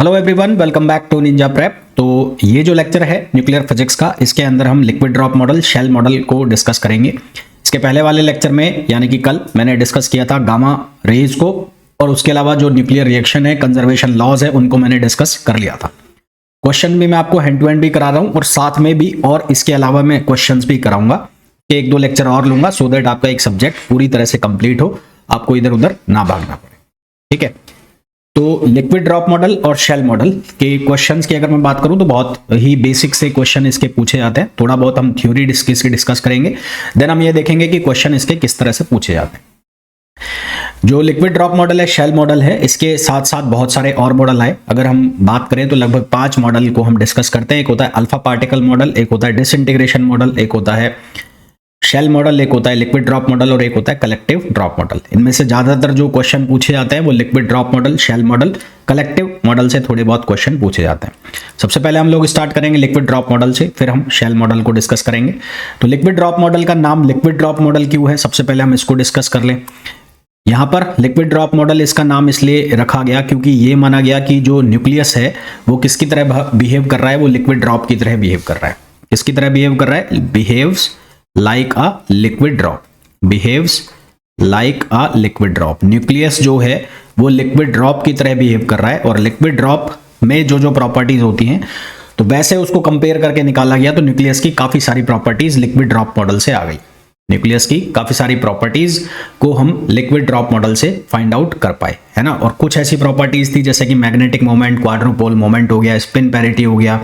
Hello everyone, welcome back to Ninja Prep. तो ये जो लेक्चर है न्यूक्लियर फिजिक्स का, इसके अंदर हम liquid drop model, shell model को डिस्कस करेंगे। इसके पहले वाले लेक्चर में यानी कि कल मैंने डिस्कस किया था गामा रेज को, और उसके अलावा जो न्यूक्लियर रिएक्शन है, कंजर्वेशन लॉज है, उनको मैंने डिस्कस कर लिया था। क्वेश्चन भी मैं आपको हैंड टू हैंड भी करा रहा हूँ और साथ में भी और इसके अलावा मैं क्वेश्चंस भी कराऊंगा। एक दो लेक्चर और लूंगा सो दैट आपका एक सब्जेक्ट पूरी तरह से कंप्लीट हो, आपको इधर उधर ना भागना पड़े। ठीक है, तो लिक्विड ड्रॉप मॉडल और शेल मॉडल के क्वेश्चंस की अगर मैं बात करूं तो बहुत ही बेसिक से क्वेश्चन इसके पूछे जाते हैं। थोड़ा बहुत हम थ्योरी डिस्कस करेंगे, देन हम ये देखेंगे कि क्वेश्चन इसके किस तरह से पूछे जाते हैं। जो लिक्विड ड्रॉप मॉडल है, शेल मॉडल है, इसके साथ साथ बहुत सारे और मॉडल आए। अगर हम बात करें तो लगभग 5 मॉडल को हम डिस्कस करते हैं। एक होता है अल्फा पार्टिकल मॉडल, एक होता है डिसइंटीग्रेशन मॉडल, एक होता है शेल मॉडल, एक होता है लिक्विड ड्रॉप मॉडल और एक होता है कलेक्टिव ड्रॉप मॉडल। इनमें से ज्यादातर जो क्वेश्चन पूछे जाते हैं वो liquid drop model, shell model, collective model से थोड़े बहुत क्वेश्चन पूछे जाते हैं। सबसे पहले हम लोग स्टार्ट करेंगे लिक्विड ड्रॉप मॉडल से, फिर हम शेल मॉडल को डिस्कस करेंगे। तो लिक्विड ड्रॉप मॉडल का नाम लिक्विड ड्रॉप मॉडल क्यों है, सबसे पहले हम इसको डिस्कस कर लें। यहाँ पर लिक्विड ड्रॉप मॉडल इसका नाम इसलिए रखा गया क्योंकि ये माना गया कि जो न्यूक्लियस है वो किसकी तरह बिहेव कर रहा है, वो लिक्विड ड्रॉप की तरह बिहेव कर रहा है। किसकी तरह बिहेव कर रहा है? Behaves like a liquid drop, behaves like a liquid drop. Nucleus जो है वो लिक्विड ड्रॉप की तरह बिहेव कर रहा है, और लिक्विड ड्रॉप में जो जो प्रॉपर्टीज होती हैं तो वैसे उसको कंपेयर करके निकाला गया। तो न्यूक्लियस की काफी सारी प्रॉपर्टीज लिक्विड ड्रॉप मॉडल से आ गई। न्यूक्लियस की काफी सारी प्रॉपर्टीज को हम लिक्विड ड्रॉप मॉडल से फाइंड आउट कर पाए, है ना। और कुछ ऐसी प्रॉपर्टीज थी जैसे कि मैग्नेटिक मोमेंट, क्वाड्रुपोल मोमेंट हो गया, स्पिन पैरिटी हो गया,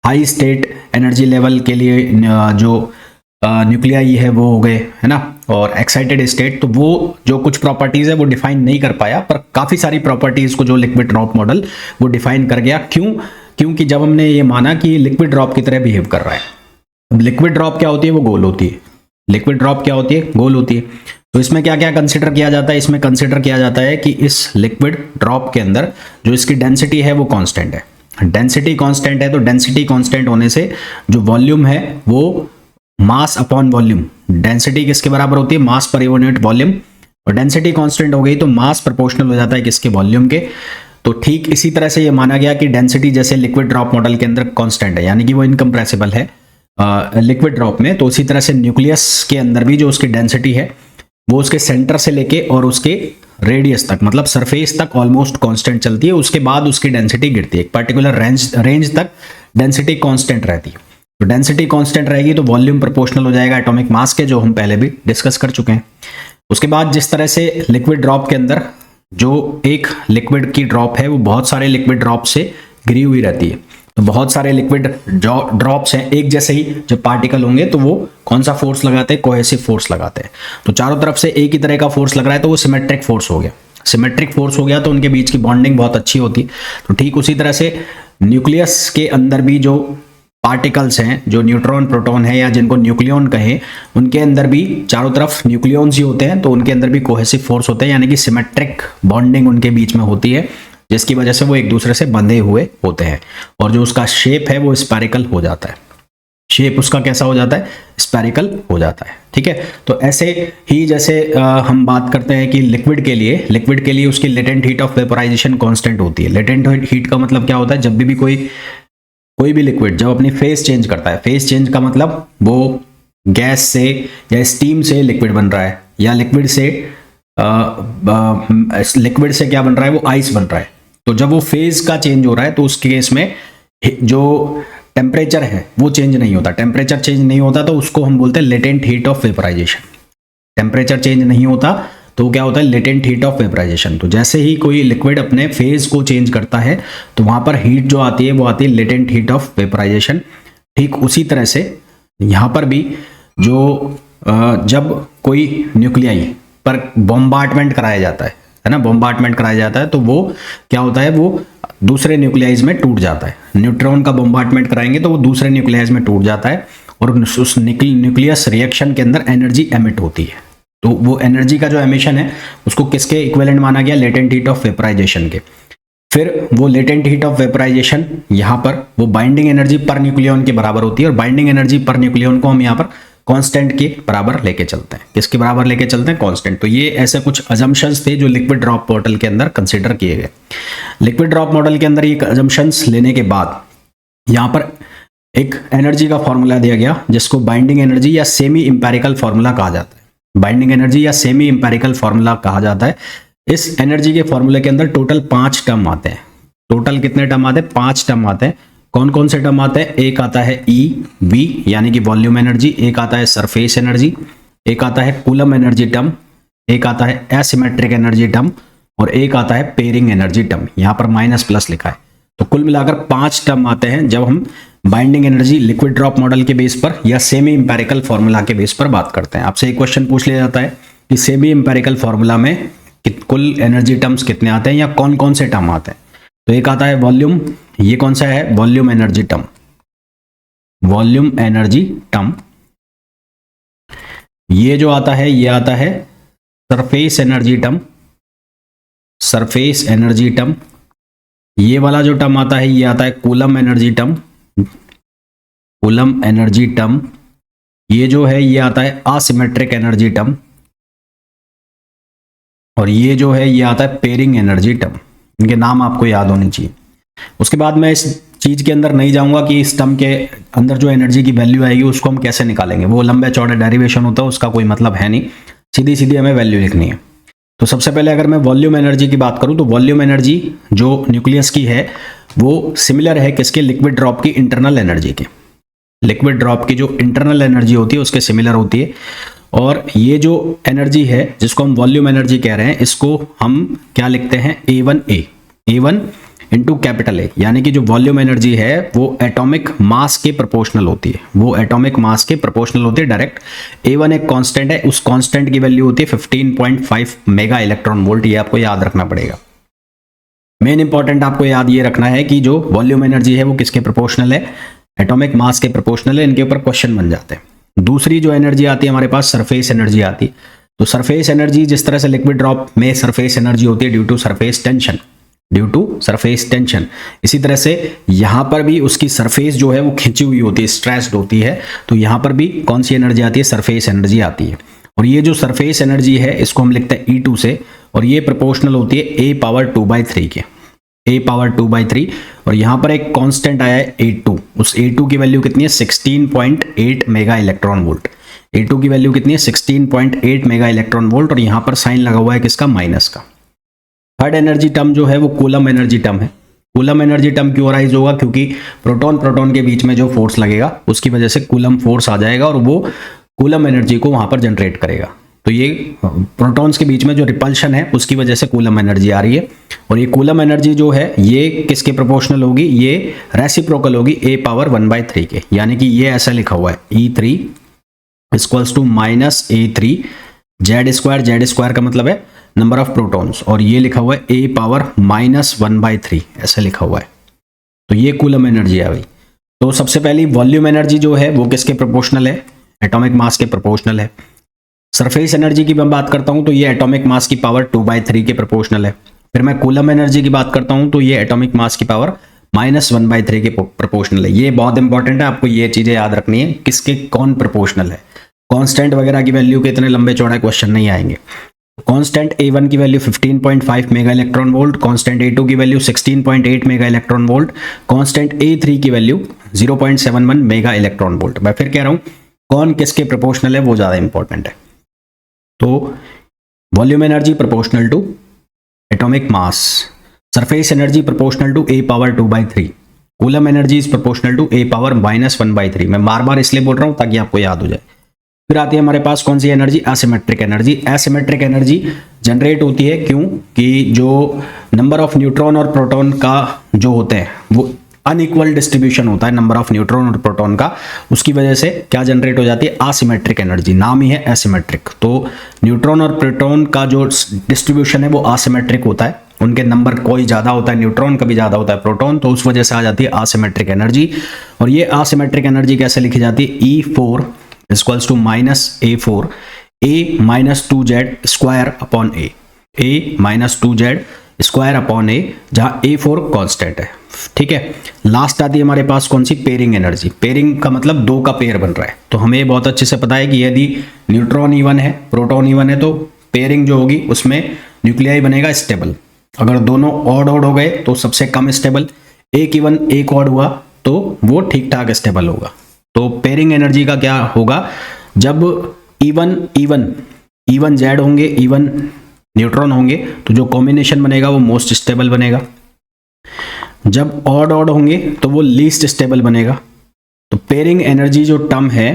हाई स्टेट एनर्जी लेवल के लिए जो न्यूक्लियाई है वो हो गए, है ना, और एक्साइटेड स्टेट। तो वो जो कुछ प्रॉपर्टीज है वो डिफाइन नहीं कर पाया, पर काफी सारी प्रॉपर्टीज को जो लिक्विड ड्रॉप मॉडल वो डिफाइन कर गया। क्योंकि जब हमने ये माना कि लिक्विड ड्रॉप की तरह बिहेव कर रहा है। अब लिक्विड ड्रॉप क्या होती है? वो गोल होती है। लिक्विड ड्रॉप क्या होती है? गोल होती है। तो इसमें क्या क्या कंसिडर किया जाता है? इसमें कंसिडर किया जाता है कि इस लिक्विड ड्रॉप के अंदर जो इसकी डेंसिटी है वो कांस्टेंट है। डेंसिटी कांस्टेंट है, तो डेंसिटी कांस्टेंट होने से जो वॉल्यूम है वो मास अपॉन वॉल्यूम, डेंसिटी किसके बराबर होती है? मास पर यूनिट वॉल्यूम। और डेंसिटी कांस्टेंट हो गई तो मास प्रोपोर्शनल हो जाता है किसके? वॉल्यूम के। तो ठीक इसी तरह से ये माना गया कि डेंसिटी जैसे लिक्विड ड्रॉप मॉडल के अंदर कांस्टेंट है, यानी कि वो इनकम्प्रेसिबल है लिक्विड ड्रॉप में, तो उसी तरह से न्यूक्लियस के अंदर भी जो उसकी डेंसिटी है वो उसके सेंटर से लेके और उसके रेडियस तक, मतलब सरफेस तक ऑलमोस्ट कांस्टेंट चलती है। उसके बाद उसकी डेंसिटी गिरती है, एक पर्टिकुलर रेंज तक डेंसिटी कांस्टेंट रहती है। तो डेंसिटी कांस्टेंट रहेगी तो वॉल्यूम प्रोपोर्शनल हो जाएगा एटॉमिक मास के, जो हम पहले भी डिस्कस कर चुके हैं। उसके बाद जिस तरह से लिक्विड ड्रॉप के अंदर जो एक लिक्विड की ड्रॉप है वो बहुत सारे लिक्विड ड्रॉप से घिरी हुई रहती है। तो बहुत सारे लिक्विड ड्रॉप्स हैं, एक जैसे ही जब पार्टिकल होंगे तो वो कौन सा फोर्स लगाते हैं? कोहेसिव फोर्स लगाते हैं। तो चारों तरफ से एक ही तरह का फोर्स लग रहा है तो वो सिमेट्रिक फोर्स हो गया। सिमेट्रिक फोर्स हो गया तो उनके बीच की बॉन्डिंग बहुत अच्छी होती है। तो ठीक उसी तरह से न्यूक्लियस के अंदर भी जो पार्टिकल्स हैं, जो न्यूट्रॉन प्रोटॉन है या जिनको न्यूक्लियन कहें, उनके अंदर भी चारों तरफ न्यूक्लियॉन्स ही होते हैं, तो उनके अंदर भी कोहेसिव फोर्स होते हैं, यानी कि सिमेट्रिक बॉन्डिंग उनके बीच में होती है, जिसकी वजह से वो एक दूसरे से बंधे हुए होते हैं। और जो उसका शेप है वो स्फेरिकल हो जाता है। शेप उसका कैसा हो जाता है? स्फेरिकल हो जाता है। ठीक है, तो ऐसे ही जैसे हम बात करते हैं कि लिक्विड के लिए उसकी latent heat of vaporisation constant होती है। लेटेंट हीट का मतलब क्या होता है? जब भी कोई भी लिक्विड जब अपनी फेस चेंज करता है, फेस चेंज का मतलब वो गैस से या स्टीम से लिक्विड बन रहा है, या लिक्विड से क्या बन रहा है? वो आइस बन रहा है। तो जब वो फेज का चेंज हो रहा है तो उस केस में जो टेम्परेचर है वो चेंज नहीं होता। टेम्परेचर चेंज नहीं होता तो उसको हम बोलते हैं latent heat of vaporisation. Temperature change नहीं होता तो क्या होता है? Latent heat of vaporisation. तो जैसे ही कोई लिक्विड अपने फेज को चेंज करता है तो वहां पर हीट जो आती है वो आती है लेटेंट हीट ऑफ वेपोराइजेशन। ठीक उसी तरह से यहां पर भी जो जब कोई न्यूक्लियाई पर बॉम्बार्डमेंट कराया जाता है ना, बॉम्बार्डमेंट कराया जाता है, तो वो क्या होता है? वो दूसरे न्यूक्लियाइज में टूट जाता है। न्यूट्रॉन का बॉम्बार्डमेंट कराएंगे तो वो दूसरे न्यूक्लियाइज में टूट जाता है, और उस न्यूक्लियस रिएक्शन के अंदर एनर्जी एमिट होती है। तो वो एनर्जी का जो एमिशन है उसको किसके इक्विवेलेंट माना गया? लेटेंट हीट ऑफ वेपोराइजेशन के। फिर वो लेटेंट हीट ऑफ वेपोराइजेशन यहाँ पर वो बाइंडिंग एनर्जी पर न्यूक्लियन के बराबर होती है, और बाइंडिंग एनर्जी पर न्यूक्लियन को हम यहाँ पर कांस्टेंट के बराबर लेके चलते हैं। किसके बराबर लेके चलते हैं? कांस्टेंट। तो ये ऐसे कुछ अजम्पशंस थे जो लिक्विड ड्रॉप मॉडल के अंदर कंसीडर किए गए। लिक्विड ड्रॉप मॉडल के अंदर ये अजम्पशंस लेने के बाद यहाँ पर एक एनर्जी का फॉर्मूला दिया गया जिसको बाइंडिंग एनर्जी या सेमी इंपेरिकल फॉर्मूला कहा जाता है। बाइंडिंग एनर्जी या सेमी इंपेरिकल फॉर्मूला कहा जाता है। इस एनर्जी के फॉर्मूले के अंदर टोटल 5 टर्म आते हैं। टोटल कितने टर्म आते हैं? 5 टर्म आते हैं। कौन कौन से टर्म आते हैं? एक आता है EV यानी कि वॉल्यूम एनर्जी, एक आता है सरफेस एनर्जी, एक आता है कूलम एनर्जी टर्म, एक आता है एसिमेट्रिक एनर्जी टर्म और एक आता है पेयरिंग एनर्जी टर्म। यहां पर माइनस प्लस लिखा है। तो कुल मिलाकर 5 टर्म आते हैं जब हम binding energy liquid drop model के बेस पर या सेमी इंपेरिकल फॉर्मूला के बेस पर बात करते हैं। आपसे एक क्वेश्चन पूछ लिया जाता है कि सेमी इंपेरिकल फॉर्मूला में कुल एनर्जी टर्म्स कितने आते हैं या कौन कौन से टर्म आते हैं। तो एक आता है वॉल्यूम, ये कौन सा है? Volume energy term. Volume energy term. ये जो आता है ये आता है surface energy term. Surface energy term. ये वाला जो टर्म आता है ये आता है coulomb energy term. Coulomb energy term. ये जो है ये आता है असिमेट्रिक एनर्जी टर्म और ये जो है ये आता है पेयरिंग एनर्जी टर्म। इनके नाम आपको याद होने चाहिए। उसके बाद मैं इस चीज के अंदर नहीं जाऊंगा कि इस टर्म के अंदर जो एनर्जी की वैल्यू आएगी उसको हम कैसे निकालेंगे, वो लंबे चौड़े डेरिवेशन होता है, उसका कोई मतलब है नहीं। सीधी सीधी हमें वैल्यू लिखनी है। तो सबसे पहले अगर मैं वॉल्यूम एनर्जी की बात करूं तो वॉल्यूम एनर्जी जो न्यूक्लियस की है वो सिमिलर है किसके? लिक्विड ड्रॉप की इंटरनल एनर्जी के। लिक्विड ड्रॉप की जो इंटरनल एनर्जी होती है उसके सिमिलर होती है। और ये जो एनर्जी है जिसको हम वॉल्यूम एनर्जी कह रहे हैं इसको हम क्या लिखते हैं? A1 इंटू कैपिटल A, यानी कि जो वॉल्यूम एनर्जी है वो एटॉमिक मास के प्रोपोर्शनल होती है। वो एटॉमिक मास के प्रोपोर्शनल होती है डायरेक्ट। A1 एक कांस्टेंट है, उस कांस्टेंट की वैल्यू होती है 15.5 मेगा इलेक्ट्रॉन वोल्ट। ये आपको याद रखना पड़ेगा। मेन इंपॉर्टेंट आपको याद ये रखना है कि जो वॉल्यूम एनर्जी है वो किसके प्रोपोर्शनल है? एटॉमिक मास के प्रोपोर्शनल है। इनके ऊपर क्वेश्चन बन जाते हैं। दूसरी जो एनर्जी आती है हमारे पास सरफेस एनर्जी आती है। तो सरफेस एनर्जी जिस तरह से लिक्विड ड्रॉप में सरफेस एनर्जी होती है due to surface tension, due to surface tension, इसी तरह से यहां पर भी उसकी सरफेस जो है वो खिंची हुई होती है, स्ट्रेस्ड होती है। तो यहां पर भी कौन सी एनर्जी आती है? सरफेस एनर्जी आती है। और ये जो सरफेस एनर्जी है इसको हम लिखते हैं E2 से और ये प्रोपोर्शनल होती है A⁻²3 के। A⁻²3 और यहां पर एक कांस्टेंट आया है A2। उस A2 की वैल्यू कितनी है? 16.8 मेगा इलेक्ट्रॉन वोल्ट। A2 की वैल्यू कितनी है? 16.8 मेगा इलेक्ट्रॉन वोल्ट और यहां पर साइन लगा हुआ है किसका? माइनस का। थर्ड एनर्जी टर्म जो है वो कूलम एनर्जी टर्म है। कूलम एनर्जी टर्म क्यों राइज होगा? क्योंकि प्रोटॉन प्रोटॉन के बीच में जो फोर्स लगेगा उसकी वजह से कूलम फोर्स आ जाएगा और वो कूलम एनर्जी को वहां पर जनरेट करेगा। तो ये प्रोटॉन्स के बीच में जो रिपल्शन है उसकी वजह से कूलम एनर्जी आ रही है। और ये कूलम एनर्जी जो है ये किसके प्रोपोर्शनल होगी? ये रेसिप्रोकल होगी A⁻1/3 के। यानी कि ये ऐसा लिखा हुआ है E3 equals to -A3 Z²। Z² का मतलब है नंबर ऑफ प्रोटॉन्स और ये लिखा हुआ है A⁻−1/3 ऐसा लिखा हुआ है। तो ये कूलम एनर्जी आ गई। तो सबसे पहली वॉल्यूम एनर्जी जो है वो किसके प्रोपोर्शनल है? एटॉमिक मास के प्रोपोर्शनल है। सरफेस एनर्जी की मैं बात करता हूं तो ये एटॉमिक मास की पावर 2/3 के प्रोपोर्शनल है। फिर मैं कूलम एनर्जी की बात करता हूं तो ये एटॉमिक मास की पावर -1/3 के प्रोपोर्शनल है। ये बहुत इंपॉर्टेंट है, आपको ये चीजें याद रखनी है किसके कौन प्रोपोर्शनल है। कांस्टेंट वगैरह की वैल्यू के इतने लंबे चौड़े क्वेश्चन नहीं आएंगे। कांस्टेंट A1 की value 15.5 mega electron volt, constant A2 की value 16.8 mega electron volt, constant A3 की वैल्यू 0.71 मेगा इलेक्ट्रॉन वोल्ट। मैं फिर कह रहा हूं कौन किसके प्रोपोर्शनल है वो ज्यादा इंपॉर्टेंट है। तो volume energy proportional to atomic mass, surface energy proportional to A⁻2/3, coulomb energy is proportional to A⁻−1/3। मैं बार बार इसलिए बोल रहा हूं ताकि आपको याद हो जाए। फिर आती है हमारे पास कौन सी energy? Asymmetric energy. Asymmetric energy generate होती है क्यों? कि जो नंबर ऑफ न्यूट्रॉन और प्रोटॉन का जो होते हैं वो अनइक्वल डिस्ट्रीब्यूशन होता है नंबर ऑफ न्यूट्रॉन और प्रोटॉन का, उसकी वजह से क्या जनरेट हो जाती है? Asymmetric energy. नाम ही है एसिमेट्रिक। तो न्यूट्रॉन और प्रोटॉन का जो डिस्ट्रीब्यूशन है वो असिमेट्रिक होता है, उनके नंबर कोई ज्यादा होता है न्यूट्रॉन, कभी ज्यादा होता है प्रोटॉन, तो उस वजह से आ जाती है असिमेट्रिक एनर्जी। और ये असिमेट्रिक एनर्जी कैसे लिखी जाती है? E4 equals to -A4 A-2Z² upon A। A-2Z square upon A, जहां A4 कांस्टेंट है। ठीक है, लास्ट आती है हमारे पास कौन सी, पेयरिंग एनर्जी। पेयरिंग का मतलब दो का पेयर बन रहा है, तो हमें बहुत अच्छे से पता है कि यदि न्यूट्रॉन इवन है, प्रोटॉन इवन है, तो पेयरिंग जो होगी उसमें न्यूक्लियाई बनेगा स्टेबल। अगर दोनों ऑड ऑड हो गए तो सबसे कम स्टेबल, एक इवन एक ऑड हुआ तो वो ठीक ठाक स्टेबल होगा। तो पेयरिंग एनर्जी का क्या होगा, जब इवन इवन इवन जेड होंगे, इवन न्यूट्रॉन होंगे, तो जो कॉम्बिनेशन बनेगा वो मोस्ट स्टेबल बनेगा। जब ऑड ऑड होंगे तो वो लीस्ट स्टेबल बनेगा। तो पेयरिंग एनर्जी जो टर्म है,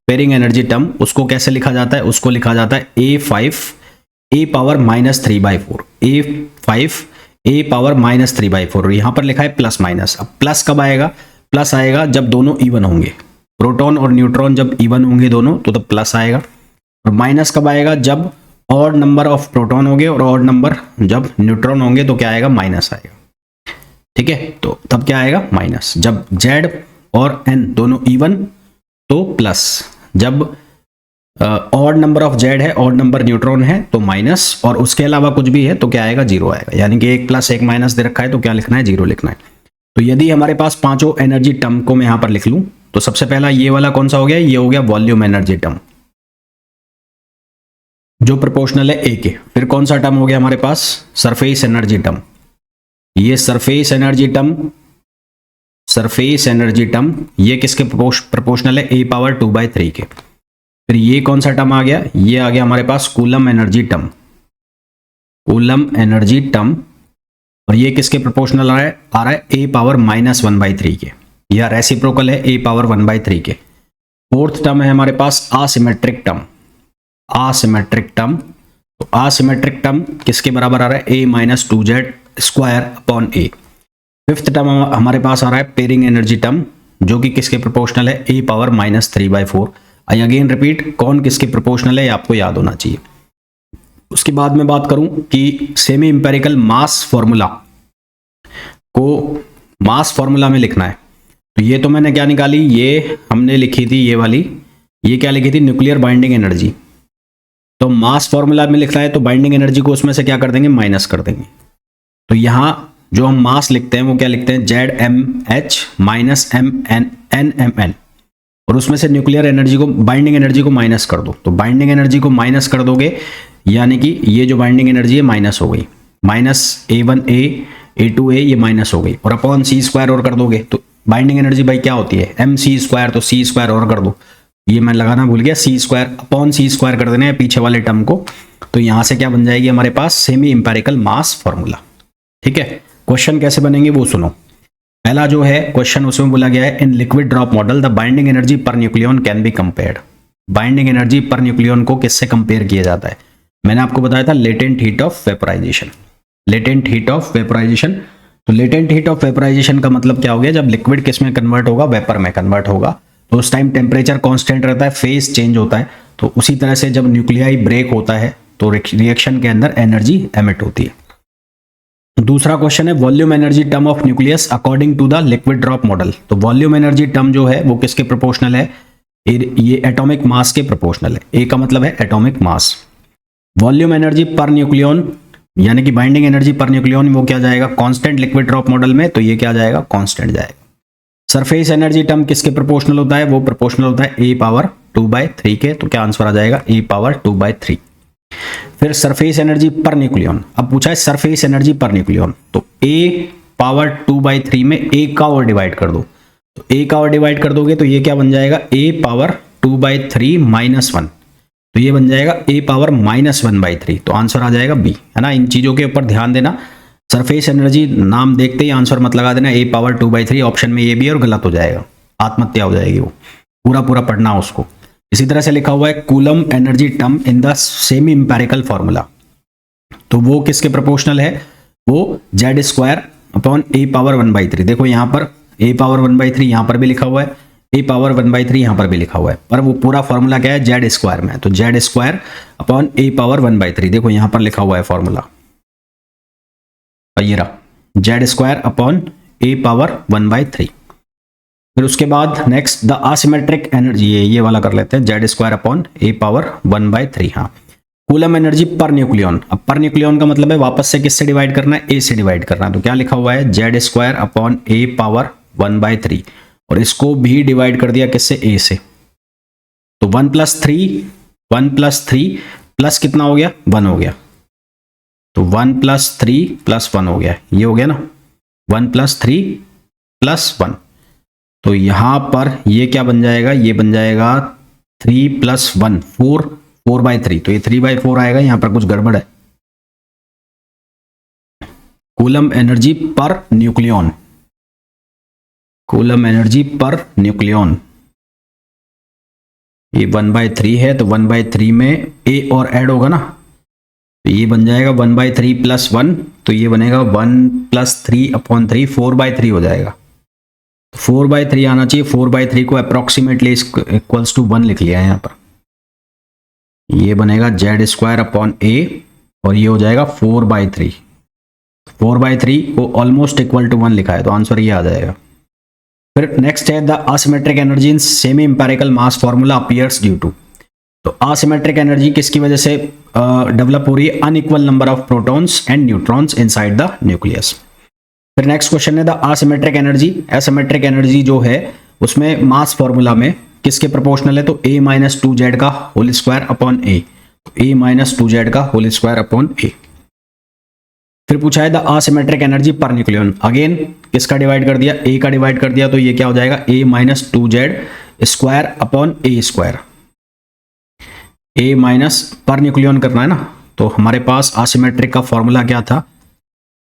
पेयरिंग एनर्जी टर्म, उसको कैसे लिखा जाता है, उसको लिखा जाता है A5 A power -3/4, A5 A power -3/4। यहां पर लिखा है प्लस माइनस। अब प्लस कब आएगा, प्लस आएगा जब दोनों इवन होंगे, प्रोटॉन और न्यूट्रॉन जब इवन होंगे दोनों तो तब प्लस आएगा। और माइनस कब आएगा, जब ऑड नंबर ऑफ प्रोटॉन होंगे और ऑड नंबर जब न्यूट्रॉन होंगे तो क्या आएगा, माइनस आएगा। ठीक है, तो तब क्या आएगा, माइनस। जब Z और N दोनों इवन तो प्लस, जब ऑड नंबर ऑफ Z है, ऑड नंबर न्यूट्रॉन है तो माइनस, और उसके अलावा कुछ भी है तो क्या आएगा, जीरो आएगा। यानी कि एक प्लस एक माइनस दे रखा है तो क्या लिखना है, जीरो लिखना है। तो यदि हमारे पास पांचों एनर्जी टर्म को मैं यहां पर लिख लूं, तो सबसे पहला ये वाला कौन सा हो गया, ये हो गया वॉल्यूम एनर्जी टर्म जो प्रोपोर्शनल है A के। फिर कौन सा टर्म हो गया हमारे पास, सरफेस एनर्जी टर्म। ये surface energy term, surface energy term ये किसके प्रोपोर्शनल है, A पावर 2/3 के। फिर ये कौन सा टर्म आ गया, ये आ गया हमारे पास coulomb energy term, coulomb energy term, और ये किसके प्रोपोर्शनल आ रहा है A पावर -1/3 के, या रेसिप्रोकल है A पावर 1/3 के। फोर्थ टर्म है हमारे पास आसिमेट्रिक टर्म, आसिमेट्रिक टर्म। तो आसिमेट्रिक टर्म किसके बराबर आ रहा है, A - 2Z square upon A। Fifth term हमारे पास आ रहा है पेयरिंग एनर्जी टर्म, जो कि किसके प्रोपोर्शनल है, A power -3/4। I again repeat, कौन किसके प्रोपोर्शनल है आपको याद होना चाहिए। उसके बाद में बात करूं कि सेमी इंपेरिकल मास फॉर्मूला को मास फॉर्मूला में लिखना है, तो ये तो मैंने क्या निकाली, ये हमने लिखी थी ये वाली, ये क्या लिखी थी, न्यूक्लियर बाइंडिंग एनर्जी। तो मास फॉर्मूला में लिखना है तो बाइंडिंग एनर्जी को उसमें से क्या कर देंगे, माइनस कर देंगे। तो यहां जो हम मास लिखते हैं वो क्या लिखते हैं, ZmH - NMN, और उसमें से न्यूक्लियर एनर्जी को, बाइंडिंग एनर्जी को माइनस कर दो। तो बाइंडिंग एनर्जी को माइनस कर दोगे, यानी कि ये जो बाइंडिंग एनर्जी है माइनस हो गई, -A1A A2A ये माइनस हो गई, और अपॉन C² और कर दोगे तो बाइंडिंग एनर्जी भाई क्या होती है, mc², तो C² और कर दो, ये मैं लगाना भूल गया, C² अपॉन C² कर देना है पीछे वाले टर्म को। तो यहां से क्या बन जाएगी हमारे पास, सेमी इंपेरिकल मास फॉर्मूला। ठीक है, क्वेश्चन कैसे बनेंगे वो सुनो। पहला जो है क्वेश्चन, उसमें बोला गया है, in liquid drop model the binding energy per nucleon can be compared. Binding energy per nucleon को किससे कंपेयर किया जाता है, मैंने आपको बताया था latent heat of vaporisation, latent heat of vaporisation. तो लेटेंट हीट ऑफ वेपोराइजेशन का मतलब क्या हो गया, जब लिक्विड किस में कन्वर्ट होगा, वेपर में कन्वर्ट होगा, तो उस टाइम टेम्परेचर कांस्टेंट रहता है, फेज चेंज होता है। तो उसी तरह से जब न्यूक्लियाई ब्रेक होता है तो रिएक्शन के अंदर एनर्जी एमिट होती है। दूसरा क्वेश्चन है, volume energy term of nucleus according to the liquid drop model. तो वॉल्यूम एनर्जी टर्म जो है वो किसके प्रोपोर्शनल है, ये एटॉमिक मास के प्रोपोर्शनल है। ए का मतलब है atomic mass. Volume energy per nucleon, यानी कि बाइंडिंग एनर्जी पर न्यूक्लियन, वो क्या जाएगा, कांस्टेंट लिक्विड ड्रॉप मॉडल में, तो ये क्या जाएगा, कांस्टेंट जाएगा। सरफेस एनर्जी टर्म किसके प्रोपोर्शनल होता है, वो प्रोपोर्शनल होता है A पावर 2/3 के, तो क्या आंसर आ जाएगा, A पावर 2/3। फिर सरफेस एनर्जी पर न्यूक्लियन, अब पूछा है सरफेस एनर्जी पर न्यूक्लियन, तो A पावर 2/3 में A का और डिवाइड कर दो, तो A का और डिवाइड कर दोगे तो ये क्या बन जाएगा, A पावर 2/3 -1, तो ये बन जाएगा A पावर -1/3। तो आंसर आ जाएगा B, है ना। इन चीजों के ऊपर ध्यान देना, सरफेस एनर्जी नाम देखते ही आंसर मत लगा देना A पावर 2/3, ऑप्शन में ये भी और गलत हो जाएगा, आत्महत्या हो जाएगी वो, पूरा पूरा पढ़ना उसको। इसी तरह से लिखा हुआ है coulomb energy term in the semi empirical formula, तो वो किसके प्रोपोर्शनल है, वो Z² अपॉन A पावर 1/3। देखो यहाँ पर A पावर 1/3 यहाँ पर भी लिखा हुआ है, A पावर 1/3 यहाँ पर भी लिखा हुआ है, पर वो पूरा फॉर्मूला क्या है, Z² में, तो Z² अपॉन A पावर 1/3। देखो यहाँ पर लिखा हुआ है फॉर्मूला, ये रहा Z² अपॉन A पावर 1/3। फिर उसके बाद नेक्स्ट द असिमेट्रिक एनर्जी, ये वाला कर लेते हैं, Z² अपॉन A पावर 1/3। हाँ, कूलम एनर्जी पर न्यूक्लियन। अब पर न्यूक्लियन का मतलब है वापस से किससे डिवाइड करना है, ए से डिवाइड करना है। तो क्या लिखा हुआ है, जेड स्क्वायर अपॉन ए पावर 1/3, और इसको भी डिवाइड कर दिया किससे, ए से। तो 1+3 प्लस कितना हो गया, 1 हो गया। तो 1+3 + 1 हो गया, ये हो गया ना, 1+3 + 1। तो यहां पर ये क्या बन जाएगा, ये बन जाएगा 3 + 1 4/3। तो ये 3/4 आएगा, यहां पर कुछ गड़बड़ है। Coulomb energy per nucleon, coulomb energy per nucleon, ये 1/3 है। तो 1/3 में ए और ऐड होगा ना, तो ये बन जाएगा 1/3 + 1, तो ये बनेगा 1+3/3 4/3 हो जाएगा। 4/3 आना चाहिए, 4/3 को अप्रोक्सीमेटली इक्वल्स टू 1 लिख लिया है यहाँ पर। ये बनेगा जेड स्क्वायर अपॉन ए, और ये हो जाएगा 4/3। 4/3 को ऑलमोस्ट इक्वल टू 1 लिखा है, तो आंसर ये आ जाएगा। फिर नेक्स्ट है the asymmetric energy in semi empirical mass formula appears due to. तो असिमेट्रिक एनर्जी किसकी वजह से डेवलप हो रही है, unequal number of protons and neutrons inside the nucleus. फिर नेक्स्ट क्वेश्चन है the asymmetric energy. Asymmetric energy जो है उसमें मास फॉर्मूला में किसके प्रोपोर्शनल है, तो a - 2z का whole square upon a, a - 2z का होल स्क्वायर अपॉन a। फिर पूछा है the asymmetric energy per nucleon. Again किसका डिवाइड कर दिया, a का डिवाइड कर दिया, तो ये क्या हो जाएगा, a - 2z square upon a square. a per nucleon करना है ना, तो हमारे पास असिमेट्रिक का फॉर्मूला क्या था,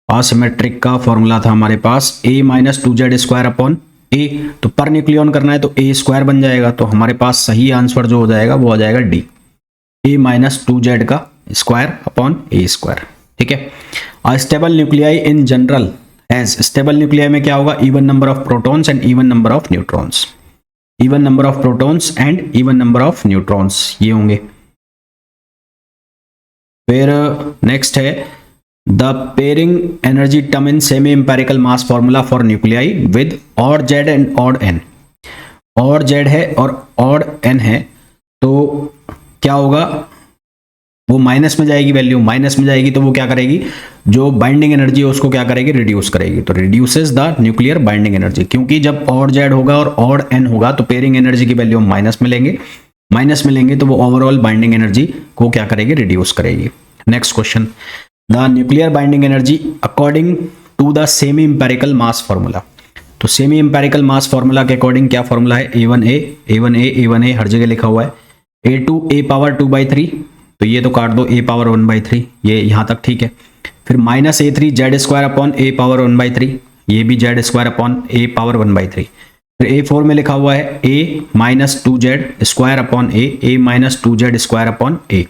असिमेट्रिक का फॉर्मूला था हमारे पास a - 2z square upon a। तो पर न्यूक्लियन करना है तो a स्क्वायर बन जाएगा। तो हमारे पास सही आंसर जो हो जाएगा वो आ जाएगा डी, a - 2z का स्क्वायर अपॉन a स्क्वायर। ठीक है। Stable nuclei in general as, stable nuclei में क्या होगा, even number of protons and even number of neutrons, even number of protons and even number of neutrons, ये होंगे। फिर next है the pairing energy term in semi empirical mass formula for nuclei with odd Z and odd N. Odd Z है और odd N है, तो क्या होगा, वो माइनस में जाएगी, वैल्यू माइनस में जाएगी, तो वो क्या करेगी, जो बाइंडिंग एनर्जी है उसको क्या करेगी, रिड्यूस करेगी। तो reduces the nuclear binding energy, क्योंकि जब ऑड जेड होगा और ऑड एन होगा तो पेयरिंग एनर्जी की वैल्यू माइनस में लेंगे, माइनस में लेंगे तो वो ओवरऑल बाइंडिंग एनर्जी को क्या करेगी, रिड्यूस करेगी। Next question, the nuclear binding energy according to the semi empirical mass formula. तो सेमी इंपेरिकल मास फॉर्मूला के अकॉर्डिंग क्या फॉर्मूला है, A1A हर जगह लिखा हुआ है, A2 a पावर 2/3, तो ये तो काट दो, a पावर 1/3, ये यहाँ तक ठीक है। फिर -A3 Z square upon a power 1/3, ये भी Z square upon a power 1/3। फिर A4 में लिखा हुआ है a - 2z square upon a, - 2z square upon a।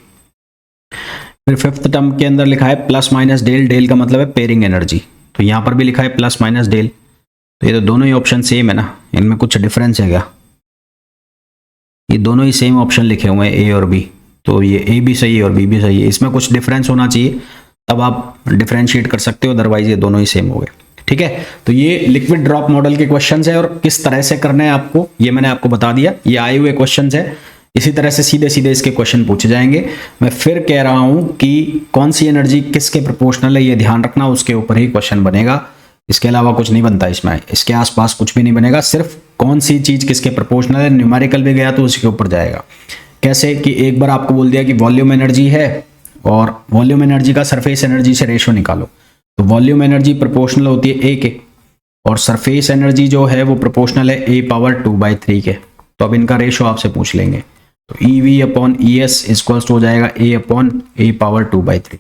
फिर फिफ्थ टर्म के अंदर लिखा है ± डेल, डेल का मतलब है पेयरिंग एनर्जी, तो यहाँ पर भी लिखा है ± डेल। तो ये तो दोनों ही ऑप्शन सेम है ना, इनमें कुछ डिफरेंस है क्या, ये दोनों ही सेम ऑप्शन लिखे हुए हैं ए और बी, तो ये ए भी सही है और बी भी सही है, इसमें कुछ डिफरेंस होना चाहिए तब आप डिफरेंशिएट कर सकते हो, अदरवाइज ये दोनों ही सेम हो गए। ठीक है, तो ये लिक्विड ड्रॉप मॉडल के क्वेश्चंस है और किस तरह से करना है आपको ये मैंने आपको बता दिया, ये आए हुए क्वेश्चंस है, इसी तरह से सीधे सीधे इसके क्वेश्चन पूछे जाएंगे। मैं फिर कह रहा हूं कि कौन सी एनर्जी किसके प्रोपोर्शनल है ये ध्यान रखना, उसके ऊपर ही क्वेश्चन बनेगा, इसके अलावा कुछ नहीं बनता इसमें, इसके आसपास कुछ भी नहीं बनेगा, सिर्फ कौन सी चीज किसके प्रोपोर्शनल है, न्यूमेरिकल भी गया तो उसके ऊपर जाएगा। कैसे कि एक बार आपको बोल दिया कि वॉल्यूम एनर्जी है और वॉल्यूम एनर्जी का सरफेस एनर्जी से रेशो निकालो, तो वॉल्यूम एनर्जी प्रोपोर्शनल होती है ए के और सरफेस एनर्जी जो है वो प्रोपोर्शनल है a पावर 2/3 के। तो अब इनका रेशो आपसे पूछ लेंगे, तो EV अपॉन ES इक्वल्स हो जाएगा a अपॉन a पावर 2/3।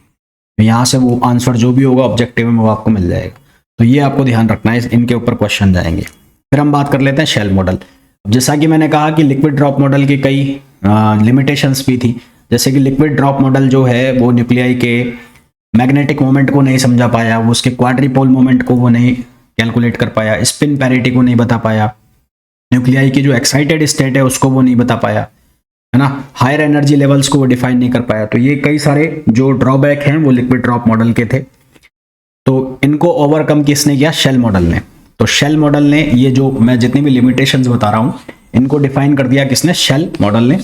यहाँ से वो आंसर जो भी होगा ऑब्जेक्टिव में वो आपको मिल जाएगा, तो ये आपको ध्यान रखना है, इनके ऊपर क्वेश्चन जाएंगे। फिर हम बात कर लेते हैं शेल मॉडल। जैसा कि मैंने कहा कि लिक्विड ड्रॉप मॉडल की कई लिमिटेशंस भी थी, जैसे कि लिक्विड ड्रॉप मॉडल जो है वो न्यूक्लियाई के मैग्नेटिक मोमेंट को नहीं समझा पाया, वो उसके क्वाड्रिपोल मोमेंट को वो नहीं कैलकुलेट कर पाया, स्पिन पैरिटी को नहीं बता पाया, न्यूक्लियाई की जो एक्साइटेड स्टेट है उसको वो नहीं बता पाया, है ना, हायर एनर्जी लेवल्स को वो डिफाइन नहीं कर पाया। तो ये कई सारे जो ड्रॉबैक हैं वो लिक्विड ड्रॉप मॉडल के थे, तो इनको ओवरकम किसने किया, शेल मॉडल ने। तो शेल मॉडल ने ये जो मैं जितनी भी लिमिटेशंस बता रहा हूं इनको डिफाइन कर दिया किसने, शेल मॉडल ने।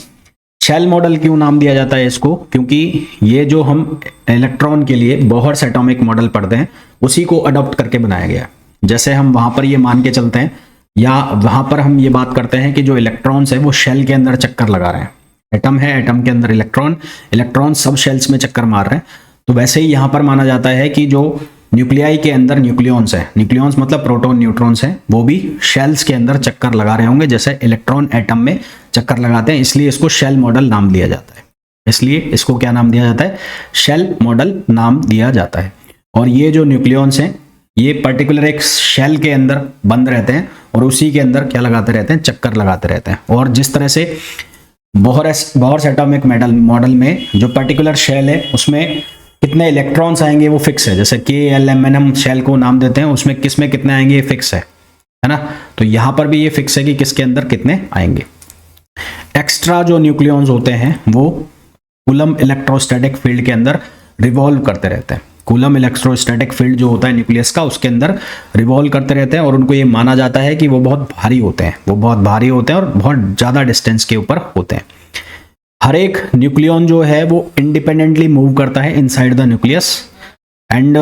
शेल मॉडल क्यों नाम दिया जाता है इसको, क्योंकि ये जो हम इलेक्ट्रॉन के लिए बोहर्स एटॉमिक मॉडल पढ़ते हैं उसी को अडॉप्ट करके बनाया गया। जैसे हम वहां पर ये मान के चलते हैं या वहां पर हम ये बात करते हैं कि जो इलेक्ट्रॉन्स है वो शेल के अंदर चक्कर लगा रहे हैं, एटम है, एटम के अंदर इलेक्ट्रॉन, इलेक्ट्रॉन सब शेल्स में चक्कर मार रहे हैं, तो वैसे ही यहाँ पर माना जाता है कि जो न्यूक्लियाई के अंदर न्यूक्लियॉन्स है, न्यूक्लियॉन्स मतलब प्रोटॉन न्यूट्रॉन्स हैं, वो भी शेल्स के अंदर चक्कर लगा रहे होंगे जैसे इलेक्ट्रॉन एटम में चक्कर लगाते हैं, इसलिए इसको शेल मॉडल नाम दिया जाता है। इसलिए इसको क्या नाम दिया जाता है, शेल मॉडल नाम दिया जाता है। और ये जो न्यूक्लियॉन्स हैं ये पर्टिकुलर एक शेल के अंदर बंद रहते हैं और उसी के अंदर क्या लगाते रहते हैं, चक्कर लगाते रहते हैं। और जिस तरह से बोहर्स एटॉमिक मॉडल में जो पर्टिकुलर शेल है उसमें कितने इलेक्ट्रॉन्स आएंगे वो फिक्स है, जैसे KLMNM शेल को नाम देते हैं, उसमें किस में कितने आएंगे ये फिक्स है ना। तो यहां पर भी ये फिक्स है कि किसके अंदर कितने आएंगे। एक्स्ट्रा जो न्यूक्लियॉन्स होते हैं वो कूलम इलेक्ट्रोस्टैटिक फील्ड के अंदर रिवॉल्व करते रहते हैं। कूलम इलेक्ट्रोस्टैटिक फील्ड जो होता है न्यूक्लियस का उसके अंदर रिवॉल्व करते रहते हैं और उनको ये माना जाता है कि वो बहुत भारी होते हैं, वो बहुत भारी होते हैं और बहुत ज़्यादा डिस्टेंस के ऊपर होते हैं। हर एक न्यूक्लियॉन जो है वो इंडिपेंडेंटली मूव करता है inside the nucleus and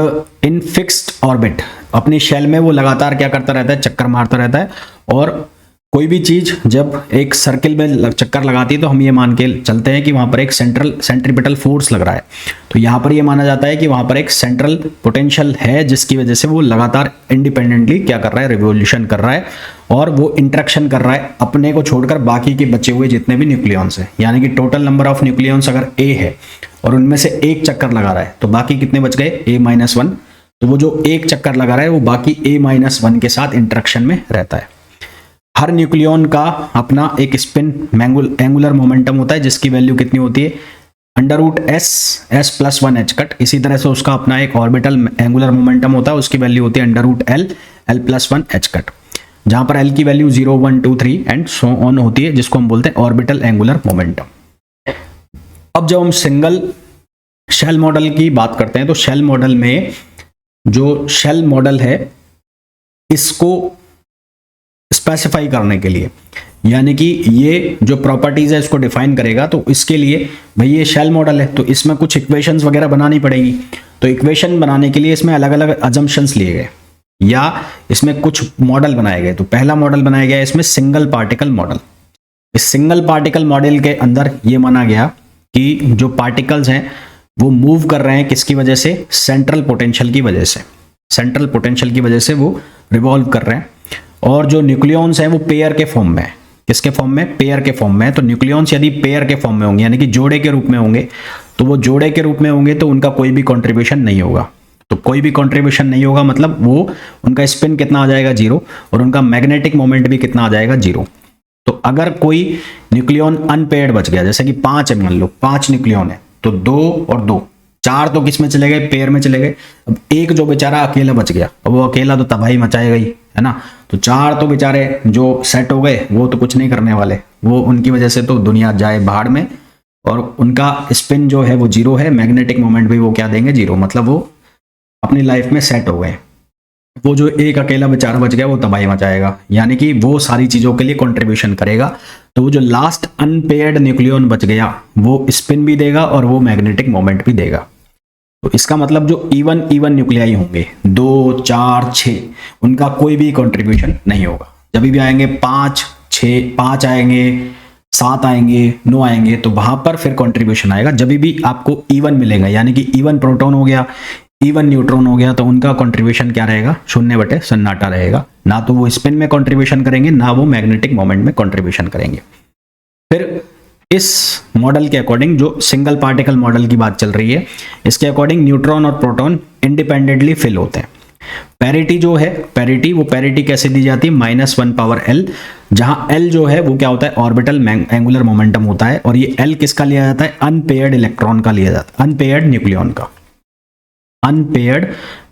in fixed orbit. अपनी शेल में वो लगातार क्या करता रहता है, चक्कर मारता रहता है। और कोई भी चीज जब एक सर्किल में चक्कर लगाती है तो हम ये मान के चलते हैं कि वहां पर एक सेंट्रीपिटल फोर्स लग रहा है। तो यहां पर ये माना जाता है कि वहां पर एक सेंट्रल पोटेंशियल है जिसकी वजह से वो लगातार इंडिपेंडेंटली क्या कर रहा है, रिवोल्यूशन कर रहा है और वो इंटरेक्शन कर रहा है अपने को छोड़कर बाकी के बचे हुए जितने भी न्यूक्लियॉन्स हैं। यानी कि टोटल नंबर ऑफ न्यूक्लियॉन्स अगर A है और उनमें से एक चक्कर लगा रहा है तो बाकी कितने बच गए, A-1। तो वो जो एक चक्कर लगा रहा है वो बाकी A-1 के साथ इंटरेक्शन में रहता है। हर न्यूक्लियॉन का अपना एक स्पिन एंगुलर मोमेंटम होता है जिसकी वैल्यू कितनी होती है, √S+1 h। इसी तरह से उसका अपना एक ऑर्बिटल एंगुलर मोमेंटम होता है, उसकी वैल्यू होती है √L+1 h, जहां पर L की वैल्यू 0, 1, 2, 3 एंड सो ऑन होती है, जिसको हम बोलते हैं ऑर्बिटल एंगुलर मोमेंटम। अब जब हम सिंगल शेल मॉडल की बात करते हैं तो शेल मॉडल में जो शेल मॉडल है इसको स्पेसिफाई करने के लिए, यानी कि ये जो प्रॉपर्टीज है इसको डिफाइन करेगा, तो इसके लिए भाई ये शेल मॉडल है तो इसमें कुछ इक्वेशंस वगैरह बनानी पड़ेगी। तो इक्वेशन बनाने के लिए इसमें अलग अलग अजम्पशंस लिए गए या इसमें कुछ मॉडल बनाए गए। तो पहला मॉडल बनाया गया इसमें सिंगल पार्टिकल मॉडल। इस सिंगल पार्टिकल मॉडल के अंदर ये माना गया कि जो पार्टिकल्स हैं वो मूव कर रहे हैं किसकी वजह से, सेंट्रल पोटेंशियल की वजह से। सेंट्रल पोटेंशियल की वजह से वो रिवॉल्व कर रहे हैं। और जो न्यूक्लियॉन्स हैं वो पेयर के फॉर्म में, किसके फॉर्म में, पेयर के फॉर्म में। तो न्यूक्लियॉन्स यदि पेयर के फॉर्म में होंगे यानी कि जोड़े के रूप में होंगे तो वो जोड़े के रूप में होंगे तो उनका कोई भी कंट्रीब्यूशन नहीं होगा। तो कोई भी कंट्रीब्यूशन नहीं होगा मतलब वो उनका स्पिन कितना आ जाएगा, 0, और उनका मैग्नेटिक मोमेंट भी कितना आ जाएगा, 0। तो अगर कोई न्यूक्लियॉन अनपेयर्ड बच गया, जैसे कि 5 है, मान लो 5 न्यूक्लियॉन है तो 2 और 2, 4 तो किस में चले गए, पेयर में चले गए। अब एक जो बेचारा अकेला बच गया, अब वो अकेला तो तबाही मचाएगा ही, है ना। तो 4 तो बेचारे जो सेट हो गए वो तो कुछ नहीं करने वाले, वो उनकी वजह से तो दुनिया जाए भाड़ में, और उनका स्पिन जो है वो 0 है, मैग्नेटिक मोमेंट भी वो क्या देंगे, 0, मतलब वो अपनी लाइफ में सेट हो गए। वो जो एक अकेला बेचारा बच गया वो तबाही मचाएगा, यानी कि वो सारी चीजों के लिए कंट्रीब्यूशन करेगा। तो वो जो लास्ट अनपेयर्ड न्यूक्लियॉन बच गया वो स्पिन भी देगा और वो मैग्नेटिक मोमेंट भी देगा। तो इसका मतलब जो इवन न्यूक्लियाई होंगे 2, 4, 6 उनका कोई भी कंट्रीब्यूशन नहीं होगा। जब भी आएंगे 5, 6, 5 आएंगे, 7 आएंगे, 9 आएंगे तो वहां पर फिर कंट्रीब्यूशन आएगा। जब भी आपको इवन मिलेगा यानी कि इवन प्रोटॉन हो गया, इवन न्यूट्रॉन हो गया, तो उनका कंट्रीब्यूशन क्या रहेगा, 0/सन्नाटा रहेगा। ना तो वो स्पिन में कंट्रीब्यूशन करेंगे ना वो मैग्नेटिक मोमेंट में कंट्रीब्यूशन करेंगे। फिर इस मॉडल के अकॉर्डिंग, जो सिंगल पार्टिकल मॉडल की बात चल रही है, इसके अकॉर्डिंग न्यूट्रॉन और प्रोटॉन इंडिपेंडेंटली फिल होते हैं। पैरिटी जो है, वो पैरिटी कैसे दी जाती है, -1/L, जहां L जो है वो क्या होता है, ऑर्बिटल एंगुलर मोमेंटम होता है, और ये L किसका लिया जाता है, अनपेयर्ड इलेक्ट्रॉन का लिया जाता है, अनपेयर्ड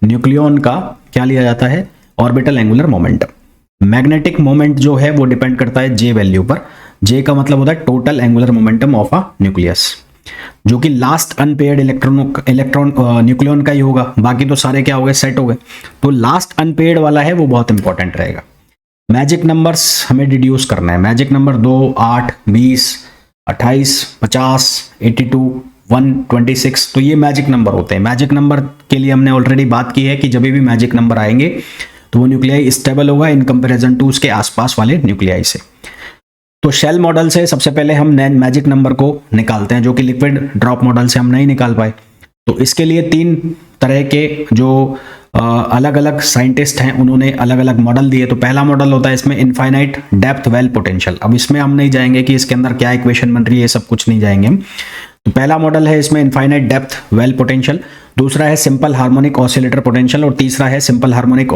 न्यूक्लियॉन का क्या लिया जाता है, orbital angular momentum. Magnetic moment जो है वो डिपेंड करता है J वैल्यू पर। J का मतलब होता है total angular momentum of a nucleus, जो कि लास्ट अनपेयर्ड इलेक्ट्रॉन न्यूक्लियॉन का ही होगा, बाकी तो सारे क्या हो गए, सेट हो गए। तो लास्ट अनपेयर्ड वाला है वो बहुत इंपॉर्टेंट रहेगा। मैजिक नंबर्स हमें डिड्यूस करना है, मैजिक नंबर 2, 8, 20, 28, 50, 82, 126, तो ये मैजिक नंबर होते हैं। मैजिक नंबर के लिए हमने ऑलरेडी बात की है कि जब भी मैजिक नंबर आएंगे तो वो न्यूक्लियाई स्टेबल होगा इन कंपैरिजन टू उसके आसपास वाले न्यूक्लियाई से। तो शेल मॉडल से सबसे पहले हम मैजिक नंबर को निकालते हैं, जो कि लिक्विड ड्रॉप मॉडल से हम नहीं निकाल पाए। तो इसके लिए 3 तरह के जो अलग अलग साइंटिस्ट हैं उन्होंने अलग अलग मॉडल दिए। तो पहला मॉडल होता है इसमें इनफाइनाइट डेप्थ वेल पोटेंशियल। अब इसमें हम नहीं जाएंगे कि इसके अंदर क्या इक्वेशन बन रही है, सब कुछ नहीं जाएंगे हम। तो पहला मॉडल है इसमें इनफाइनाइट डेप्थ वेल पोटेंशियल, दूसरा है सिंपल हार्मोनिक ऑसिलेटर पोटेंशियल और तीसरा है simple harmonic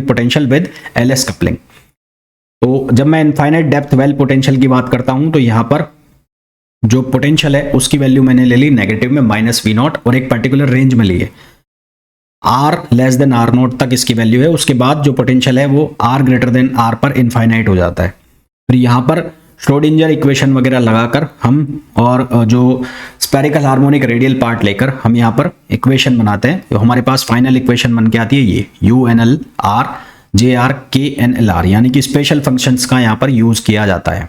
potential with LS coupling. तो जब मैं इनफाइनाइट डेप्थ वेल पोटेंशियल की बात करता हूं तो यहां पर जो पोटेंशियल है उसकी वैल्यू मैंने ले ली नेगेटिव में -V0 और एक पर्टिकुलर रेंज में ली है। R लेस देन R0 तक इसकी वैल्यू है। उसके बाद जो पोटेंशियल है वो R ग्रेटर देन R पर इनफाइनाइट हो जाता है। फिर यहाँ पर श्रोडिंजर इक्वेशन वगैरह लगाकर हम और जो स्पेरिकल हार्मोनिक रेडियल पार्ट लेकर हम यहाँ पर इक्वेशन बनाते हैं। तो हमारे पास फाइनल इक्वेशन बन के आती है ये UNLR JR KNLR, यानी कि स्पेशल फंक्शंस का यहाँ पर यूज किया जाता है।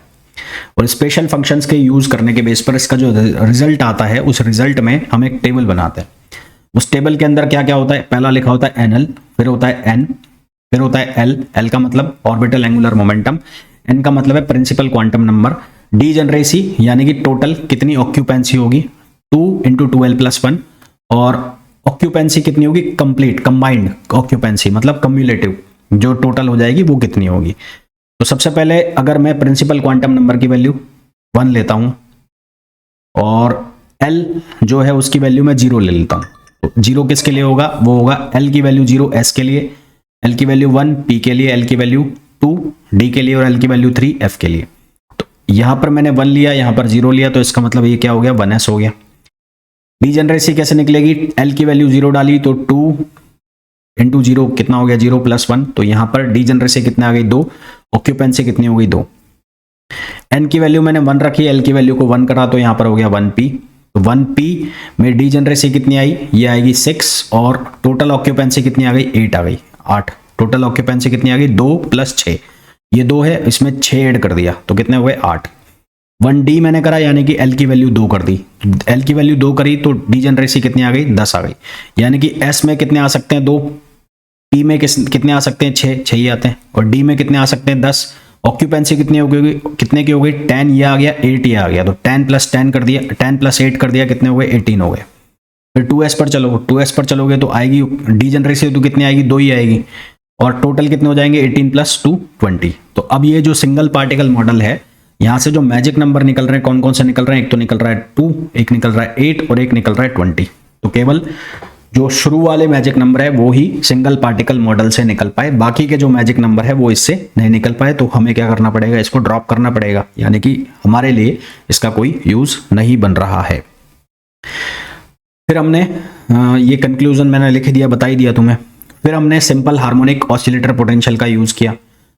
और स्पेशल फंक्शंस के यूज करने के बेस पर इसका जो रिजल्ट आता है उस रिजल्ट में हम एक टेबल बनाते हैं। उस टेबल के अंदर क्या क्या होता है, पहला लिखा होता है NL, फिर होता है N, फिर होता है L का मतलब ऑर्बिटल एंगुलर मोमेंटम, N का मतलब है प्रिंसिपल क्वांटम नंबर, डीजेनरेसी यानी कि टोटल कितनी ऑक्यूपेंसी होगी 2 × 2l+1, और ऑक्यूपेंसी कितनी होगी कंप्लीट कंबाइंड ऑक्यूपेंसी मतलब कम्युलेटिव जो टोटल हो जाएगी वो कितनी होगी। तो सबसे पहले अगर मैं प्रिंसिपल क्वांटम नंबर की वैल्यू 1 लेता हूं और L जो है उसकी वैल्यू मैं 0 ले लेता हूं। तो 0 किसके लिए होगा, वो होगा L की वैल्यू 0 S के लिए, L की वैल्यू 1 P के लिए, L की वैल्यू 2 D के लिए और L की वैल्यू 3 F के लिए। तो यहां पर मैंने 1 लिया, यहां पर 0 लिया, तो इसका मतलब ये क्या हो गया 1s हो गया। डीजेनरेसी कैसे निकलेगी, L की वैल्यू 0 डाली तो 2 × 0 कितना हो गया 0 + 1, तो यहां पर डीजेनरेसी कितना आ गई 2, ऑक्यूपेंसी कितनी हो गई 2। N की वैल्यू मैंने 1 रखी, L की वैल्यू को 1 करा तो यहां पर हो गया 1p। तो 1p में डीजेनरेसी कितनी आई, ये आएगी 6 और टोटल ऑक्यूपेंसी कितनी आ गई 8 आ गई 8। टोटल ऑक्यूपेंसी कितनी आ गई 2 + 6, ये 2 है इसमें 6 ऐड कर दिया तो कितने हुए 8। 1d मैंने करा यानी कि L की वैल्यू 2 कर दी, L की वैल्यू 2 करी तो डीजेनरेसी कितनी आ गई 10 आ गई, यानी कि S में कितने आ सकते हैं 2, P में कितने आ सकते हैं 6 ही आते हैं, और D में कितने आ सकते हैं 10। ऑक्यूपेंसी कितनी हो गई, कितने की हो गई 10, ये आ गया 8 ये आ गया, तो 10 + 10 कर दिया, 10 + 8 कर दिया, कितने हो गए 18 हो गए। फिर 2s पर चलोगे तो आएगी डीजेनरेसी तो कितनी आएगी 2 ही आएगी, और टोटल कितने हो जाएंगे 18 + 2 20। तो अब ये जो सिंगल पार्टिकल मॉडल है, यहाँ से जो मैजिक नंबर निकल रहे हैं कौन कौन से निकल रहे हैं, एक तो निकल रहा है 2, एक निकल रहा है 8 और एक निकल रहा है 20। तो केवल जो शुरू वाले मैजिक नंबर है वो ही सिंगल पार्टिकल मॉडल से निकल पाए, बाकी के जो मैजिक नंबर है वो इससे नहीं निकल पाए। तो हमें क्या करना पड़ेगा, इसको ड्रॉप करना पड़ेगा, यानी कि हमारे लिए इसका कोई यूज नहीं बन रहा है। फिर हमने ये कंक्लूजन मैंने लिख दिया, बता ही दिया तुम्हें। फिर हमने सिंपल हार्मोनिक ऑसिलेटर पोटेंशियल का यूज किया,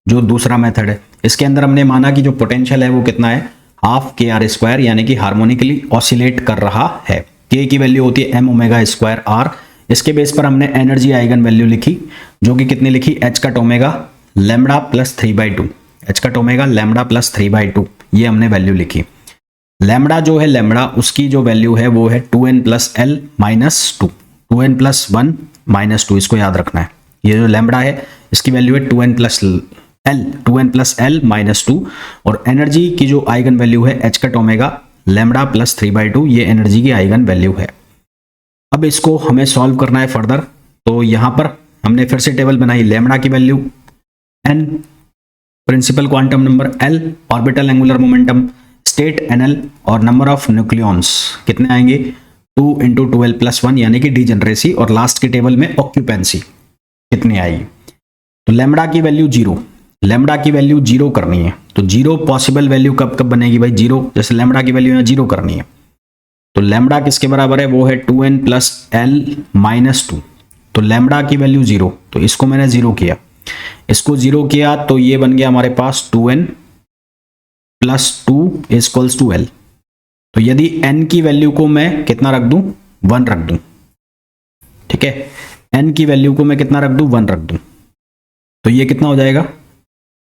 जो दूसरा मेथड है। इसके अंदर हमने माना कि जो पोटेंशियल है वो कितना है 12kr², यानी कि हार्मोनिकली ऑसिलेट कर रहा है। k की वैल्यू होती है m⍵²r। इसके बेस पर हमने एनर्जी आइगन वैल्यू लिखी, जो कि कितनी लिखी h⍵λ +3/2, h⍵λ +3/2, ये हमने वैल्यू लिखी। लैम्बडा जो है लैम्बडा उसकी जो वैल्यू है वो है 2n + l - 2, 2n + 1 - 2, इसको याद रखना है। ये जो लैम्बडा है इसकी वैल्यू है 2n + l - 2, और एनर्जी की जो आइगन वैल्यू है h⍵λ +3/2, ये एनर्जी की आइगन वैल्यू है। अब इसको हमें सॉल्व करना है फर्दर। तो यहां पर हमने फिर से टेबल बनाई, लैम्बडा की value n, principal quantum number l, orbital angular momentum state NL, और नंबर ऑफ न्यूक्लियॉन्स कितने आएंगे 2 × 2l+1, यानी कि डीजेनरेसी, और लास्ट के टेबल में ऑक्यूपेंसी कितनी आएगी। तो लैम्बडा की वैल्यू 0, लैम्बडा की वैल्यू 0 करनी है। तो 0 पॉसिबल वैल्यू कब कब बनेगी भाई 0, जैसे लैम्बडा की वैल्यू यहाँ 0 करनी है तो लैम्बडा किसके बराबर है, वो है 2n + l - 2। तो लैम्बडा की वैल्यू 0, तो इसको मैंने 0 किया, इसको 0 किया तो ये बन गया हमारे पास 2n + 2 = l। तो यदि n की वैल्यू को मैं कितना रख दूं 1 रख दूं, ठीक है, n की वैल्यू को मैं कितना रख दूं 1 रख दूं, तो ये कितना हो जाएगा,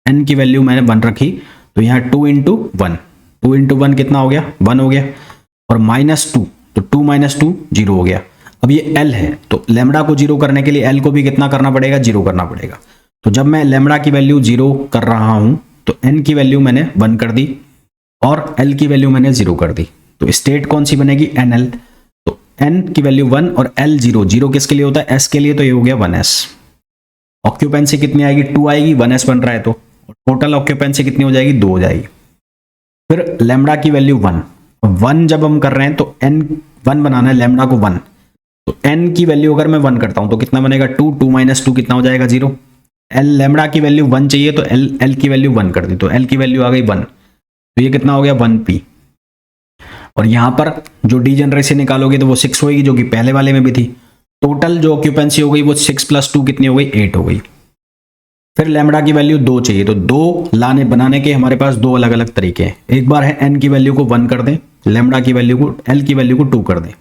n की वैल्यू मैंने 1 रखी तो यहाँ 2 × 1, 2 इंटू 1 कितना हो गया, 1 हो गया, और -2 तो 2 - 2 0 हो गया। अब ये L है तो लैम्बडा को 0 करने के लिए L को भी कितना करना पड़ेगा, 0 करना पड़ेगा। तो जब मैं लैम्बडा की वैल्यू 0 कर रहा हूं तो N की वैल्यू मैंने 1 कर दी और L की वैल्यू मैंने 0 कर दी। तो स्टेट कौन सी बनेगी, NL। तो N की वैल्यू 1 और L 0, 0 किसके लिए होता है, S के लिए, तो ये हो गया 1S। ऑक्यूपेंसी कितनी आएगी, 2 आएगी, 1S बन रहा है तो टोटल ऑक्यूपेंसी कितनी हो जाएगी, 2 हो जाएगी। फिर लैम्बडा की वैल्यू 1, 1 जब हम कर रहे हैं तो N 1 बनाना है, लैम्बडा को 1, तो N की वैल्यू अगर मैं 1 करता हूं तो कितना बनेगा, 2, 2 - 2 कितना हो जाएगा, 0। L लैम्बडा की वैल्यू 1 चाहिए तो L की वैल्यू 1 कर दी, तो L की वैल्यू आ गई 1, तो ये कितना हो गया, 1P। और यहां पर जो डीजेनरेसी निकालोगे तो वो 6 होगी, जो कि पहले वाले में भी थी। टोटल जो ऑक्यूपेंसी हो गई वो 6 + 2 कितनी हो गई, 8 हो गई। फिर लैम्बडा की वैल्यू 2 चाहिए, तो 2 बनाने के हमारे पास 2 अलग अलग तरीके हैं। एक बार है N की वैल्यू को 1 कर दें, लैम्बडा की वैल्यू को, L की वैल्यू को 2 कर दें।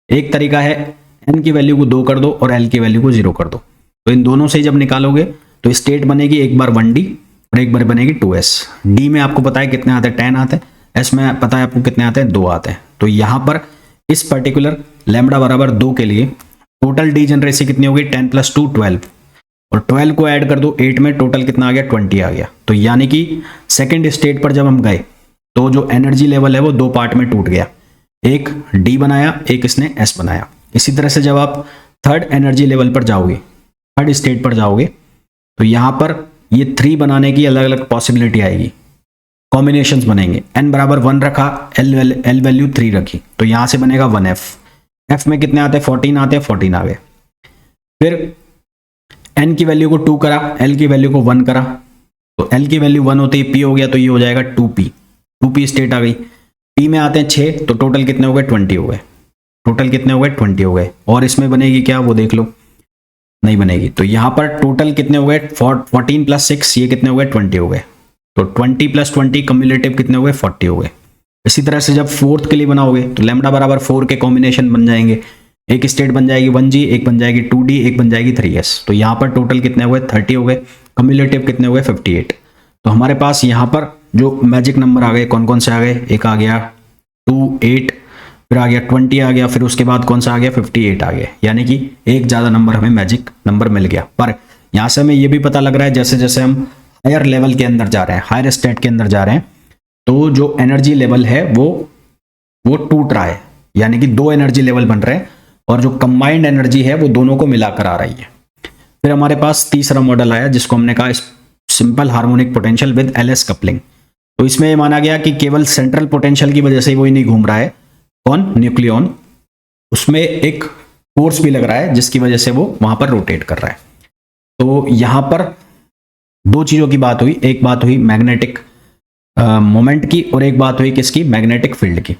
एक तरीका है N की वैल्यू को 2 कर दो और L की वैल्यू को 0 कर दो। तो इन दोनों से जब निकालोगे तो स्टेट बनेगी एक बार 1D और एक बार बनेगी 2S। D में आपको पता है कितने आते हैं, 10 आते हैं। S में पता है आपको कितने आते हैं, 2 आते हैं। तो यहां पर इस पर्टिकुलर लैम्बडा बराबर 2 के लिए टोटल डीजेनरेसी कितनी होगी, 10 + 2 12, और 12 को ऐड कर दो 8 में, टोटल कितना आ गया, 20 आ गया। तो यानी कि सेकंड स्टेट पर जब हम गए तो जो एनर्जी लेवल है वो 2 पार्ट में टूट गया, एक D बनाया, एक इसने S बनाया। इसी तरह से जब आप थर्ड एनर्जी लेवल पर जाओगे, थर्ड स्टेट पर जाओगे, तो यहां पर ये 3 बनाने की अलग अलग पॉसिबिलिटी आएगी, कॉम्बिनेशंस बनेंगे। N बराबर 1 रखा, L वैल्यू 3 रखी, तो यहां से बनेगा 1F। F में कितने आते हैं, 14 आते हैं, 14 आ गए। फिर N की वैल्यू को 2 करा, L की वैल्यू को 1 करा, तो L की वैल्यू 1 होते ही P हो गया, तो ये हो जाएगा 2P स्टेट आ गई। P में आते हैं 6, तो टोटल कितने हो गए, 20 हो गए। टोटल कितने हो गए, 20 हो गए। और इसमें बनेगी क्या, वो देख लो, नहीं बनेगी। तो यहां पर टोटल कितने हो गए, 14 + 6, ये कितने हो गए, 20 हो गए। तो 20 + 20 कम्युलेटिव कितने हो गए, 40 हो गए। इसी तरह से जब फोर्थ के लिए बनाओगे तो लैम्बडा बराबर 4 के कॉम्बिनेशन बन जाएंगे। एक स्टेट बन जाएगी 1G, एक बन जाएगी 2D, एक बन जाएगी 3S। तो यहां पर टोटल कितने हो गए, 30 हो गए। कम्युलेटिव कितने हो गए, 58। तो हमारे पास यहां पर जो मैजिक नंबर आ गए, कौन कौन से आ गए, एक आ गया 2, 8, फिर आ गया 20 आ गया, फिर उसके बाद कौन सा आ गया, 58 आ गया। यानी कि एक ज्यादा नंबर हमें मैजिक नंबर मिल गया। पर यहां से हमें यह भी पता लग रहा है जैसे जैसे हम हायर लेवल के अंदर जा रहे हैं, हायर स्टेट के अंदर जा रहे हैं, तो जो एनर्जी लेवल है वो टूट रहा है, यानी कि 2 एनर्जी लेवल बन रहे हैं और जो कंबाइंड एनर्जी है वो दोनों को मिलाकर आ रही है। फिर हमारे पास तीसरा मॉडल आया जिसको हमने कहा simple harmonic potential with LS coupling. तो इसमें यह माना गया कि केवल सेंट्रल पोटेंशियल की वजह से वो ही नहीं घूम रहा है, कौन, न्यूक्लियॉन, उसमें एक फोर्स भी लग रहा है जिसकी वजह से वो वहां पर रोटेट कर रहा है। तो यहां पर 2 चीजों की बात हुई, एक बात हुई मैग्नेटिक मोमेंट की और एक बात हुई किसकी, मैग्नेटिक फील्ड की।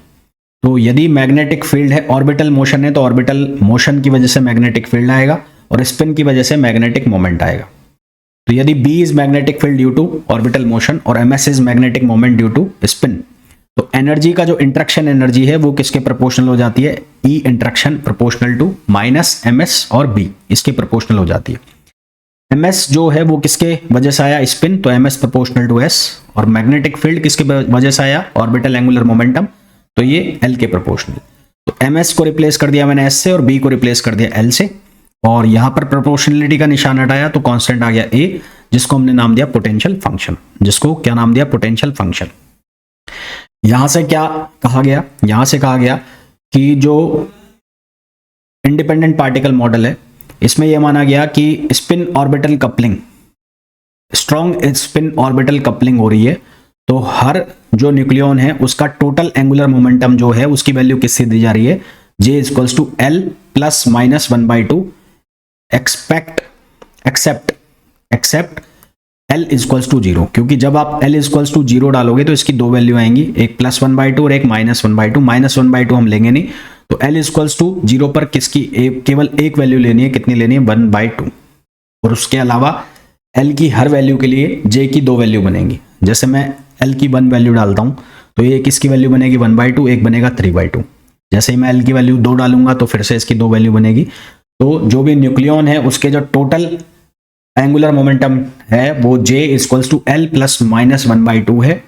तो यदि मैग्नेटिक फील्ड है, ऑर्बिटल मोशन है, तो ऑर्बिटल मोशन की वजह से मैग्नेटिक फील्ड आएगा और स्पिन की वजह से मैग्नेटिक मोमेंट आएगा। तो यदि B is magnetic field due to orbital motion और MS is magnetic moment due to spin, तो एनर्जी का जो इंट्रैक्शन एनर्जी है वो किसके प्रोपोर्शनल हो जाती है, E interaction proportional to -MS और B इसके प्रोपोर्शनल हो जाती है। MS जो है वो किसके वजह से आया, स्पिन, तो MS प्रोपोर्शनल टू S, और मैग्नेटिक फील्ड किसके वजह से आया, ऑर्बिटल एंगुलर मोमेंटम, तो ये L के प्रोपोर्शनल। तो MS को रिप्लेस कर दिया मैंने S से और B को रिप्लेस कर दिया L से, और यहां पर प्रोपोर्शनलिटी का निशान हटाया तो कांस्टेंट आ गया A, जिसको हमने नाम दिया पोटेंशियल फंक्शन। जिसको क्या नाम दिया, पोटेंशियल फंक्शन। यहां से क्या कहा गया, यहां से कहा गया कि जो इंडिपेंडेंट पार्टिकल मॉडल है इसमें यह माना गया कि spin orbital coupling, strong spin orbital coupling हो रही है, तो हर जो न्यूक्लियॉन है उसका टोटल एंगुलर मोमेंटम जो है उसकी वैल्यू किससे दी जा रही है, J = L + -1/2 एक्सेप्ट L = 0, क्योंकि जब आप L = 0 डालोगे तो इसकी 2 वैल्यू आएंगी, एक +1/2 और एक -1/2। -1/2 हम लेंगे नहीं, तो L = 0 पर किसकी केवल एक वैल्यू लेनी है, कितनी लेनी है, 1/2। और उसके अलावा L की हर वैल्यू के लिए J की 2 वैल्यू बनेंगी। जैसे मैं L की 1 वैल्यू डालता हूं तो ये किसकी वैल्यू बनेगी, 1/2, एक बनेगा 3/2। जैसे ही मैं L की वैल्यू 2 डालूंगा तो फिर से इसकी 2 वैल्यू बनेगी। तो जो भी न्यूक्लियॉन है उसके जो टोटल एंगुलर मोमेंटम है वो J = L + -1/2 है,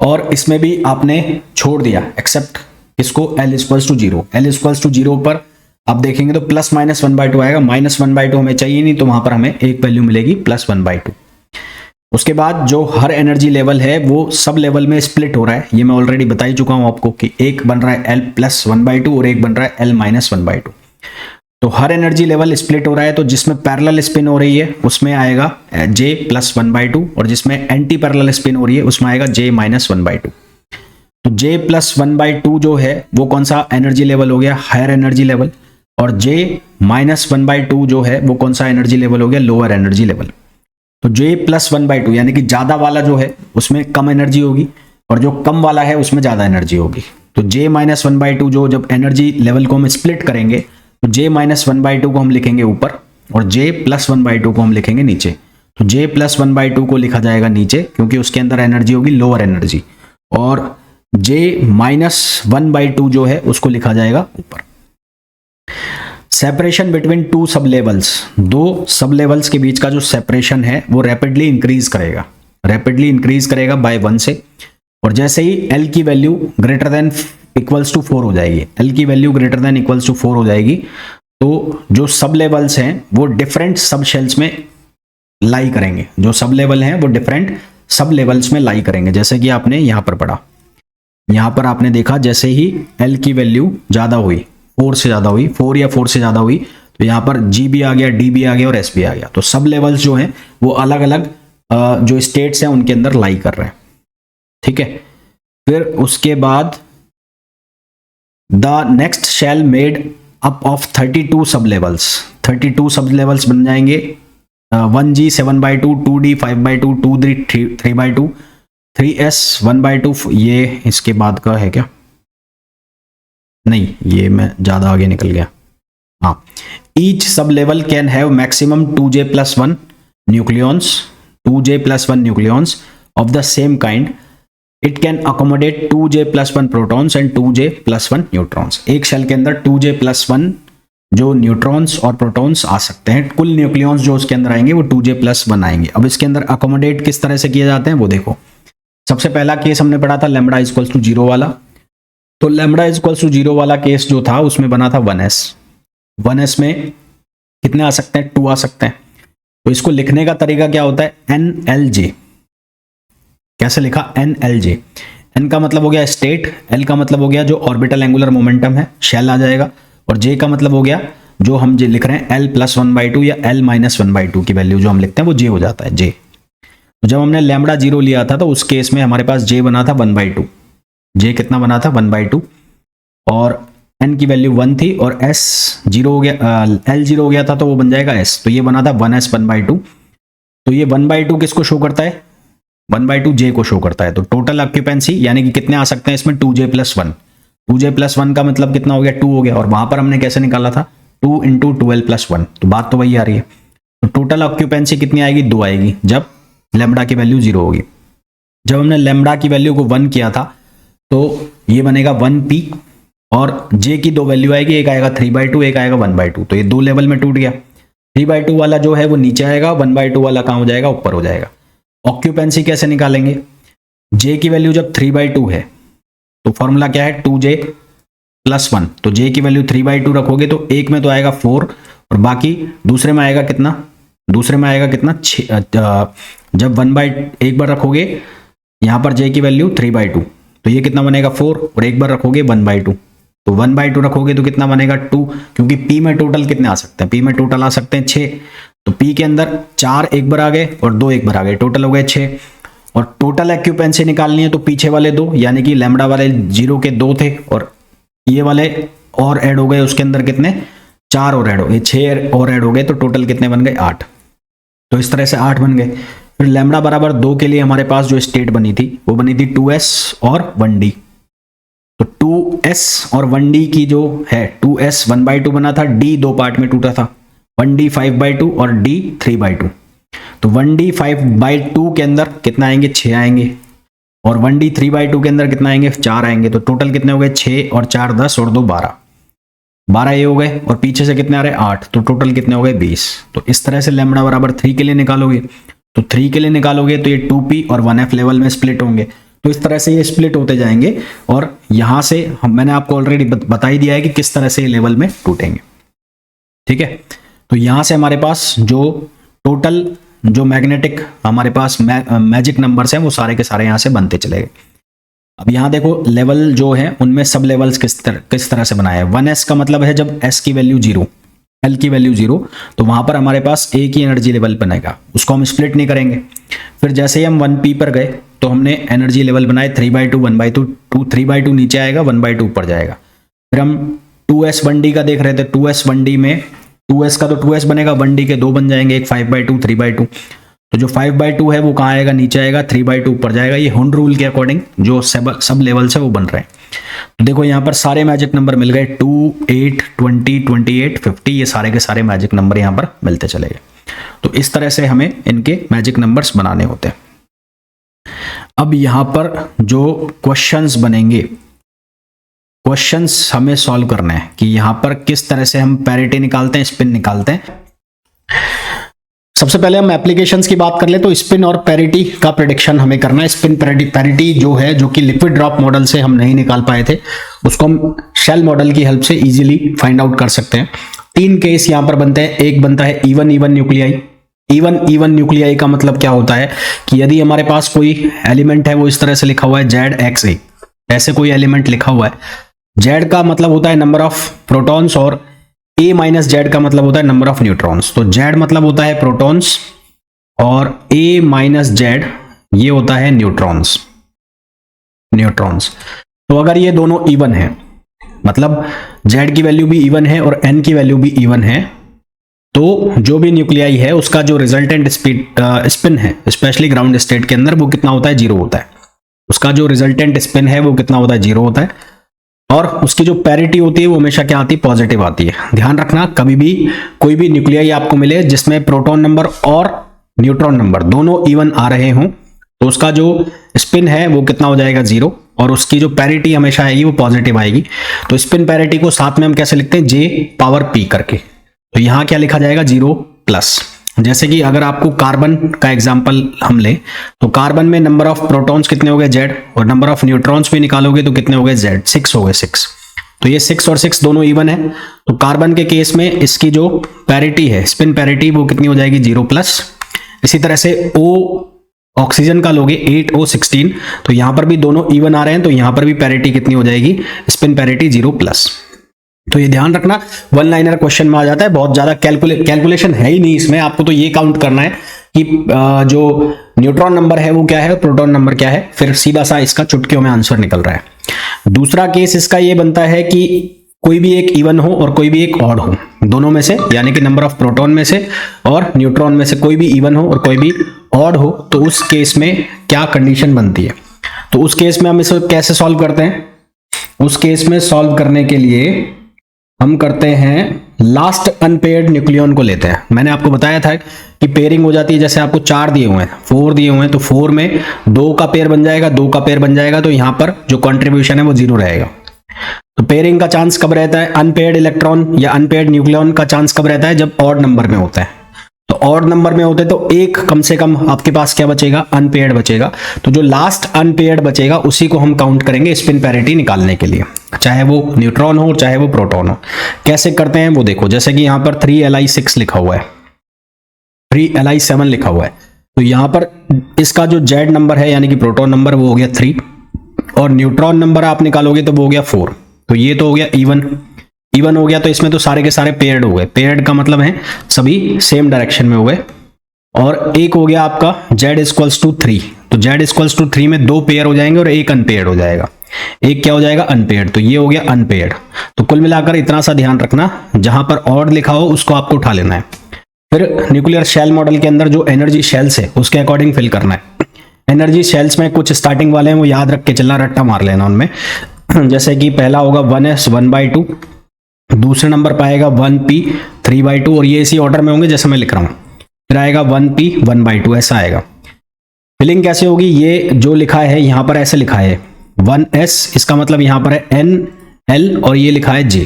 और इसमें भी आपने छोड़ दिया एक्सेप्ट इसको L equals to zero. L equals to zero पर आप देखेंगे तो प्लस माइनस 1/2 आएगा, माइनस 1/2 हमें चाहिए नहीं, तो वहां पर हमें एक वैल्यू मिलेगी प्लस 1/2। उसके बाद जो हर एनर्जी लेवल है वो सब लेवल में स्प्लिट हो रहा है, ये मैं ऑलरेडी बता ही चुका हूं आपको कि एक बन रहा है L प्लस 1/2 और एक बन रहा है L माइनस 1/2। तो हर एनर्जी लेवल स्प्लिट हो रहा है, तो जिसमें पैरेलल स्पिन हो रही है उसमें आएगा J प्लस 1/2 और जिसमें एंटी पैरेलल स्पिन हो रही है उसमें आएगा J माइनस 1/2। तो J प्लस 1/2 जो है वो कौन सा एनर्जी लेवल हो गया, हायर एनर्जी लेवल, और J माइनस 1/2 जो है वो कौन सा एनर्जी लेवल हो गया, लोअर एनर्जी लेवल। तो J प्लस 1/2 यानी कि ज्यादा वाला जो है उसमें कम एनर्जी होगी और जो कम वाला है उसमें ज्यादा एनर्जी होगी। तो J माइनस 1/2 जो जब एनर्जी लेवल को हम स्प्लिट करेंगे तो J माइनस 1/2 को हम लिखेंगे ऊपर और J प्लस 1/2 को हम लिखेंगे नीचे। तो J प्लस 1/2 को लिखा जाएगा नीचे क्योंकि उसके अंदर एनर्जी होगी लोअर एनर्जी, और J माइनस 1/2 जो है उसको लिखा जाएगा ऊपर। सेपरेशन बिटवीन टू सब लेवल्स, दो सब लेवल्स के बीच का जो सेपरेशन है वो रैपिडली इंक्रीज करेगा बाय 1 से, और जैसे ही L की value greater than equals to 4 हो जाएगी, L की value greater than equals to 4 हो जाएगी, तो जो सब लेवल्स हैं वो डिफरेंट सब शेल्स में लाई करेंगे। जो सब लेवल हैं वो डिफरेंट सब लेवल्स में लाई करेंगे, जैसे कि आपने यहां पर पढ़ा, यहां पर आपने देखा जैसे ही L की वैल्यू ज्यादा हुई, 4 से ज्यादा हुई, 4 या 4 से ज्यादा हुई, तो यहां पर G भी आ गया, D भी आ गया और S भी आ गया। तो सब लेवल्स जो हैं वो अलग अलग जो स्टेट्स हैं उनके अंदर लाई कर रहे हैं, ठीक है। फिर उसके बाद the next shell made up of 32 सब लेवल्स, 32 सब लेवल्स बन जाएंगे, 1G 7/2, 2D 5/2, 2D 3/2, 3S 1/2। ये इसके बाद का है क्या, नहीं ये मैं ज्यादा आगे निकल गया। हाँ, each sub level can have maximum 2J plus 1 nucleons, 2J plus 1 nucleons of the same kind. It can accommodate 2J plus 1 protons and 2J plus 1 neutrons. एक शेल के अंदर 2J प्लस 1 जो न्यूट्रॉन्स और प्रोटॉन्स आ सकते हैं, कुल nucleons जो उसके अंदर आएंगे वो 2J प्लस 1 आएंगे। अब इसके अंदर अकोमोडेट किस तरह से किए जाते हैं वो देखो। सबसे पहला केस हमने पढ़ा था लैम्बडा इक्वल्स टू 0 वाला, तो लैम्बडा इक्वल्स टू 0 वाला केस जो था उसमें बना था 1S। 1S में कितने आ सकते हैं, 2 आ सकते हैं। तो इसको लिखने का तरीका क्या होता है, NLJ। कैसे लिखा, NLJ। N का मतलब हो गया स्टेट, L का मतलब हो गया जो ऑर्बिटल एंगुलर मोमेंटम है, शेल आ जाएगा, और J का मतलब हो गया जो हम जे लिख रहे हैं L प्लस 1/2 या L माइनस 1/2 की वैल्यू जो हम लिखते हैं वो J हो जाता है, J। तो जब हमने लैम्बडा 0 लिया था तो उस केस में हमारे पास J बना था 1/2। J कितना बना था 1/2, और N की वैल्यू 1 थी, और S 0 हो गया, L 0 हो गया था तो वो बन जाएगा S। तो ये बना था 1S 1/2। तो ये 1/2 किसको शो करता है, 1/2 J को शो करता है। तो टोटल ऑक्यूपेंसी यानी कि कितने आ सकते हैं इसमें, 2J प्लस 1। 2J प्लस 1 का मतलब कितना हो गया, 2 हो गया, और वहां पर हमने कैसे निकाला था 2 × 12 + 1। तो बात तो वही आ रही है। तो टोटल ऑक्यूपेंसी कितनी आएगी, 2 आएगी जब लैम्बडा की वैल्यू 0 होगी। जब हमने लैम्बडा की वैल्यू को 1 किया था तो ये बनेगा 1P, और J की 2 वैल्यू आएगी, एक आएगा 3/2, एक आएगा 1/2। तो ये 2 लेवल में टूट गया। 3/2 वाला जो है वो नीचे आएगा, 1/2 वाला कहाँ हो जाएगा, ऊपर हो जाएगा। ऑक्यूपेंसी कैसे निकालेंगे, J की वैल्यू जब 3/2 है तो फॉर्मूला क्या है, 2J प्लस 1। तो J की वैल्यू 3/2 रखोगे तो एक में तो आएगा 4, और बाकी दूसरे में आएगा कितना, दूसरे में आएगा कितना 6। जब 1/एक बार रखोगे यहां पर J की वैल्यू 3/2 तो ये कितना बनेगा 4, और एक बार रखोगे 1/2 तो 1/2 रखोगे तो कितना बनेगा 2, क्योंकि P में टोटल कितने आ सकते हैं, P में टोटल आ सकते हैं 6। तो P के अंदर 4 एक बार आ गए और 2 एक बार आ गए, टोटल हो गए 6। और टोटल एक्यूपेंसी निकालनी है तो पीछे वाले 2 यानी कि लैम्बडा वाले 0 के 2 थे, और ये वाले और ऐड हो गए, उसके अंदर कितने 4 और ऐड हो गए, 6 और ऐड हो गए, तो टोटल कितने बन गए 8। तो इस तरह से 8 बन गए। फिर लैम्बडा बराबर 2 के लिए हमारे पास जो स्टेट बनी थी वो बनी थी 2S और 1D। तो 2S और 1D की जो है, 2S 1/2 बना था, D 2 पार्ट में टूटा था, 1D 5/2 और D 3/2। तो 1D 5/2 के अंदर कितना आएंगे 6 आएंगे, और 1D 3/2 के अंदर कितना आएंगे 4 आएंगे। तो टोटल कितने हो गए 6 और 4 10 और 2 12, 12 ये हो गए, और पीछे से कितने आ रहे 8, तो टोटल कितने हो गए 20। तो इस तरह से लैम्बडा बराबर 3 के लिए निकालोगे, तो 3 के लिए निकालोगे तो ये 2P और 1F लेवल में स्प्लिट होंगे। तो इस तरह से ये स्प्लिट होते जाएंगे और यहां से मैंने आपको ऑलरेडी बता ही दिया है कि किस तरह से ये लेवल में टूटेंगे। ठीक है, तो यहां से हमारे पास जो टोटल जो मैग्नेटिक हमारे पास मैजिक नंबर्स हैं वो सारे के सारे यहां से बनते चले गए। अब यहां देखो लेवल जो है उनमें सब लेवल्स किस तरह से बनाए हैं। 1s का मतलब है जब s की वैल्यू 0, l की वैल्यू 0, तो वहां पर हमारे पास एक ही एनर्जी लेवल बनेगा, उसको हम स्प्लिट नहीं करेंगे। फिर जैसे ही हम 1p पर गए तो हमने एनर्जी लेवल बनाए 3/2, 1/2, 3/2 नीचे आएगा, 1/2 ऊपर जाएगा। फिर हम 2s 1d का देख रहे थे, 2s 1d में 2s का तो 2s बनेगा, 1d के 2 बन जाएंगे, एक 5/2, 3/2। तो जो 5/2 है वो कहाँ आएगा, नीचे आएगा, 3/2 ऊपर जाएगा। ये हुंड रूल के अकॉर्डिंग जो सब लेवल्स है वो बन रहे हैं। तो देखो यहाँ पर सारे मैजिक नंबर मिल गए, 2, 8, 20, 28, 50, ये सारे के सारे मैजिक नंबर यहाँ पर मिलते चले गए। तो इस तरह से हमें इनके मैजिक नंबर्स बनाने होते हैं। अब यहाँ पर जो क्वेश्चंस बनेंगे, क्वेश्चंस हमें सॉल्व करना है कि यहाँ पर किस तरह से हम पैरिटी निकालते हैं, स्पिन निकालते हैं। सबसे पहले हम एप्लीकेशंस की बात कर ले तो स्पिन और पैरिटी का प्रेडिक्शन हमें करना है। स्पिन पैरिटी जो है, जो कि लिक्विड ड्रॉप मॉडल से हम नहीं निकाल पाए थे, उसको हम शेल मॉडल की हेल्प से इजीली फाइंड आउट कर सकते हैं। 3 केस यहां पर बनते हैं। एक बनता है इवन न्यूक्लियाई। इवन न्यूक्लियाई का मतलब क्या होता है कि यदि हमारे पास कोई एलिमेंट है, वो इस तरह से लिखा हुआ है ZXA, ऐसे कोई एलिमेंट लिखा हुआ है। Z का मतलब होता है नंबर ऑफ प्रोटॉन्स और A माइनस जेड का मतलब होता है नंबर ऑफ न्यूट्रॉन्स। तो Z मतलब होता है प्रोटॉन्स और A माइनस जेड ये होता है न्यूट्रॉन्स। तो अगर ये दोनों इवन है, मतलब Z की वैल्यू भी इवन है और N की वैल्यू भी इवन है, तो जो भी न्यूक्लियाई है उसका जो रिजल्टेंट स्पिन है, स्पेशली ग्राउंड स्टेट के अंदर, वो कितना होता है, 0 होता है। उसका जो रिजल्टेंट स्पिन है वो कितना होता है, 0 होता है। और उसकी जो पैरिटी होती है वो हमेशा क्या आती है, पॉजिटिव आती है। ध्यान रखना, कभी भी कोई भी न्यूक्लियाई आपको मिले जिसमें प्रोटॉन नंबर और न्यूट्रॉन नंबर दोनों इवन आ रहे हों, तो उसका जो स्पिन है वो कितना हो जाएगा, 0, और उसकी जो पैरिटी हमेशा आएगी वो पॉजिटिव आएगी। तो स्पिन पैरिटी को साथ में हम कैसे लिखते हैं, J⁻P करके। तो यहां क्या लिखा जाएगा, 0+। जैसे कि अगर आपको कार्बन का एग्जांपल हम लें, तो कार्बन में नंबर ऑफ प्रोटॉन्स कितने हो गए, Z, और नंबर ऑफ न्यूट्रॉन्स भी निकालोगे तो कितने हो गए, Z, 6 हो गए, 6। तो ये 6 और 6 दोनों इवन है। तो कार्बन के केस में इसकी जो पैरिटी है, स्पिन पैरिटी, वो कितनी हो जाएगी, 0+। इसी तरह से O ऑक्सीजन का लोगे 8O16, तो यहां पर भी दोनों इवन आ रहे हैं, तो यहां पर भी पैरिटी कितनी हो जाएगी, स्पिन पैरिटी 0+। तो ये ध्यान रखना, 1 लाइनर क्वेश्चन में आ जाता है। बहुत ज्यादा कैलकुलेशन है ही नहीं इसमें, आपको तो ये काउंट करना है कि जो न्यूट्रॉन नंबर है वो क्या है, प्रोटॉन नंबर क्या है, फिर सीधा सा इसका चुटकियों में आंसर निकल रहा है। दूसरा केस इसका ये बनता है कि कोई भी एक इवन हो और कोई भी एक ऑड हो, दोनों में से, यानी कि नंबर ऑफ प्रोटॉन में से और न्यूट्रॉन में से कोई भी इवन हो और कोई भी ऑड हो, तो उस केस में क्या कंडीशन बनती है। तो उस केस में हम इसे कैसे सॉल्व करते हैं, उस केस में सॉल्व करने के लिए हम करते हैं लास्ट अनपेयर्ड न्यूक्लियन को लेते हैं। मैंने आपको बताया था कि पेयरिंग हो जाती है, जैसे आपको 4 दिए हुए हैं, 4 दिए हुए हैं, तो 4 में 2 का पेयर बन जाएगा, 2 का पेयर बन जाएगा, तो यहां पर जो कंट्रीब्यूशन है वो 0 रहेगा। तो पेयरिंग का चांस कब रहता है, अनपेयर्ड इलेक्ट्रॉन या अनपेयर्ड न्यूक्लियन का चांस कब रहता है, जब ऑड नंबर में होता है। तो ऑड नंबर में होते तो एक कम से कम आपके पास क्या बचेगा, अनपेयर्ड बचेगा। तो जो लास्ट अनपेयर्ड बचेगा उसी को हम काउंट करेंगे स्पिन पैरिटी निकालने के लिए, चाहे वो न्यूट्रॉन हो चाहे वो प्रोटॉन हो। कैसे करते हैं वो देखो, जैसे कि यहां पर 3Li6 लिखा हुआ है, 3Li7 लिखा हुआ है, तो यहां पर इसका जो Z नंबर है यानी कि प्रोटॉन नंबर वो हो गया 3, और न्यूट्रॉन नंबर आप निकालोगे तो वो हो गया 4। तो ये तो हो गया इवन हो गया, तो इसमें तो सारे के सारे पेयर्ड हो गए। पेयर्ड का मतलब है सभी सेम डायरेक्शन में हो गए। और एक हो गया आपका Z=3, तो Z=3 में 2 पेयर हो जाएंगे और एक अनपेयर्ड हो जाएगा। एक क्या हो जाएगा, अनपेयर्ड, तो ये हो गया अनपेयर्ड। तो कुल मिलाकर इतना सा ध्यान रखना, जहां पर ऑड लिखा हो उसको आपको उठा लेना है। फिर न्यूक्लियर शेल मॉडल के अंदर जो एनर्जी शेल्स है उसके अकॉर्डिंग फिल करना है। एनर्जी शेल्स में कुछ स्टार्टिंग वाले हैं वो याद रख के चलना, रट्टा मार लेना उनमें। जैसे कि पहला होगा 1s 1/2, दूसरे नंबर पाएगा 1p 3/2, और ये इसी ऑर्डर में होंगे जैसे मैं लिख रहा हूं। फिर आएगा 1p 1/2, ऐसा आएगा। फिलिंग कैसे होगी, ये जो लिखा है यहां पर ऐसे लिखा है 1s, इसका मतलब यहां पर है nl, और ये लिखा है j,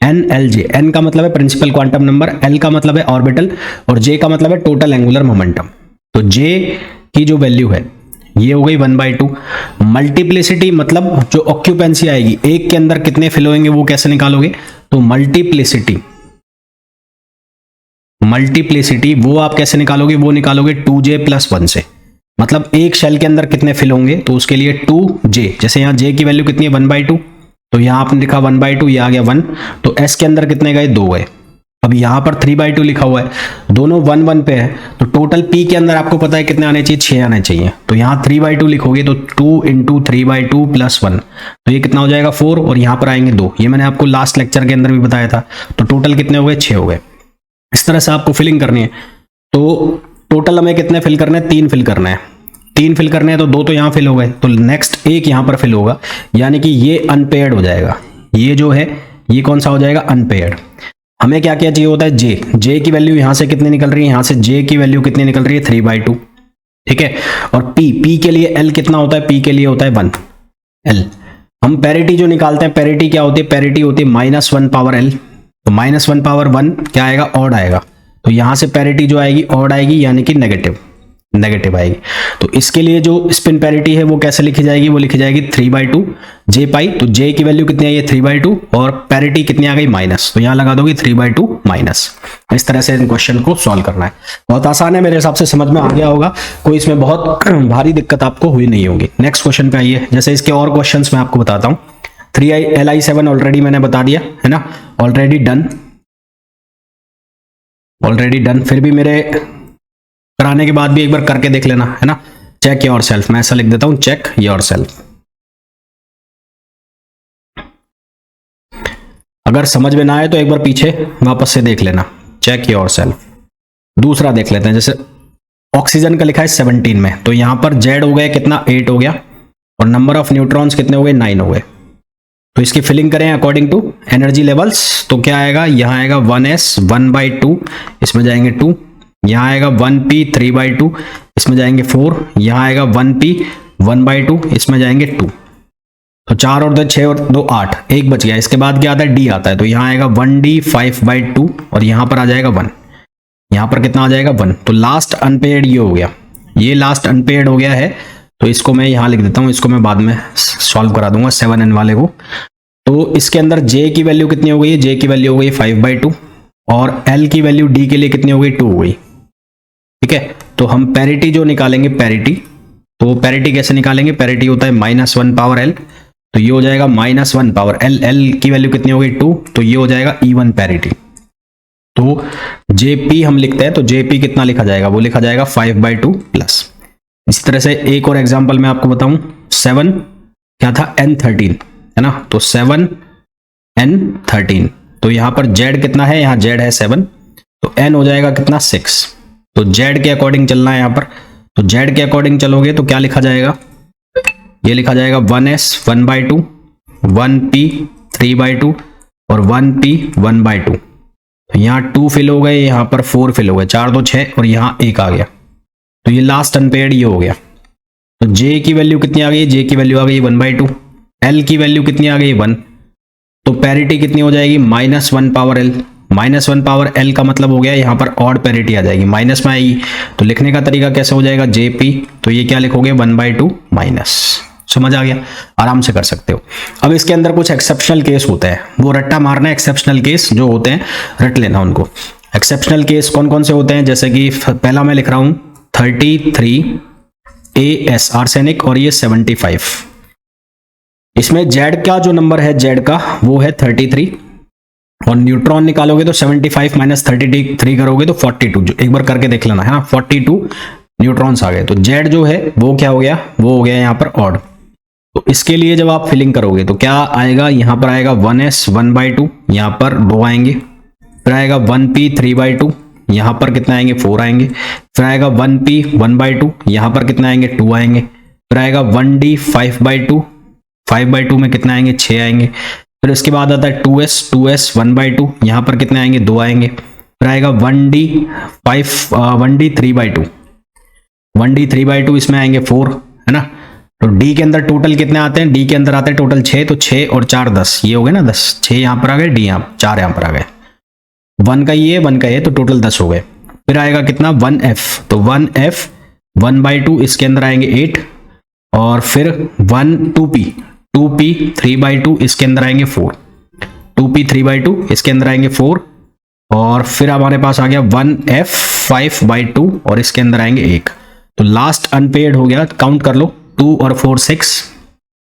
nlj। n का मतलब है प्रिंसिपल क्वांटम नंबर, l का मतलब है ऑर्बिटल, और j का मतलब है टोटल एंगुलर मोमेंटम। तो j की जो वैल्यू है ये हो गई 1/2। मल्टीप्लिसिटी मतलब जो ऑक्यूपेंसी आएगी, एक के अंदर कितने फिल होंगे वो कैसे निकालोगे, तो मल्टीप्लिसिटी वो आप कैसे निकालोगे, वो निकालोगे 2j + 1 से। मतलब एक शेल के अंदर कितने फिल होंगे, तो उसके लिए 2j, जैसे यहाँ j की वैल्यू कितनी है 1/2, तो यहाँ आपने लिखा 1/2, ये आ गया 1, तो s के अंदर कितने गए 2 गए। अब यहाँ पर 3/2 लिखा हुआ है, दोनों 1 1 पे है, तो टोटल p के अंदर आपको पता है कितने आने चाहिए, 6 आने चाहिए। तो यहाँ 3/2 लिखोगे तो 2 × 3/2 + 1, तो ये कितना हो जाएगा 4, और यहाँ पर आएंगे 2। ये मैंने आपको लास्ट लेक्चर के अंदर भी बताया था। तो टोटल कितने हो गए, 6 हो गए। इस तरह से आपको फिलिंग करनी है। तो टोटल हमें कितने फिल करने हैं, 3 फिल करना है। 3 फिल करने हैं तो 2 तो यहाँ फिल हो गए, तो नेक्स्ट एक यहाँ पर फिल होगा, यानी कि ये अनपेयर्ड हो जाएगा। ये जो है ये कौन सा हो जाएगा, अनपेयर्ड। हमें क्या क्या चाहिए होता है, जे की वैल्यू यहाँ से कितनी निकल रही है, यहाँ से जे की वैल्यू कितनी निकल रही है 3/2, ठीक है। और पी के लिए एल कितना होता है, पी के लिए होता है 1 एल। हम पैरिटी जो निकालते हैं, पैरिटी क्या होती है, पैरिटी होती है -1 पावर एल। तो -1 पावर 1 क्या आएगा, ऑड आएगा। तो यहां से पैरिटी जो आएगी ऑड आएगी, यानी कि नेगेटिव आएगी। तो इसके लिए जो स्पिन पैरिटी है वो कैसे लिखी जाएगी, वो लिखी जाएगी 3/2 j पाई। तो j की वैल्यू कितनी आई है 3/2, और पैरिटी कितनी आ गई माइनस, तो यहां लगा दोगे 3/2 माइनस। इस तरह से इन क्वेश्चन को सॉल्व करना है। बहुत आसान है, मेरे हिसाब से समझ में आ गया होगा, कोई इसमें बहुत भारी दिक्कत आपको हुई नहीं होगी। नेक्स्ट क्वेश्चन पे आइए। जैसे इसके और क्वेश्चन मैं आपको बताता हूँ। 3i ऑलरेडी मैंने बता दिया है ना, ऑलरेडी डन। फिर भी मेरे कराने के बाद भी एक बार करके देख लेना, है ना। चेक योर सेल्फ, मैं ऐसा लिख देता हूं, चेक योर सेल्फ। अगर समझ में ना आए तो एक बार पीछे वापस से देख लेना, चेक योर सेल्फ। दूसरा देख लेते हैं, जैसे ऑक्सीजन का लिखा है 17 में, तो यहां पर जेड हो गया कितना, 8 हो गया, और नंबर ऑफ न्यूट्रॉन्स कितने हो गए, 9 हो गए। तो इसकी फिलिंग करें अकॉर्डिंग टू एनर्जी लेवल्स, तो क्या आएगा, यहां आएगा 1s 1/2, इसमें जाएंगे 2, यहाँ आएगा 1p 3/2, इसमें जाएंगे 4, यहाँ आएगा 1p 1/2, इसमें जाएंगे 2। तो 4 और 2 6 और 2 8, एक बच गया। इसके बाद क्या आता है, d आता है, तो यहाँ आएगा 1d 5/2, और यहाँ पर आ जाएगा 1, यहाँ पर कितना आ जाएगा 1। तो लास्ट अनपेयर्ड ये हो गया, ये लास्ट अनपेयर्ड हो गया है। तो इसको मैं यहाँ लिख देता हूँ, इसको मैं बाद में सॉल्व करा दूंगा 7n वाले को। तो इसके अंदर j की वैल्यू कितनी हो गई है, j की वैल्यू हो गई 5/2, और l की वैल्यू d के लिए कितनी हो गई, 2 हो गई, ठीक है। तो हम पैरिटी जो निकालेंगे, तो पैरिटी कैसे निकालेंगे, पैरिटी होता है -1 पावर l, तो ये हो जाएगा -1 पावर l की वैल्यू कितनी हो गई 2, तो ये हो जाएगा even पैरिटी। तो jp हम लिखते हैं, तो jp कितना लिखा जाएगा, वो लिखा जाएगा 5/2 प्लस। इस तरह से एक और एग्जांपल मैं आपको बताऊं, 7 क्या था n13, है ना, तो 7n13, तो यहां पर z कितना है, यहाँ z है 7, तो n हो जाएगा कितना 6। तो z के अकॉर्डिंग चलना है यहाँ पर, तो z के अकॉर्डिंग चलोगे तो क्या लिखा जाएगा, ये लिखा जाएगा 1s 1/2, 1p 3/2, और 1p 1/2। तो यहाँ 2 फिल हो गए, यहाँ पर 4 फिल हो गए, 4 2 6, और यहाँ 1 आ गया। तो ये लास्ट अनपेयर्ड ये हो गया। तो j की वैल्यू कितनी आ गई, j की वैल्यू आ गई 1/2, l की वैल्यू कितनी आ गई 1, तो पैरिटी कितनी हो जाएगी -1 पावर l। -1 पावर l का मतलब हो गया यहाँ पर ऑड पैरिटी आ जाएगी, माइनस में आएगी। तो लिखने का तरीका कैसे हो जाएगा, jp, तो ये क्या लिखोगे 1/2 माइनस। समझ आ गया, आराम से कर सकते हो। अब इसके अंदर कुछ एक्सेप्शनल केस होते हैं, वो रट्टा मारना है। एक्सेप्शनल केस जो होते हैं रट लेना उनको। एक्सेप्शनल केस कौन कौन से होते हैं, जैसे कि पहला मैं लिख रहा हूं 33 AS आर्सेनिक, और ये 75। इसमें Z का जो नंबर है, Z का वो है 33, और न्यूट्रॉन निकालोगे तो 75 - 33 करोगे तो 42। जो एक बार करके देख लेना, है ना, 42 न्यूट्रॉन्स आ गए। तो Z जो है वो क्या हो गया, वो हो गया यहाँ पर ऑड। तो इसके लिए जब आप फिलिंग करोगे तो क्या आएगा, यहाँ पर आएगा 1s 1/2, यहाँ पर 2 आएंगे, फिर आएगा 1p 3/2, यहाँ पर कितना आएंगे 4 आएंगे, फिर आएगा 1p 1/2, यहाँ पर कितना आएंगे 2 आएंगे, फिर आएगा 1d 5/2, 5/2 में कितना आएंगे 6 आएंगे, फिर उसके बाद आता है 2s 1/2, यहाँ पर कितने आएंगे 2 आएंगे, फिर आएगा 1d 3/2, 1d 3/2, इसमें आएंगे 4, है ना। तो d के अंदर टोटल कितने आते हैं, d के अंदर आते हैं टोटल 6, तो 6 और 4 10, ये हो गए ना 10, 6 यहाँ पर आ गए, d यहाँ 4 यहाँ पर आ गए, 1 का ये 1 का ये, तो टोटल 10 हो गए। फिर आएगा कितना 1f, तो 1f 1/2, इसके अंदर आएंगे 8, और फिर 2p 3/2 इसके अंदर आएंगे 4, 2p 3/2 इसके अंदर आएंगे 4, और फिर हमारे पास आ गया 1f 5/2 और इसके अंदर आएंगे 1। तो लास्ट अनपेड हो गया, काउंट कर लो, 2 और 4 6,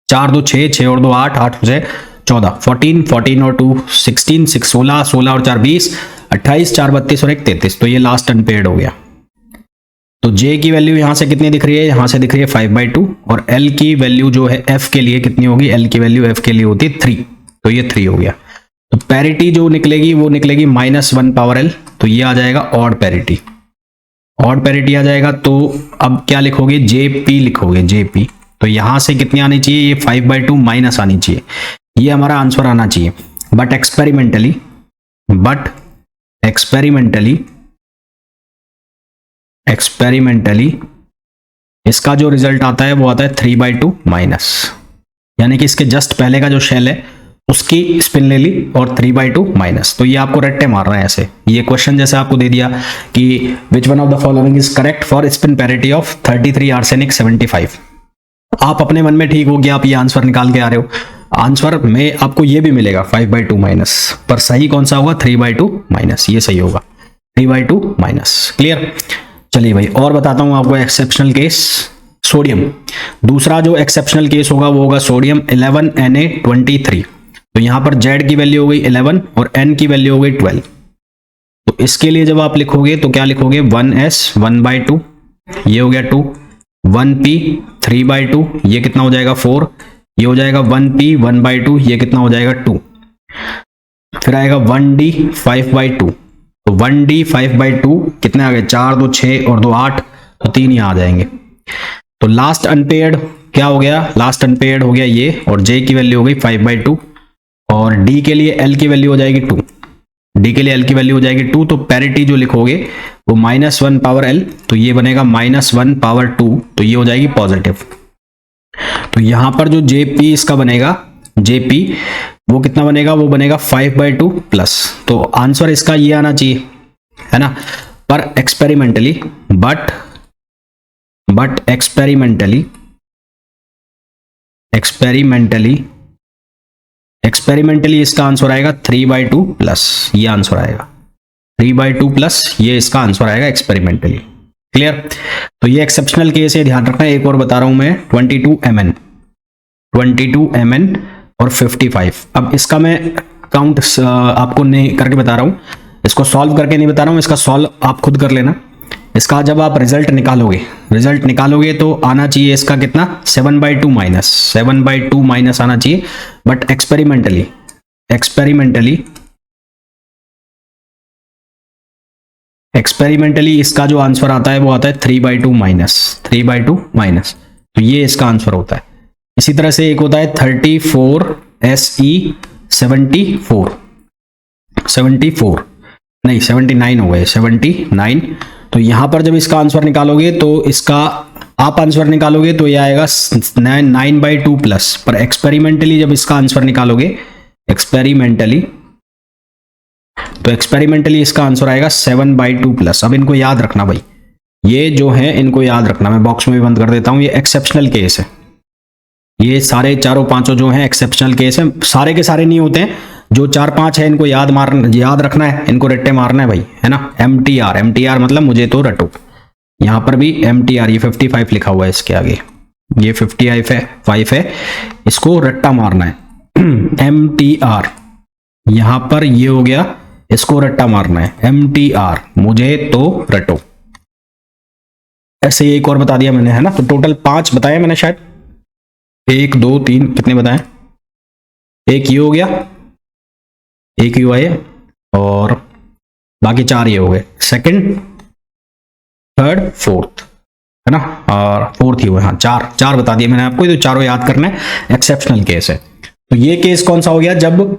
4 2 6, 6 और 2 8, 8 से 14, 14, 14 और 2 16, 6 16, 16 और 4 20, 28, 4 32 और 1 33। तो ये लास्ट अनपेड हो गया। तो J की वैल्यू यहां से कितनी दिख रही है, यहां से दिख रही है 5/2, और L की वैल्यू जो है F के लिए कितनी होगी, L की वैल्यू F के लिए होती है 3, तो ये 3 हो गया। तो पैरिटी जो निकलेगी वो निकलेगी -1 पावर L, तो ये आ जाएगा ऑड पैरिटी, ऑड पैरिटी आ जाएगा। तो अब क्या लिखोगे, JP लिखोगे, JP। तो यहां से कितनी आनी चाहिए, ये 5/2 माइनस आनी चाहिए, ये हमारा आंसर आना चाहिए। बट एक्सपेरिमेंटली इसका जो रिजल्ट आता है वो आता है 3/2 माइनस, यानी कि इसके जस्ट पहले का जो शेल है उसकी स्पिन ले ली और 3/2 माइनस। तो ये आपको रट्टे मार रहे हैं ऐसे, ये क्वेश्चन जैसे आपको दे दिया कि which one of the following is correct for spin parity of 33 arsenic 75। आप अपने मन में ठीक हो गया, आप ये आंसर निकाल के आ रहे हो, आंसर में आपको ये भी मिलेगा 5/2 माइनस, पर सही कौन सा होगा, 3/2 माइनस, ये सही होगा 3/2 माइनस। क्लियर। चलिए भाई और बताता हूं आपको एक्सेप्शनल केस, सोडियम। दूसरा जो एक्सेप्शनल केस होगा वो होगा सोडियम 11Na23। तो यहां पर Z की वैल्यू हो गई 11 और N की वैल्यू हो गई 12। तो इसके लिए जब आप लिखोगे तो क्या लिखोगे, 1s 1/2, ये हो गया 2, 1p 3/2, ये कितना हो जाएगा 4, ये हो जाएगा 1p 1/2, ये कितना हो जाएगा 2, फिर आएगा 1d 5/2। तो 1d 5/2 कितने आ गए, 4 2 6 और 2 8, तो 3 यहां आ जाएंगे। तो लास्ट अनपेयर्ड क्या हो गया, लास्ट अनपेयर्ड हो गया ये, और J की वैल्यू हो गई 5/2, और D के लिए L की वैल्यू हो जाएगी 2, D के लिए L की वैल्यू हो जाएगी 2। तो पैरिटी जो लिखोगे वो -1 पावर L, तो ये बनेगा -1 पावर 2, तो ये हो जाएगी पॉजिटिव। तो यहां पर जो JP इसका बनेगा, JP वो कितना बनेगा, वो बनेगा 5/2 प्लस। तो आंसर इसका ये आना चाहिए, है ना। पर एक्सपेरिमेंटली बट एक्सपेरिमेंटली इसका आंसर आएगा 3/2 प्लस, ये आंसर आएगा 3/2 प्लस, ये इसका आंसर आएगा एक्सपेरिमेंटली। क्लियर। तो ये एक्सेप्शनल केस है, ध्यान रखना। एक और बता रहा हूं मैं, 22 mn और 55। अब इसका मैं काउंट आपको नहीं करके बता रहा हूं, इसको सॉल्व करके नहीं बता रहा हूं, इसका सॉल्व आप खुद कर लेना। इसका जब आप रिजल्ट निकालोगे तो आना चाहिए इसका कितना, 7/2 माइनस आना चाहिए। बट एक्सपेरिमेंटली इसका जो आंसर आता है वो आता है 3/2 माइनस, तो ये इसका आंसर होता है। इसी तरह से एक होता है 34Se 79 हो गए 79। तो यहां पर जब इसका आंसर निकालोगे तो इसका आप आंसर निकालोगे तो ये आएगा 9/2 प्लस। पर एक्सपेरिमेंटली जब इसका आंसर निकालोगे, एक्सपेरिमेंटली इसका आंसर आएगा 7/2 प्लस। अब इनको याद रखना भाई, ये जो है इनको याद रखना, मैं बॉक्स में भी बंद कर देता हूं। ये एक्सेप्शनल केस है, ये सारे चारों पांचों जो हैं एक्सेप्शनल केस हैं, सारे के सारे नहीं होते हैं, जो 4-5 है इनको याद रखना है, इनको रट्टे मारना है भाई, है ना। MTR मतलब मुझे तो रटो। यहां पर भी MTR, ये 55 लिखा हुआ है इसके आगे, ये 55 है, इसको रट्टा मारना है। MTR यहां पर ये हो गया, इसको रट्टा मारना है, MTR मुझे तो रटो। ऐसे एक और बता दिया मैंने, है ना। तो टोटल 5 बताया मैंने शायद, 1 2 3 कितने बताएं, एक ये हो गया, एक ये है, और बाकी 4 ये हो गए, सेकंड थर्ड फोर्थ, है ना, और फोर्थ ही हुआ। हाँ, 4 बता दिए मैंने आपको, तो चारों याद करना है। एक्सेप्शनल केस है। तो ये केस कौन सा हो गया, जब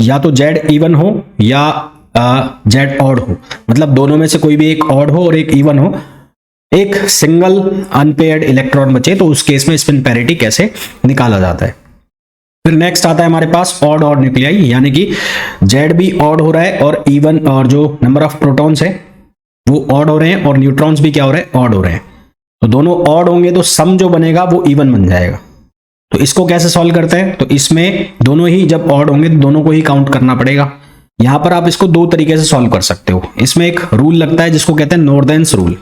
या तो Z इवन हो या Z ऑड हो, मतलब दोनों में से कोई भी एक ऑड हो और एक इवन हो, एक सिंगल अनपेयर्ड इलेक्ट्रॉन बचे, तो उस केस में स्पिन पैरिटी कैसे निकाला जाता है। फिर नेक्स्ट आता है हमारे पास ऑड न्यूक्लियाई, यानी कि Z भी ऑड हो रहा है और इवन, और जो नंबर ऑफ प्रोटॉन्स है वो ऑड हो रहे हैं और न्यूट्रॉन्स भी क्या हो रहे हैं, ऑड हो रहे हैं। तो दोनों ऑड होंगे तो सम जो बनेगा वो इवन बन जाएगा। तो इसको कैसे सॉल्व करते हैं, तो इसमें दोनों ही जब ऑड होंगे तो दोनों को ही काउंट करना पड़ेगा। यहां पर आप इसको दो तरीके से सॉल्व कर सकते हो। इसमें एक रूल लगता है जिसको कहते हैं नॉर्देन्स रूल,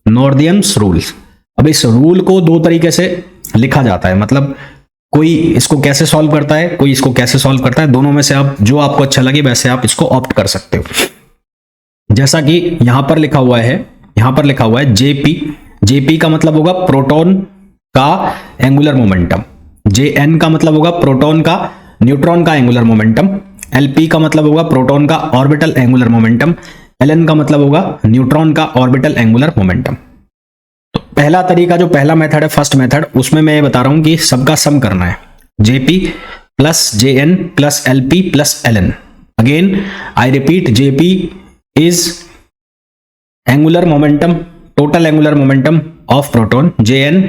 नॉर्दियम्स रूल। अब इस रूल को दो तरीके से लिखा जाता है, मतलब कोई इसको कैसे सॉल्व करता है, कोई इसको कैसे सॉल्व करता है। दोनों में से आप जो आपको अच्छा लगे वैसे आप इसको ऑप्ट कर सकते हो। जैसा कि यहां पर लिखा हुआ है, यहां पर लिखा हुआ है जेपी। जेपी का मतलब होगा प्रोटॉन का एंगुलर मोमेंटम, जेएन का मतलब होगा प्रोटॉन का न्यूट्रॉन का एंगुलर मोमेंटम, एलपी का मतलब होगा प्रोटॉन का ऑर्बिटल एंगुलर मोमेंटम, एलएन का मतलब होगा न्यूट्रॉन का ऑर्बिटल एंगुलर मोमेंटम। तो पहला तरीका जो पहला मेथड है, फर्स्ट मेथड, उसमें मैं ये बता रहा हूं कि सबका सम करना है, JP plus JN plus LP plus LN. Again I repeat, JP is angular momentum, total angular momentum of proton, JN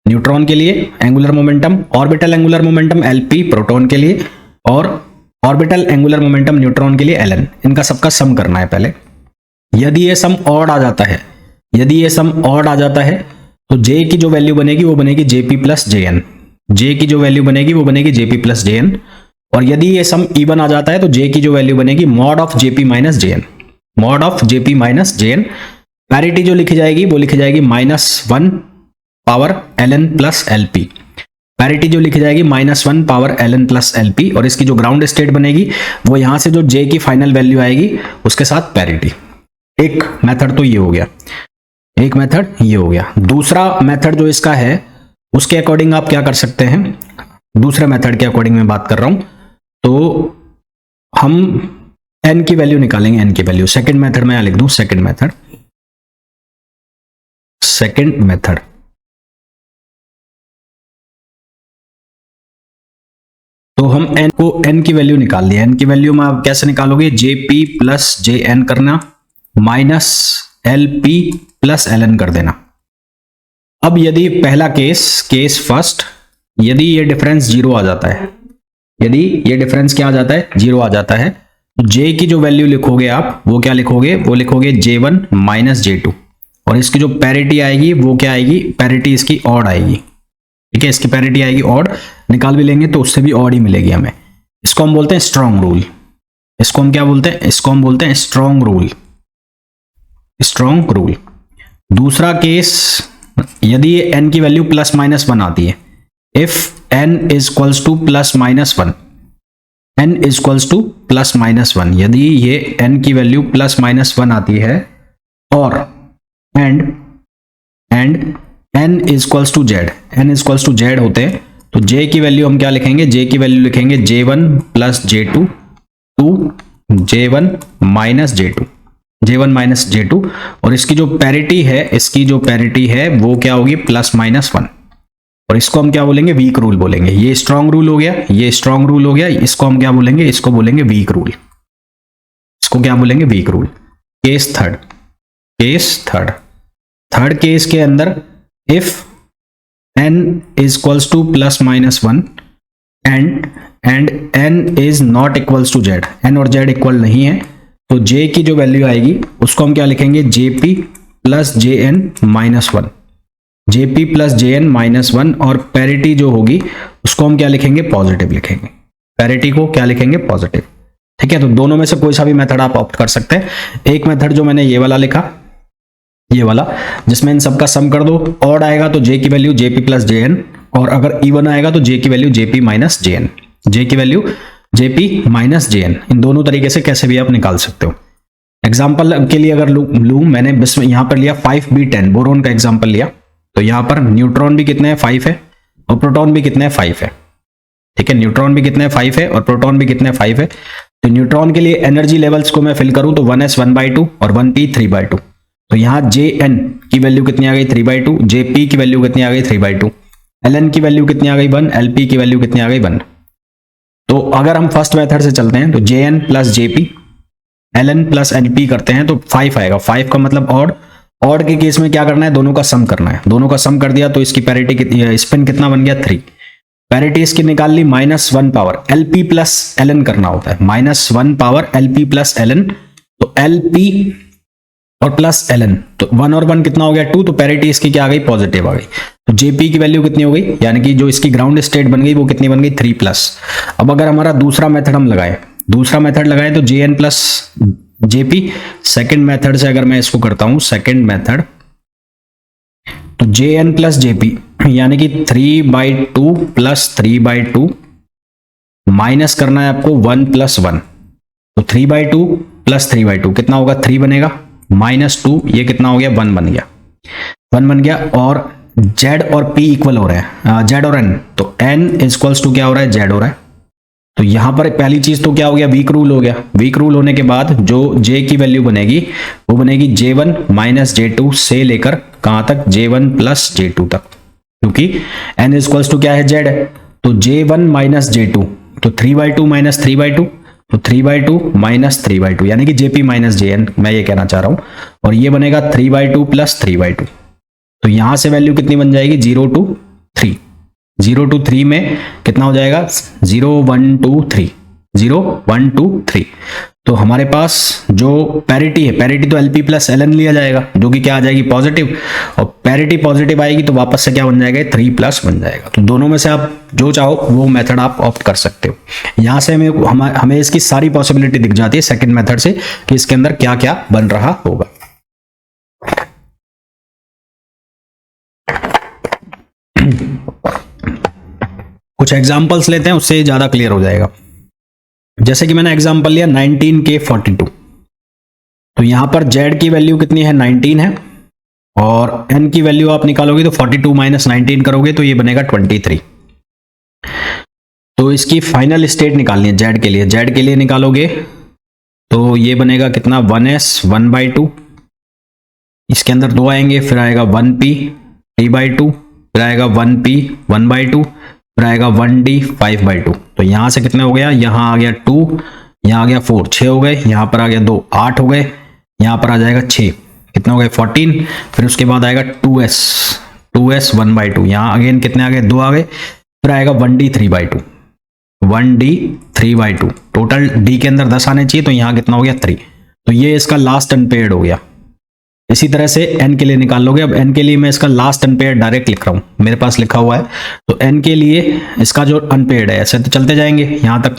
neutron के लिए angular momentum, orbital angular momentum LP proton के लिए, और ऑर्बिटल एंगुलर मोमेंटम न्यूट्रॉन के लिए LN. इनका सबका sum करना है पहले। यदि ये सम ऑड आ जाता है, यदि ये सम ऑड आ जाता है तो जे की जो वैल्यू बनेगी वो बनेगी जेपी प्लस जेएन, जे की जो वैल्यू बनेगी वो बनेगी जेपी प्लस जेएन। और यदि ये सम इवन आ जाता है तो जे की जो वैल्यू बनेगी mod of JP minus JN, mod of JP minus JN. Parity जो लिखी जाएगी वो लिखी जाएगी -1 power LN plus LP, parity जो लिखी जाएगी -1 पावर एलएन प्लस एलपी। और इसकी जो ग्राउंड स्टेट बनेगी वो यहां से जो जे की फाइनल वैल्यू आएगी उसके साथ पैरिटी। एक मेथड तो ये हो गया, एक मेथड ये हो गया। दूसरा मेथड जो इसका है उसके अकॉर्डिंग आप क्या कर सकते हैं, दूसरे मेथड के अकॉर्डिंग मैं बात कर रहा हूं, तो हम एन की वैल्यू निकालेंगे, एन की वैल्यू। सेकंड मेथड में लिख दूं, सेकंड मेथड, सेकंड मेथड। तो हम एन को, एन की वैल्यू निकाल लिया। एन की वैल्यू में आप कैसे निकालोगे, जेपी प्लस जे एन करना minus L P plus L N कर देना। अब यदि पहला केस फर्स्ट, यदि ये डिफरेंस जीरो आ जाता है, यदि ये डिफरेंस क्या आ जाता है, जीरो आ जाता है, तो जे की जो वैल्यू लिखोगे आप वो क्या लिखोगे, वो लिखोगे J1 माइनस J2। और इसकी जो पैरिटी आएगी वो क्या आएगी, पैरिटी इसकी ऑड आएगी। ठीक है, इसकी पैरिटी आएगी ऑड, निकाल भी लेंगे तो उससे भी ऑड ही मिलेगी हमें। इसको हम बोलते हैं स्ट्रॉन्ग रूल। इसको हम क्या बोलते हैं, इसको हम बोलते हैं स्ट्रॉन्ग रूल, स्ट्रॉन्ग रूल। दूसरा केस, यदि ये एन की वैल्यू प्लस माइनस 1 आती है, if N is equals to plus minus 1, N is equals to plus minus 1, यदि ये एन की वैल्यू प्लस माइनस 1 आती है और and N is equals to Z, N is equals to Z होते हैं, तो जे की वैल्यू हम क्या लिखेंगे, जे की वैल्यू लिखेंगे J1 plus J2 to J1 minus J2, J1 minus J2। और इसकी जो पैरिटी है, इसकी जो पैरिटी है वो क्या होगी, प्लस माइनस 1। और इसको हम क्या बोलेंगे, वीक रूल बोलेंगे। ये स्ट्रॉन्ग रूल हो गया, ये स्ट्रॉन्ग रूल हो गया, इसको हम क्या बोलेंगे, इसको बोलेंगे वीक रूल, इसको क्या बोलेंगे, weak rule. Case third, case third, third case के अंदर इफ n is equals to plus minus 1 and n is not equals to z, n और z इक्वल नहीं है, तो j की जो वैल्यू आएगी उसको हम क्या लिखेंगे, jp plus jn minus 1, jp plus jn minus 1। और पैरिटी जो होगी उसको हम क्या लिखेंगे, पॉजिटिव लिखेंगे, पैरिटी को क्या लिखेंगे, पॉजिटिव। ठीक है, तो दोनों में से कोई सा भी मेथड आप ऑप्ट कर सकते हैं। एक मेथड जो मैंने ये वाला लिखा, ये वाला, जिसमें इन सबका सम कर दो, ऑड आएगा तो जे की वैल्यू जेपी प्लस जेएन, और अगर इवन आएगा तो जे की वैल्यू जेपी माइनस जेएन, जे की वैल्यू जेपी माइनस जेएन। इन दोनों तरीके से कैसे भी आप निकाल सकते हो। एग्जांपल के लिए अगर लूं मैंने यहां पर लिया 5b10 बोरोन का एग्जांपल लिया, तो यहां पर न्यूट्रॉन भी कितने हैं, 5 है, और प्रोटॉन भी कितने हैं, 5 है। ठीक है, न्यूट्रॉन भी कितने हैं, 5 है, और प्रोटॉन भी कितने हैं, 5 है। तो न्यूट्रॉन के लिए एनर्जी लेवल्स को मैं फिल करूं तो 1s 1/2 और 1p 3/2। तो यहां Jn की वैल्यू कितनी आ गई, 3/2, Jp की वैल्यू कितनी आ गई, 3/2, Ln की वैल्यू कितनी आ गई, 1, Lp की वैल्यू कितनी आ गई, 1। तो अगर हम फर्स्ट मेथड से चलते हैं तो Jn plus Jp, Ln plus Lp करते हैं तो 5 आएगा। 5 का मतलब ऑड, ऑड के केस में क्या करना है, दोनों का सम करना है। दोनों का सम कर दिया तो इसकी पैरिटी कितनी, स्पिन कितना बन गया, 3। पैरिटी इसकी निकाल ली, -1 पावर Lp प्लस Ln करना होता है, -1 पावर Lp प्लस Ln। तो Lp और प्लस ln, तो 1 और 1 कितना हो गया 2, तो पैरिटी इसकी क्या आ गई पॉजिटिव आ गई। तो JP की वैल्यू कितनी हो गई, यानी कि जो इसकी ग्राउंड स्टेट बन गई वो कितनी बन गई 3 प्लस। अब अगर हमारा दूसरा मेथड हम लगाए, तो JN plus JP, second method से अगर मैं इसको करता हूं सेकेंड मेथड, तो JN प्लस JP यानी कि 3/2 प्लस 3/2 माइनस करना है आपको 1 प्लस 1, तो 3/2 प्लस 3/2 कितना होगा 3 बनेगा, माइनस 2 ये कितना हो गया 1 बन गया, 1 बन गया। और Z और P इक्वल हो रहे हैं, Z और N, तो N इक्वल्स टू क्या हो रहा है Z हो रहा है। तो यहां पर पहली चीज तो क्या हो गया वीक रूल हो गया, वीक रूल होने के बाद जो J की वैल्यू बनेगी वो बनेगी J1 माइनस J2 से लेकर कहां तक J1 प्लस J2 तक, क्योंकि N इक्वल्स टू क्या है Z है, तो J1 माइनस J2, तो 3/2 माइनस 3/2, तो 3/2 माइनस 3/2 यानी कि JP माइनस JN मैं ये कहना चाह रहा हूं, और ये बनेगा 3/2 प्लस 3/2। तो यहां से वैल्यू कितनी बन जाएगी 0 to 3, 0 to 3 में कितना हो जाएगा 0 1 2 3, 0 1 2 3। तो हमारे पास जो पैरिटी है, पैरिटी तो LP प्लस LN लिया जाएगा जो कि क्या आ जाएगी पॉजिटिव, और पैरिटी पॉजिटिव आएगी तो वापस से क्या बन जाएगा 3 प्लस बन जाएगा। तो दोनों में से आप जो चाहो वो मेथड आप ऑप्ट कर सकते हो। यहां से हमें इसकी सारी पॉसिबिलिटी दिख जाती है सेकेंड मेथड से कि इसके अंदर क्या क्या बन रहा होगा। कुछ एग्जांपल्स लेते हैं, उससे ज्यादा क्लियर हो जाएगा। जैसे कि मैंने एग्जांपल लिया 19K42, तो यहां पर Z की वैल्यू कितनी है 19 है, और N की वैल्यू आप निकालोगे तो 42 माइनस 19 करोगे तो ये बनेगा 23। तो इसकी फाइनल स्टेट निकालनी है Z के लिए, Z के लिए निकालोगे तो ये बनेगा कितना 1s 1/2, इसके अंदर 2 आएंगे, फिर आएगा 1p 3/2, फिर आएगा 1p 1/2, फिर आएगा 1d 5/2। तो यहां से कितने हो गया, यहां आ गया 2, यहां आ गया 4, 6 हो गए, यहां पर आ गया 2 8 हो गए, यहां पर आ जाएगा 6 कितना हो गया 14, फिर उसके बाद आएगा 2s 1/2, यहां अगेन कितने आ गए 2 आ गए, फिर आएगा 1d 3/2, 1d 3/2, टोटल d के अंदर 10 आने चाहिए, तो यहां कितना हो गया 3। तो ये इसका लास्ट अनपेयर्ड हो गया। इसी तरह से n के लिए निकाल लोगे। अब n के लिए मैं इसका लास्ट अनपेयर्ड डायरेक्ट लिख रहा हूं, मेरे पास लिखा हुआ है, तो n के लिए इसका जो अनपेयर्ड है ऐसे तो चलते जाएंगे यहां तक,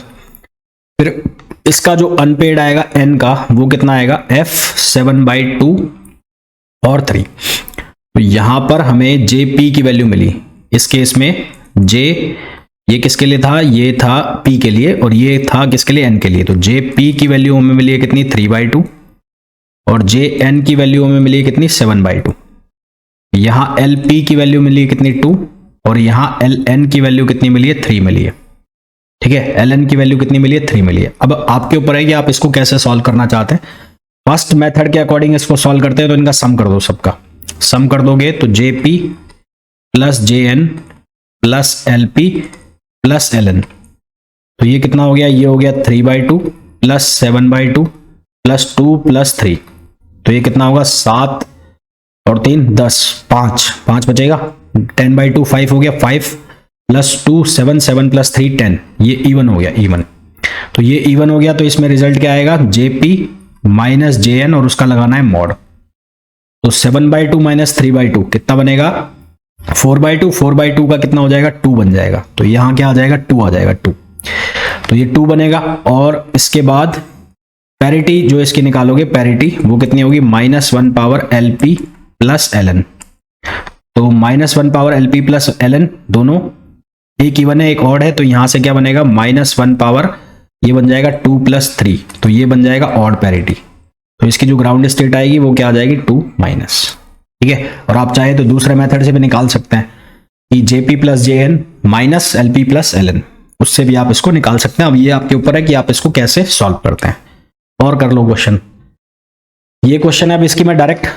फिर इसका जो अनपेयर्ड आएगा n का वो कितना आएगा f 7/2 और 3। तो यहां पर हमें JP की वैल्यू मिली, इस केस में J ये किसके लिए था, ये था P के लिए, और ये था किसके लिए N के लिए। तो JP की वैल्यू हमें मिली है कितनी 3/2, और JN की वैल्यू हमें मिली है कितनी 7/2। यहां LP की वैल्यू मिली है कितनी 2, और यहां LN की वैल्यू कितनी मिली है 3 मिली है। ठीक है, LN की वैल्यू कितनी मिली है 3 मिली है। अब आपके ऊपर है कि आप इसको कैसे सॉल्व करना चाहते हैं। फर्स्ट मेथड के अकॉर्डिंग इसको सॉल्व करते हैं तो इनका सम कर दो, सबका सम कर दोगे तो JP plus JN plus LP plus LN, तो ये कितना हो गया, ये हो गया 3/2 प्लस 7/2 प्लस 2 प्लस 3, तो ये कितना होगा 7 और 3 10, 5 बचेगा, 10/2 5 हो गया, 5 प्लस 2 7, 7 प्लस 3 10, ये इवन हो गया इवन। तो ये इवन हो गया, तो इसमें रिजल्ट क्या आएगा JP माइनस JN और उसका लगाना है मॉड। तो 7/2 माइनस 3/2 कितना बनेगा 4/2, 4/2 का कितना हो जाएगा 2 बन जाएगा, तो यहां क्या आ जाएगा 2 आ जाएगा 2, तो ये 2 बनेगा। और इसके बाद पैरिटी जो इसकी निकालोगे, पैरिटी वो कितनी होगी -1 पावर LP प्लस LN। तो -1 पावर LP प्लस LN दोनों एक इवन है एक ऑड है, तो यहां से क्या बनेगा -1 पावर ये बन जाएगा 2 प्लस 3, तो ये बन जाएगा ऑड पैरिटी। तो इसकी जो ग्राउंड स्टेट आएगी वो क्या आ जाएगी 2 माइनस। ठीक है, और आप चाहे तो दूसरे मेथड से भी निकाल सकते हैं कि JP plus JN minus LP plus LN, उससे भी आप इसको निकाल सकते हैं। अब ये आपके ऊपर है कि आप इसको कैसे सॉल्व करते हैं। और कर लो क्वेश्चन, ये क्वेश्चन है। अब इसकी मैं direct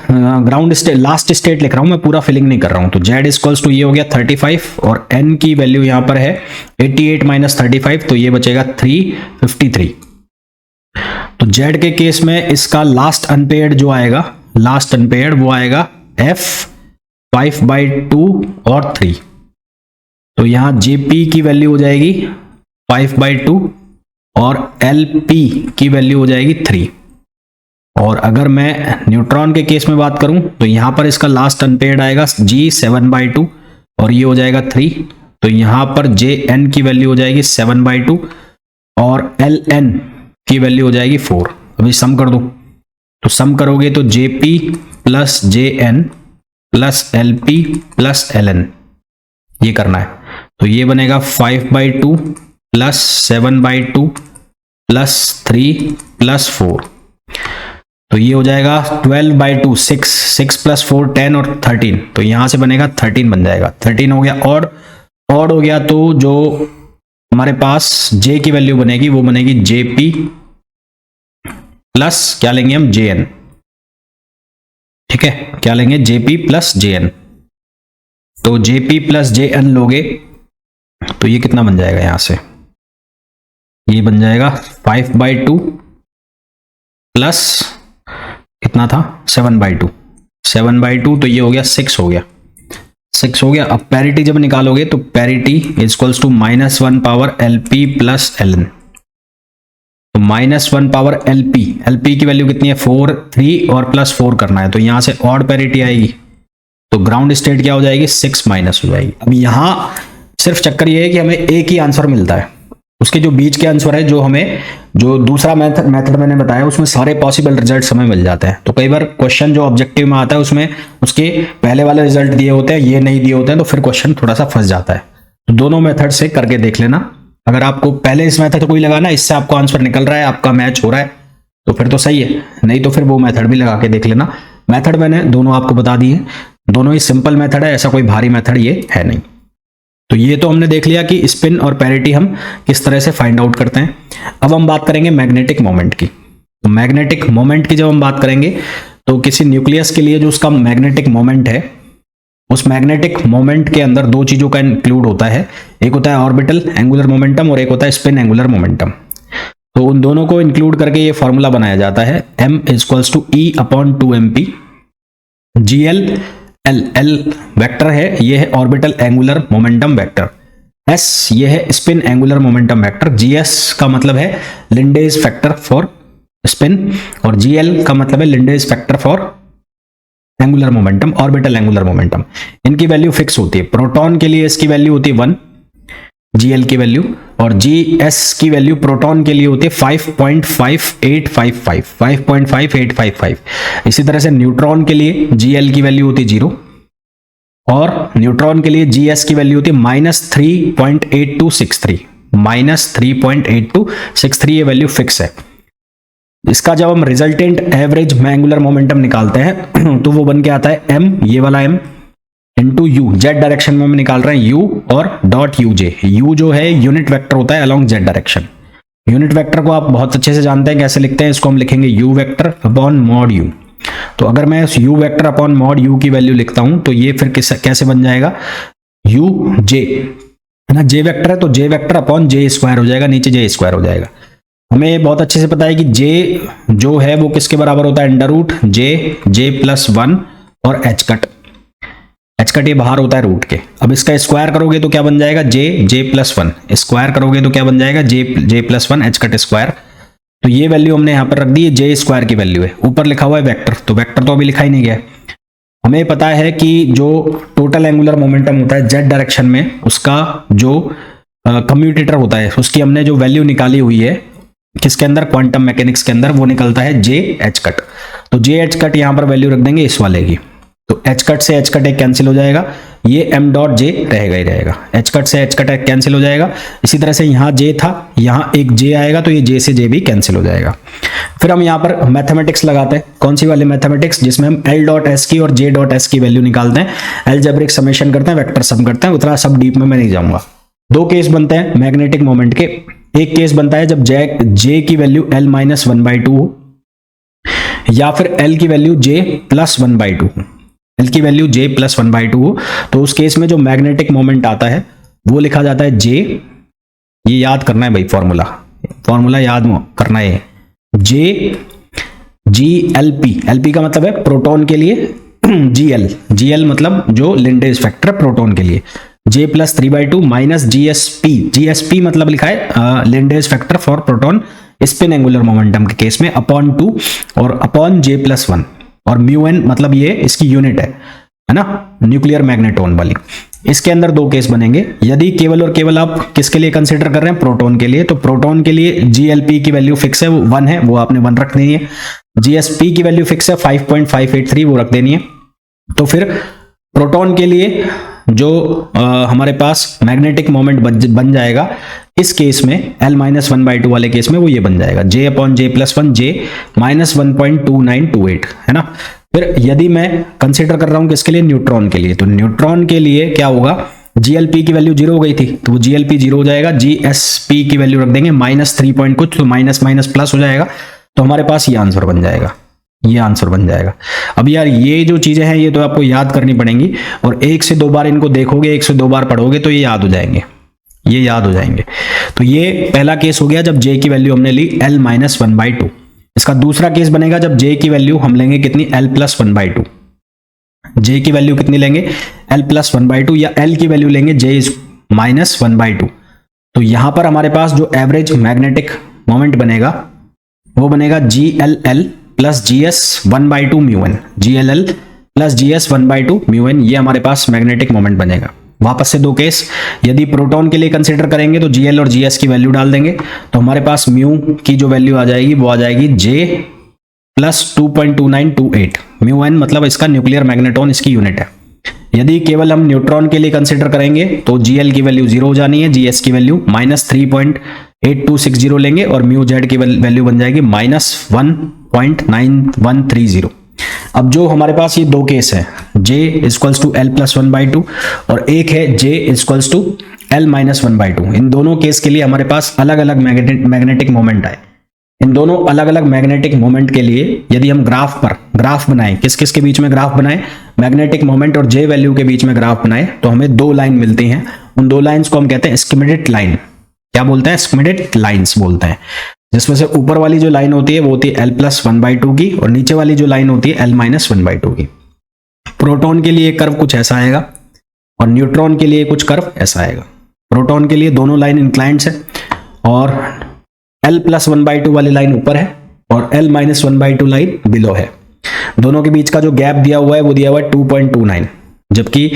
ground state last state लिख रहा हूं, मैं पूरा फिलिंग नहीं कर रहा हूं। तो Z इक्वल्स टू ये हो गया 35 और N की वैल्यू यहां पर है 88 माइनस 35, तो ये बचेगा 353। तो Z के केस में इसका लास्ट अनपेयर्ड जो आएगा, लास्ट अनपेयर्ड वो आएगा F 5/2 और 3। तो यहां JP की वैल्यू हो जाएगी 5/2 और LP की वैल्यू हो जाएगी 3। और अगर मैं न्यूट्रॉन के केस में बात करूं तो यहां पर इसका लास्ट अनपेयर्ड आएगा G 7/2 और ये हो जाएगा 3। तो यहां पर Jn की वैल्यू हो जाएगी 7/2 और Ln की वैल्यू हो जाएगी 4। अभी सम कर दो, तो सम करोगे तो Jp plus Jn plus Lp plus Ln ये करना है। तो ये बनेगा 5/2 प्लस 7/2 प्लस 3 प्लस 4। तो ये हो जाएगा 12/2 6 प्लस 4 10 और 13। तो यहां से बनेगा 13 बन जाएगा। 13 हो गया। और हो गया तो जो हमारे पास J की वैल्यू बनेगी वो बनेगी Jp प्लस क्या लेंगे हम Jn। ठीक है, क्या लेंगे Jp प्लस Jn। तो Jp प्लस Jn लोगे तो ये कितना बन जाएगा, यहां से ये बन जाएगा 5/2 प्लस कितना था 7/2 7/2। तो ये हो गया 6 हो गया 6 हो गया। अब पैरिटी जब निकालोगे तो parity is equals to -1 power Lp plus Ln। तो -1 पावर Lp की वैल्यू कितनी है 4 3 और प्लस 4 करना है। तो यहां से ऑड पैरिटी आएगी तो ग्राउंड स्टेट क्या हो जाएगी 6 माइनस हो जाएगी। अब यहां सिर्फ चक्कर ये है कि हमें एक ही आंसर मिलता है, उसके जो बीच के आंसर है जो हमें जो दूसरा मेथड मैंने बताया उसमें सारे पॉसिबल रिजल्ट्स हमें मिल जाते हैं। तो कई बार क्वेश्चन जो ऑब्जेक्टिव में आता है उसमें उसके पहले वाले रिजल्ट दिए होते हैं, ये नहीं दिए होते हैं, तो फिर क्वेश्चन थोड़ा सा फंस जाता है। तो दोनों मेथड से करके देख लेना। अगर आपको पहले इस मेथड को ही लगाना, इससे आपको आंसर निकल रहा है, आपका मैच हो रहा है, तो फिर तो सही है, नहीं तो फिर वो मेथड भी लगा के देख लेना। मेथड मैंने दोनों आपको बता दिए, दोनों ही सिंपल मेथड है, ऐसा कोई भारी मेथड ये है नहीं। तो ये तो हमने देख लिया कि स्पिन और पैरिटी हम किस तरह से फाइंड आउट करते हैं। अब हम बात करेंगे मैग्नेटिक मोमेंट की। तो मैग्नेटिक मोमेंट की जब हम बात करेंगे तो किसी न्यूक्लियस के लिए जो उसका मैग्नेटिक मोमेंट है, उस मैग्नेटिक मोमेंट के अंदर दो चीजों का इंक्लूड होता है, एक होता है ऑर्बिटल एंगुलर मोमेंटम और एक होता है स्पिन एंगुलर मोमेंटम। तो उन दोनों को इंक्लूड करके ये फॉर्मूला बनाया जाता है m=E/2mp। GL L वेक्टर है, ये है orbital angular momentum vector. S ये है spin angular momentum vector. GS का मतलब है लिंडेज फैक्टर फॉर स्पिन और GL का मतलब है Lande factor for angular momentum, orbital angular momentum. इनकी वैल्यू फिक्स होती है। प्रोटॉन के लिए इसकी वैल्यू होती है 1 GL की वैल्यू, और GS की वैल्यू प्रोटॉन के लिए होती है 5.5855। इसी तरह से न्यूट्रॉन के लिए GL की वैल्यू होती है 0 और न्यूट्रॉन के लिए GS की वैल्यू होती है -3.8263। -3.8263 ये वैल्यू फिक्स है। इसका जब हम रिजल्टेंट एवरेज एंगुलर मोमेंटम निकालते हैं तो वो बन के आता है m, ये वाला m into you. Z direction में हम निकाल रहे हैं u और डॉट यूजे। u जो है यूनिट वेक्टर होता है along Z direction. Unit vector को आप बहुत अच्छे से जानते हैं, कैसे लिखते हैं, इसको हम लिखेंगे u vector upon mod u। तो अगर मैं इस u vector upon mod u की वैल्यू लिखता हूं तो ये फिर कैसे बन जाएगा, u j है ना, j वेक्टर है तो j vector upon j square हो जाएगा, नीचे j स्क्वायर हो जाएगा। हमें बहुत अच्छे से पता है कि j जो है वो किसके बराबर होता है, अंडर रूट j प्लस 1 और h कट ये बाहर होता है रूट के। अब इसका स्क्वायर करोगे तो क्या बन जाएगा, j प्लस 1 स्क्वायर करोगे तो क्या बन जाएगा, j plus 1 h cut square. तो ये वैल्यू हमने यहाँ पर रख दी है, j स्क्वायर की वैल्यू है। ऊपर लिखा हुआ है वेक्टर, तो वेक्टर तो अभी लिखा ही नहीं गया। हमें पता है कि जो टोटल एंगुलर मोमेंटम होता है जेड डायरेक्शन में, उसका जो कम्यूटेटर होता है उसकी हमने जो वैल्यू निकाली हुई है किसके अंदर, क्वांटम मैकेनिक्स के अंदर, वो निकलता है j h कट। तो j h कट यहाँ पर वैल्यू रख देंगे इस वाले की। तो h कट से h कट एक कैंसिल हो जाएगा, ये m डॉट j रहेगा ही रहेगा। h कट से h कट एक कैंसिल हो जाएगा। इसी तरह से यहाँ j था, यहाँ एक j आएगा तो ये j से j भी कैंसिल हो जाएगा। फिर हम यहाँ पर मैथमेटिक्स लगाते हैं। कौन सी वाली मैथमेटिक्स, जिसमें हम l डॉट s की और j डॉट s की वैल्यू निकालते हैं, अलजेब्रिक समेशन करते हैं, वेक्टर सम करते हैं। उतना सब डीप में मैं नहीं जाऊंगा। दो केस बनते हैं मैग्नेटिक मोमेंट के। एक केस बनता है जब j की वैल्यू l-1/2 हो, या फिर l की वैल्यू j प्लस 1/2 हो। L की वैल्यू j प्लस 1/2 हो तो उस केस में जो मैग्नेटिक मोमेंट आता है वो लिखा जाता है j, ये याद करना है भाई, फॉर्मूला याद करना है, LP का मतलब है प्रोटॉन के लिए, GL मतलब जो लिंडेज फैक्टर प्रोटॉन के लिए, j प्लस 3/2 माइनस GSP मतलब लिखा है Lande factor for proton spin angular momentum के केस में अपॉन 2 और अपॉन J+1 और म्यू एन मतलब ये इसकी यूनिट है ना, न्यूक्लियर मैग्नेटोन वाली। इसके अंदर दो केस बनेंगे। यदि केवल और केवल आप किसके लिए कंसीडर कर रहे हैं, प्रोटॉन के लिए, तो प्रोटॉन के लिए GLP की वैल्यू फिक्स है, वो 1 है, वो आपने 1 रख देनी है। GSP की वैल्यू फिक्स है 5.583, वो रख देनी है। तो फिर प्रोटॉन के लिए जो हमारे पास मैग्नेटिक मोमेंट बन जाएगा इस केस में L-1/2 वाले केस में वो ये बन जाएगा J/J+1 J -1.2928, है ना। फिर यदि मैं कंसीडर कर रहा हूं किसके लिए, न्यूट्रॉन के लिए, तो न्यूट्रॉन के लिए क्या होगा, GLP की वैल्यू 0 हो गई थी तो वो GLP 0 हो जाएगा। GSP की वैल्यू रख देंगे -3 पॉइंट कुछ, तो माइनस माइनस प्लस हो जाएगा। तो हमारे पास ये आंसर बन जाएगा, ये आंसर बन जाएगा। अब यार ये जो चीजें हैं ये तो आपको याद करनी पड़ेंगी, और 1 से 2 बार इनको देखोगे, 1 से 2 बार पढ़ोगे तो ये याद हो जाएंगे, ये याद हो जाएंगे। तो ये पहला केस हो गया जब J की वैल्यू हमने ली L-1/2। इसका दूसरा केस बनेगा जब J की वैल्यू हम लेंगे कितनी, L+1/2। J की वैल्यू कितनी लेंगे, L+1/2, या L की वैल्यू लेंगे J-1/2। तो यहां पर हमारे पास जो एवरेज मैग्नेटिक मोमेंट बनेगा वो बनेगा GLL plus GS1/2 μn, GLL plus GS1/2 μn, ये हमारे पास मैग्नेटिक मोमेंट बनेगा। वापस से दो केस, यदि प्रोटॉन के लिए कंसीडर करेंगे तो GL और GS की वैल्यू डाल देंगे, तो हमारे पास म्यू की जो वैल्यू आ जाएगी वो आ जाएगी J प्लस 2.2928 μn, मतलब इसका न्यूक्लियर मैग्नेटोन इसकी यूनिट है। यदि केवल हम न्यूट्रॉन के लिए कंसीडर करेंगे तो GL की वैल्यू 0 हो जानी है, GS की वैल्यू -3.8260 लेंगे, और म्यू Z की वैल्यू बन जाएगी -1.9130। अब जो हमारे पास ये दो केस है, J = L+1/2 और एक है J = L-1/2, इन दोनों केस के लिए हमारे पास अलग अलग मैग्नेटिक मोमेंट आए। इन दोनों अलग अलग मैग्नेटिक मोमेंट के लिए यदि हम ग्राफ बनाएं, किस किस के बीच में ग्राफ बनाएं, मैग्नेटिक मोमेंट और J वैल्यू के बीच में ग्राफ बनाएं, तो हमें दो लाइन मिलती हैं। उन दो लाइंस को हम कहते हैं स्कीमेटिक लाइन। क्या बोलते हैं, स्कीमेटिक लाइंस बोलते हैं, जिसमें से ऊपर वाली जो लाइन होती है वो होती है L+1/2 की, और नीचे वाली जो लाइन होती है L-1/2 की। प्रोटॉन के लिए कर्व कुछ ऐसा आएगा और न्यूट्रॉन के लिए कुछ कर्व ऐसा आएगा। प्रोटॉन के लिए दोनों लाइन इंक्लाइंड्स है, और L+1/2 वाली लाइन ऊपर है और L-1/2 लाइन बिलो है। दोनों के बीच का जो गैप दिया हुआ है वो दिया हुआ है 2.29, जबकि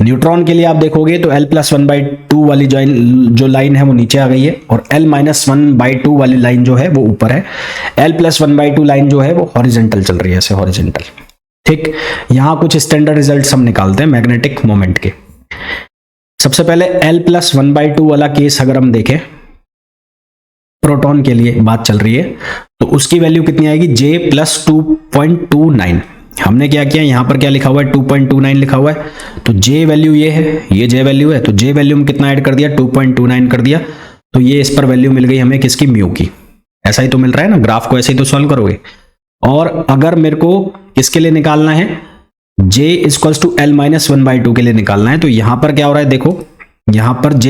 न्यूट्रॉन के लिए आप देखोगे तो L+1/2 वाली जो लाइन है वो नीचे आ गई है, और L-1/2 वाली लाइन जो है वो ऊपर है। L+1/2 लाइन जो है वो हॉरिजॉन्टल चल रही है, ऐसे हॉरिजॉन्टल। ठीक, यहां कुछ स्टैंडर्ड रिजल्ट्स हम निकालते हैं मैग्नेटिक मोमेंट के। सबसे पहले L+1/2 वाला केस अगर हम देखें, प्रोटॉन के लिए बात चल रही है, तो उसकी वैल्यू कितनी आएगी, J + 2.29। हमने क्या किया, यहां पर क्या लिखा हुआ है, 2.29 लिखा हुआ है, तो J वैल्यू ये है, ये J वैल्यू है, तो J वैल्यू में कितना ऐड कर दिया, 2.29 कर दिया, तो ये इस पर वैल्यू मिल गई हमें किसकी, म्यू की। ऐसा ही तो मिल रहा है ना, ग्राफ को ऐसे ही तो सॉल्व करोगे। और अगर मेरे को किसके लिए निकालना है, J = L-1/2 के लिए निकालना है, तो यहां पर क्या हो रहा है, देखो यहां पर J,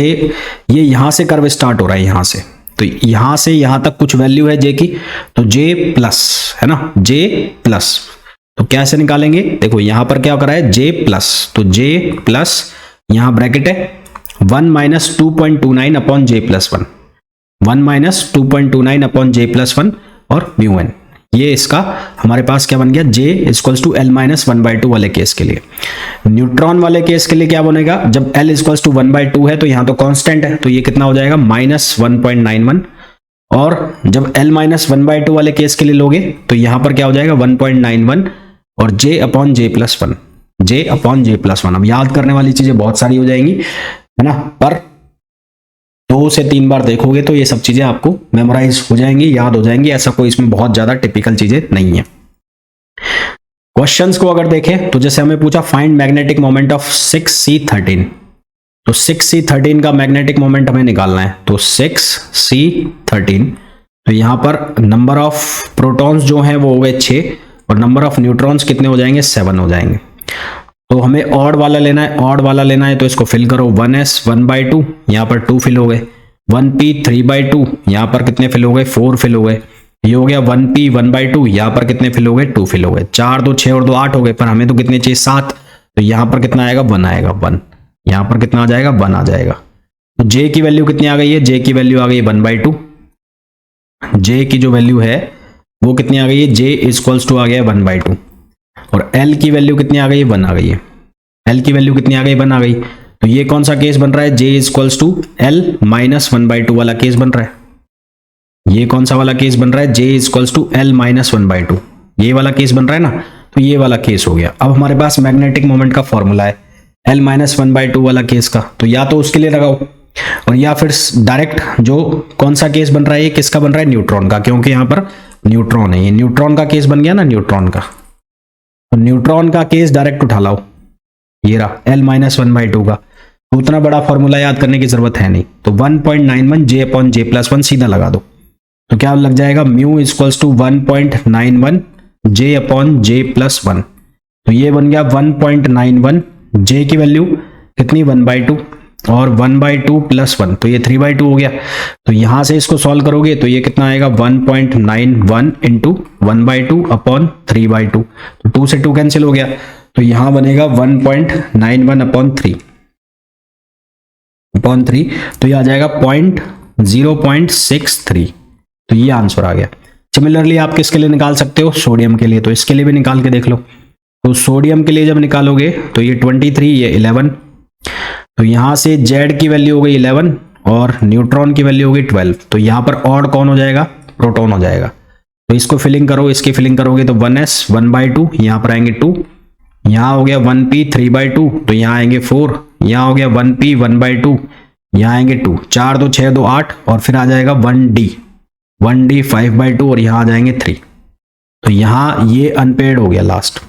ये यहां से कर्व स्टार्ट हो रहा है, यहां से, तो यहां से यहां तक कुछ वैल्यू है J की, तो J+ है ना, J+, तो कैसे निकालेंगे, देखो यहां पर क्या करा है, J+, तो J+, यहां ब्रैकेट है 1 - 2.29 अपॉन J+1, 1 - 2.29 अपॉन J+1 और μn। ये इसका हमारे पास क्या बन गया, J = L-1/2 वाले केस के लिए। न्यूट्रॉन वाले केस के लिए क्या बनेगा, जब L = 1/2 है तो यहां तो कांस्टेंट है, तो ये कितना हो जाएगा, -1.91, और जब L-1/2 वाले केस के लिए लोगे तो यहां पर क्या हो जाएगा, 1.91 और J/J+1, J/J+1। अब याद करने वाली चीजें बहुत सारी हो जाएंगी, है ना, पर 2 से 3 बार देखोगे तो ये सब चीजें आपको मेमोराइज हो जाएंगी, याद हो जाएंगी। ऐसा कोई इसमें बहुत ज्यादा टिपिकल चीजें नहीं है। क्वेश्चंस को अगर देखें तो जैसे हमें पूछा find magnetic moment of 6C13, तो 6C13 का मैग्नेटिक मोमेंट हमें निकालना है, तो 6C13, तो यहां पर नंबर ऑफ प्रोटॉन्स जो हैं वो हो गए 6, और नंबर ऑफ न्यूट्रॉन्स कितने हो जाएंगे, 7 हो जाएंगे। तो हमें ऑड वाला लेना है, ऑड वाला लेना है तो इसको फिल करो, 1s 1/2, यहाँ पर 2 फिल हो गए, 1p 3/2, यहाँ पर कितने फिल हो गए, 4 फिल हो गए, ये हो गया 1p 1/2, यहाँ पर कितने फिल हो गए, 2 फिल हो गए, 4 2 6 और 2 8 हो गए, पर हमें तो कितने चाहिए, 7, तो यहाँ पर कितना आएगा, 1 आएगा, 1, यहाँ पर कितना आ जाएगा, 1 आ जाएगा। तो J की वैल्यू कितनी आ गई है, J की वैल्यू आ गई 1/2, जे की जो वैल्यू है वो कितनी आ गई है, जे इक्वल्स टू आ गया 1/2 और एल की वैल्यू कितनी आ गई है, 1 आ गई है। एल की वैल्यू कितनी आ गई, 1 आ गई। तो ये कौन सा केस बन रहा है, जे इक्वल्स टू एल माइनस 1/2 वाला केस बन रहा है। ये कौन सा वाला केस बन रहा है, जे इक्वल्स टू एल माइनस 1/2, ये वाला केस बन रहा है ना। तो ये वाला केस हो गया। अब हमारे पास मैग्नेटिक मोमेंट का फॉर्मूला है एल माइनस 1/2 वाला केस का, तो या तो उसके लिए लगाओ और या फिर डायरेक्ट जो कौन सा केस बन रहा है, ये किसका बन रहा है, न्यूट्रॉन का, क्योंकि यहाँ पर न्यूट्रॉन है, ये न्यूट्रॉन का केस बन गया ना, न्यूट्रॉन का। तो न्यूट्रॉन का केस डायरेक्ट उठा लाओ, ये रहा एल माइनस 1/2 का। तो उतना बड़ा फॉर्मूला याद करने की जरूरत है नहीं, तो 1.91 जे अपॉन जे प्लस 1 सीधा लगा दो। तो क्या लग जाएगा, mu equals to 1.91 J upon J plus 1। तो ये बन गया 1.91, जे की वैल्यू कितनी 1/2 और 1/2 प्लस 1, तो ये 3/2 हो गया। तो यहां से इसको सॉल्व करोगे तो ये कितना आएगा, 1.91 इंटू 1/2 अपॉन 3/2। तो 2 से 2 कैंसिल हो गया, तो यहां बनेगा 1.91 अपॉन 3 तो ये आ जाएगा 0.63। तो ये आंसर आ गया। सिमिलरली आप किसके लिए निकाल सकते हो, सोडियम के लिए, तो इसके लिए भी निकाल के देख लो। तो सोडियम के लिए जब निकालोगे तो ये 23, ये 11, तो यहां से Z की वैल्यू हो गई 11 और न्यूट्रॉन की वैल्यू हो गई 12। तो यहां पर ऑड कौन हो जाएगा, प्रोटॉन हो जाएगा। तो इसको फिलिंग करो, इसकी फिलिंग करोगे तो 1s 1/2, यहां पर आएंगे 2, यहां हो गया 1p 3/2, तो यहां आएंगे 4, यहां हो गया 1p 1/2, यहां आएंगे 2, 4 2 6 2 8 और फिर आ जाएगा 1d 5/2 और यहां आ जाएंगे 3। तो यहां ये अनपेड हो गया लास्ट।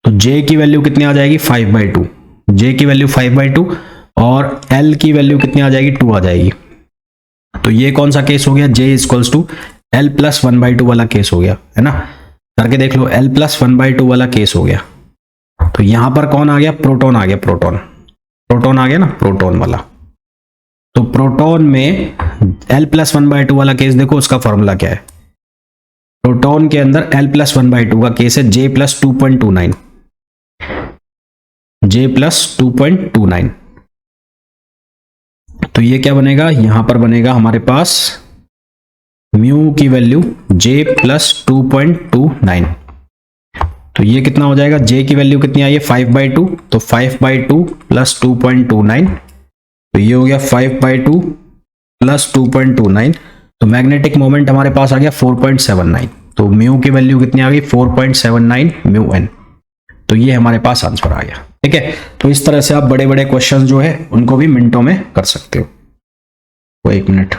तो J की वैल्यू कितनी आ जाएगी, 5/2, J की वैल्यू 5/2 और L की वैल्यू कितनी आ जाएगी, 2 आ जाएगी। तो ये कौन सा केस हो गया, J equals to L plus 1/2 वाला केस हो गया, है ना। करके देख लो, L प्लस 1/2 वाला केस हो गया। तो यहां पर कौन आ गया, प्रोटॉन आ गया, प्रोटॉन आ गया ना, प्रोटॉन वाला। तो प्रोटॉन में L प्लस 1/2 वाला केस देखो, उसका फॉर्मूला क्या है। प्रोटॉन के अंदर L प्लस 1/2 का केस है J प्लस 2.29, J प्लस 2.29। तो ये क्या बनेगा, यहां पर बनेगा हमारे पास म्यू की वैल्यू J प्लस 2.29। तो ये कितना हो जाएगा, J की वैल्यू कितनी आई है 5/2, तो 5/2 प्लस 2.29, तो ये हो गया 5/2 प्लस 2.29। तो मैग्नेटिक मोमेंट हमारे पास आ गया 4.79। तो म्यू की वैल्यू कितनी आ गई, 4.79 म्यू एन। तो ये हमारे पास आंसर आ गया। ठीक है, तो इस तरह से आप बड़े बड़े क्वेश्चंस जो है उनको भी मिनटों में कर सकते हो। वो 1 मिनट।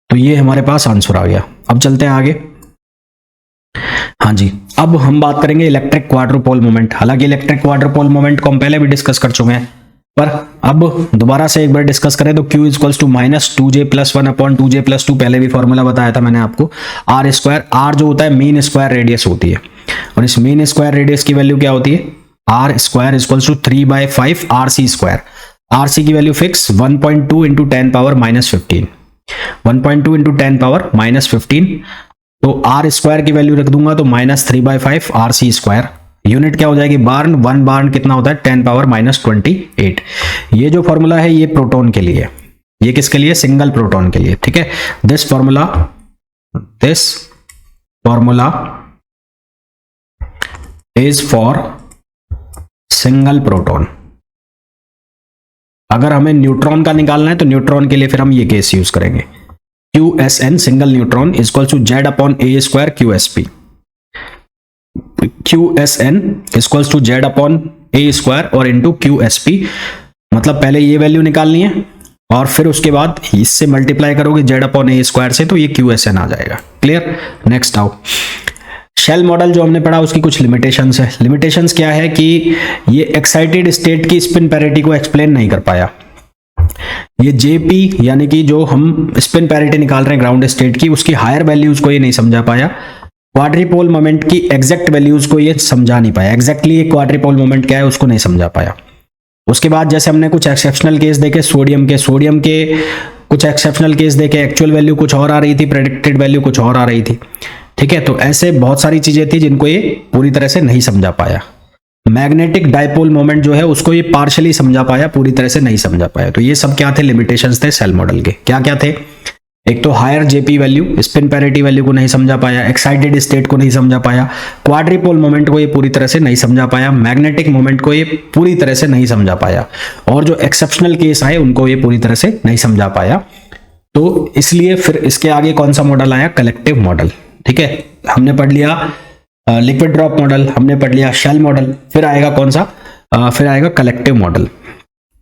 तो ये हमारे पास आंसर आ गया। अब चलते हैं आगे। हाँ जी, अब हम बात करेंगे इलेक्ट्रिक क्वाड्रुपोल मोमेंट। हालांकि इलेक्ट्रिक क्वाड्रुपोल मोमेंट को हम पहले भी डिस्कस कर चुके हैं, पर अब दोबारा से एक बार डिस्कस करें तो Q equals to minus 2J plus 1 upon 2J plus 2, पहले भी फॉर्मूला बताया था मैंने आपको। R स्क्वायर, R जो होता है मीन स्क्वायर रेडियस होती है, और इस मीन स्क्वायर रेडियस की वैल्यू क्या होती है, R square equals to 3/5 RC square. RC की value fix 1.2 into 10 power minus 15, 1.2 into 10 power minus 15। तो R स्क्वायर की वैल्यू रख दूंगा तो माइनस 3/5 RC स्क्वायर। यूनिट क्या हो जाएगी, बार्न, 1 बार्न कितना होता है 10 पावर माइनस 28। ये जो फॉर्मूला है ये प्रोटॉन के लिए, ये किसके लिए, सिंगल प्रोटॉन के लिए। ठीक है, this formula is for single proton. अगर हमें न्यूट्रॉन का निकालना है तो न्यूट्रॉन के लिए फिर हम ये केस यूज करेंगे, QSN single neutron equal to Z upon A square QSP। QSN equals to Z upon A square और इंटू QSP। मतलब पहले ये वैल्यू निकालनी है और फिर उसके बाद इससे मल्टीप्लाई करोगे Z अपॉन A स्क्वायर से, तो ये QSN आ जाएगा। क्लियर, नेक्स्ट आओ। शेल मॉडल जो हमने पढ़ा उसकी कुछ लिमिटेशंस है। लिमिटेशंस क्या है कि ये एक्साइटेड स्टेट की स्पिन पैरिटी को एक्सप्लेन नहीं कर पाया। ये JP यानी कि जो हम स्पिन पैरिटी निकाल रहे हैं ग्राउंड स्टेट की, उसकी हायर वैल्यूज को ये नहीं समझा पाया। क्वाड्रिपोल मोमेंट की एग्जैक्ट वैल्यूज को ये समझा नहीं पाया, एग्जैक्टली ये क्वाड्रिपोल मोमेंट क्या है उसको नहीं समझा पाया। उसके बाद जैसे हमने कुछ एक्सेप्शनल केस देखे सोडियम के कुछ एक्सेप्शनल केस देखे, एक्चुअल वैल्यू कुछ और आ रही थी, प्रेडिक्टेड वैल्यू कुछ और आ रही थी। ठीक है, तो ऐसे बहुत सारी चीजें थी जिनको ये पूरी तरह से नहीं समझा पाया। मैग्नेटिक डाइपोल मोमेंट जो है उसको ये पार्शली समझा पाया, पूरी तरह से नहीं समझा पाया। तो ये सब क्या थे, लिमिटेशंस थे सेल मॉडल के। क्या क्या थे, एक तो higher JP value, spin parity value को नहीं समझा पाया, एक्साइटेड स्टेट को नहीं समझा पाया, क्वाड्रिपोल मोमेंट को ये पूरी तरह से नहीं समझा पाया, मैग्नेटिक मोमेंट को ये पूरी तरह से नहीं समझा पाया, और जो एक्सेप्शनल केस आए उनको ये पूरी तरह से नहीं समझा पाया। तो इसलिए फिर इसके आगे कौन सा मॉडल आया, कलेक्टिव मॉडल। ठीक है, हमने पढ़ लिया लिक्विड ड्रॉप मॉडल, हमने पढ़ लिया शेल मॉडल, फिर आएगा कौन सा, फिर आएगा कलेक्टिव मॉडल।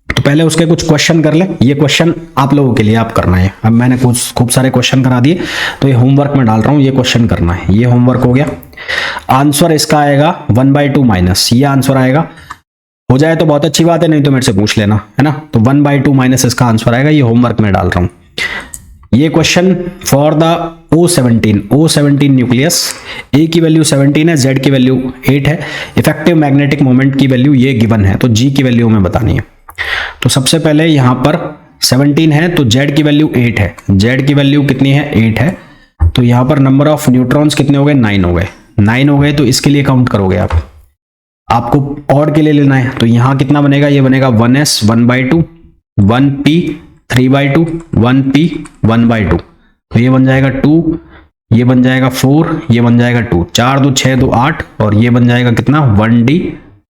तो पहले उसके कुछ क्वेश्चन कर ले। ये क्वेश्चन आप लोगों के लिए आप करना है। अब मैंने कुछ खूब सारे क्वेश्चन करा दिए, तो ये होमवर्क में डाल रहा हूं, ये क्वेश्चन करना है। ये होमवर्क हो गया। आंसर इसका आएगा 1/2 माइनस, ये आंसर आएगा। हो जाए तो बहुत अच्छी बात है, नहीं तो मेरे से पूछ लेना, है ना। तो 1/2 माइनस इसका आंसर आएगा। ये होमवर्क में डाल रहा हूं। ये question for the O17 nucleus, A की वैल्यू 17 है, जेड की वैल्यू 8 है, इफेक्टिव मैग्नेटिक मोमेंट की वैल्यू ये गिवन है, तो जी की वैल्यू हमें बतानी है। तो सबसे पहले यहां पर 17 है तो जेड की वैल्यू 8 है, जेड की वैल्यू कितनी है, 8 है। तो यहां पर नंबर ऑफ न्यूट्रॉन्स कितने हो गए, 9 हो गए। 9 हो गए तो इसके लिए काउंट करोगे आप, आपको ऑड के लिए लेना है। तो यहां कितना बनेगा, ये बनेगा 1s 1/2, 1p 3/2, 1p 1/2। तो ये बन जाएगा 2, ये बन जाएगा 4, ये बन जाएगा 2, 4 2 6 2 8, और ये बन जाएगा कितना 1d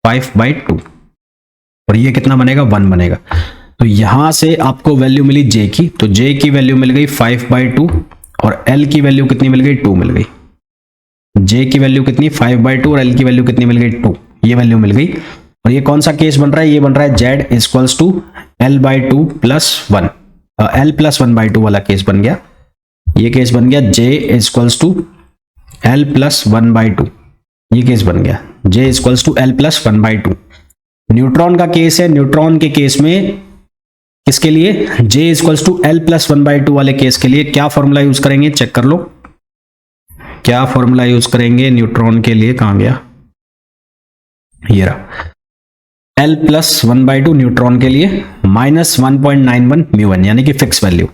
5/2, और ये कितना बनेगा 1 बनेगा। तो यहां से आपको वैल्यू मिली जे की, तो जे की वैल्यू मिल गई 5/2, और एल की वैल्यू कितनी मिल गई, 2 मिल गई। जे की वैल्यू कितनी 5/2 और एल की वैल्यू कितनी मिल गई, 2, ये वैल्यू मिल गई। और ये कौन सा केस बन रहा है, ये बन रहा है Z equals to L/2 + 1, L + 1/2 वाला केस बन गया। ये केस बन गया J इक्वल्स टू L + 1/2, ये केस बन गया J equals to L + 1/2। Neutron का केस है, न्यूट्रॉन के केस में किसके लिए, J इक्वल्स टू L + 1/2 वाले केस के लिए क्या फॉर्मूला यूज करेंगे, चेक कर लो क्या फॉर्मूला यूज करेंगे न्यूट्रॉन के लिए। कहां गया, ये रहा, L + 1/2 न्यूट्रॉन के लिए -1.91 μn, यानी कि फिक्स वैल्यू,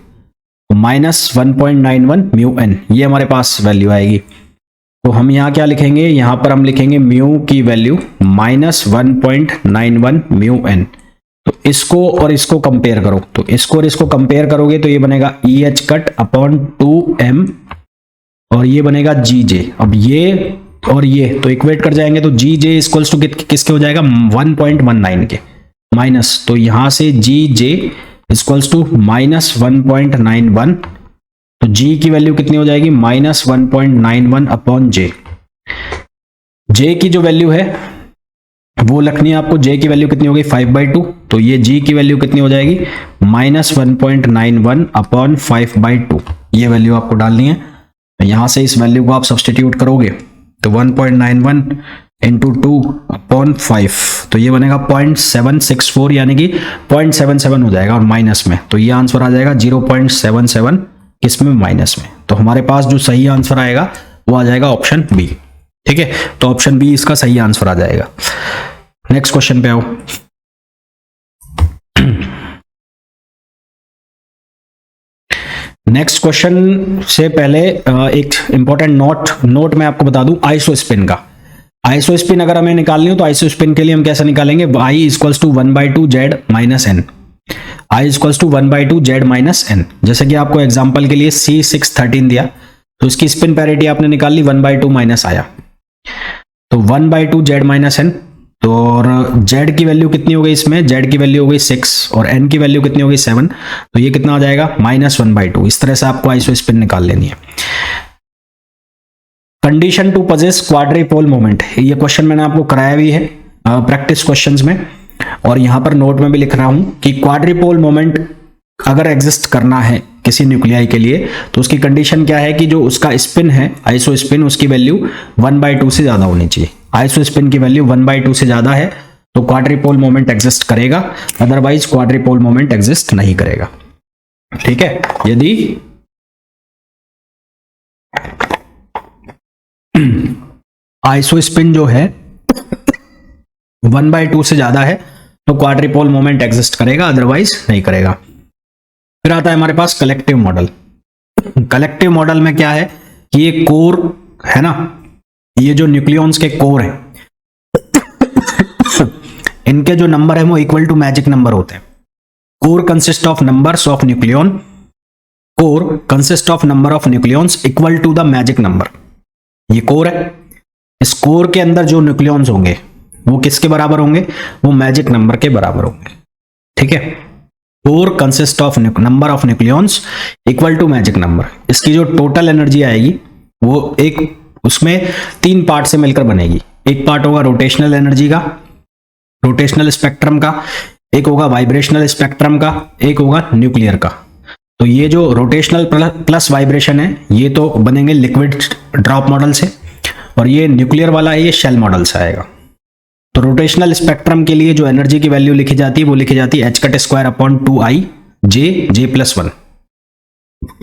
-1.91 μn, ये हमारे पास वैल्यू आएगी। तो हम यहां क्या लिखेंगे, यहां पर हम लिखेंगे म्यू की वैल्यू -1.91 μn। तो इसको और इसको कंपेयर करो, तो इसको और इसको कंपेयर करोगे तो ये बनेगा EH कट अपॉन 2m, और ये बनेगा GJ। अब ये और ये तो इक्वेट कर जाएंगे, तो GJ इक्वल्स टू किसके हो जाएगा, 1.19 के माइनस, तो यहां से GJ इक्वल्स टू -1.91, तो G की वैल्यू कितनी हो जाएगी, -1.91 अपॉन J। J की जो वैल्यू है वो लिखनी है आपको, J की वैल्यू कितनी हो गई 5/2, तो ये G की वैल्यू कितनी हो जाएगी -1.91 अपॉन 5/2, ये वैल्यू आपको डालनी है। यहां से इस वैल्यू को आप सब्सटीट्यूट करोगे तो 1.91 इंटू 2 अपॉन 5, तो ये बनेगा 0.764, यानी कि 0.77 हो जाएगा, और माइनस में, तो ये आंसर आ जाएगा 0.77, किसमें, माइनस में। तो हमारे पास जो सही आंसर आएगा वो आ जाएगा ऑप्शन बी। ठीक है, तो ऑप्शन बी इसका सही आंसर आ जाएगा। नेक्स्ट क्वेश्चन पे आओ। नेक्स्ट क्वेश्चन से पहले एक इंपॉर्टेंट नोट मैं आपको बता दूं, आइसोस्पिन का। आइसोस्पिन अगर हमें निकालनी हो तो आइसोस्पिन के लिए हम कैसे निकालेंगे, I equals to 1/2 Z minus n, I equals to 1/2 Z minus n। जैसे कि आपको एग्जांपल के लिए C613 दिया, तो इसकी स्पिन पैरिटी आपने निकाल ली, 1/2 माइनस आया, तो 1/2 Z माइनस n। तो और Z की वैल्यू कितनी हो गई इसमें, Z की वैल्यू हो गई 6, और n की वैल्यू कितनी हो गई 7, तो ये कितना आ जाएगा -1/2। इस तरह से आपको आइसोस्पिन निकाल लेनी है। कंडीशन टू पजेस क्वाड्रिपोल मोमेंट, ये क्वेश्चन मैंने आपको कराया भी है प्रैक्टिस क्वेश्चंस में, और यहां पर नोट में भी लिख रहा हूं कि क्वाड्रिपोल मोमेंट अगर एग्जिस्ट करना है किसी न्यूक्लियाई के लिए, तो उसकी कंडीशन क्या है कि जो उसका स्पिन है आइसोस्पिन, उसकी वैल्यू 1/2 से ज्यादा होनी चाहिए। आइसोस्पिन की वैल्यू 1/2 से ज्यादा है तो क्वाड्रिपोल मोमेंट एग्जिस्ट करेगा, अदरवाइज क्वाड्रिपोल मोमेंट एग्जिस्ट नहीं करेगा। ठीक है, यदि आइसोस्पिन जो है 1/2 से ज्यादा है तो क्वाड्रिपोल मोमेंट एग्जिस्ट करेगा, अदरवाइज नहीं करेगा। फिर आता है हमारे पास कलेक्टिव मॉडल। कलेक्टिव मॉडल में क्या है कि ये कोर है ना, ये जो न्यूक्लियॉन्स के कोर है इनके जो नंबर है वो इक्वल टू मैजिक नंबर होते हैं। Core consist of numbers of nucleon, core consist of number of nucleons equal to the magic number. ये कोर है, इस कोर के अंदर जो न्यूक्लियंस होंगे वो किसके बराबर होंगे, वो मैजिक नंबर के बराबर होंगे। ठीक है, core consist of number of nucleons equal to magic number. इसकी जो टोटल एनर्जी आएगी वो एक उसमें 3 पार्ट से मिलकर बनेगी। एक पार्ट होगा रोटेशनल एनर्जी का, रोटेशनल स्पेक्ट्रम का, एक होगा वाइब्रेशनल स्पेक्ट्रम का, एक होगा न्यूक्लियर का। तो ये जो रोटेशनल प्लस वाइब्रेशन है ये तो बनेंगे लिक्विड ड्रॉप मॉडल से, और ये न्यूक्लियर वाला है ये शेल मॉडल से आएगा। तो रोटेशनल स्पेक्ट्रम के लिए जो एनर्जी की वैल्यू लिखी जाती है वो लिखी जाती है h cut square upon 2i j+1।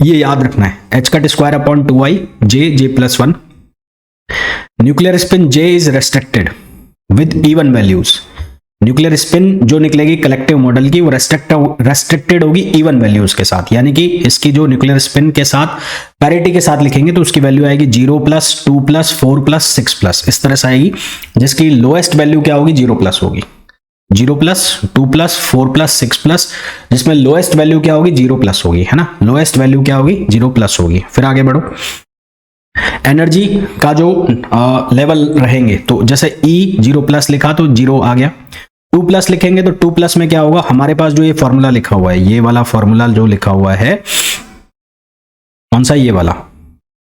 ये याद रखना है, h cut square upon 2i j+1। Nuclear spin j is restricted with even values. Nuclear spin जो निकलेगी कलेक्टिव मॉडल की वो रेस्ट्रिक्टेड होगी इवन वैल्यूज के साथ, यानी कि इसकी जो न्यूक्लियर स्पिन के साथ पैरिटी के साथ लिखेंगे तो उसकी वैल्यू आएगी 0+, 2+, 4+, 6+, इस तरह से आएगी, जिसकी लोएस्ट वैल्यू क्या होगी, 0+ होगी। 0+, 2+, 4+, 6+, जिसमें लोएस्ट वैल्यू क्या होगी, 0+ होगी, है ना। लोएस्ट वैल्यू क्या होगी, 0+ होगी। फिर आगे बढ़ो, एनर्जी का जो लेवल रहेंगे तो जैसे E 0+ लिखा तो 0 आ गया। 2+ लिखेंगे तो 2+ में क्या होगा, हमारे पास जो ये फॉर्मूला लिखा हुआ है, ये वाला फॉर्मूला जो लिखा हुआ है, कौन सा, ये वाला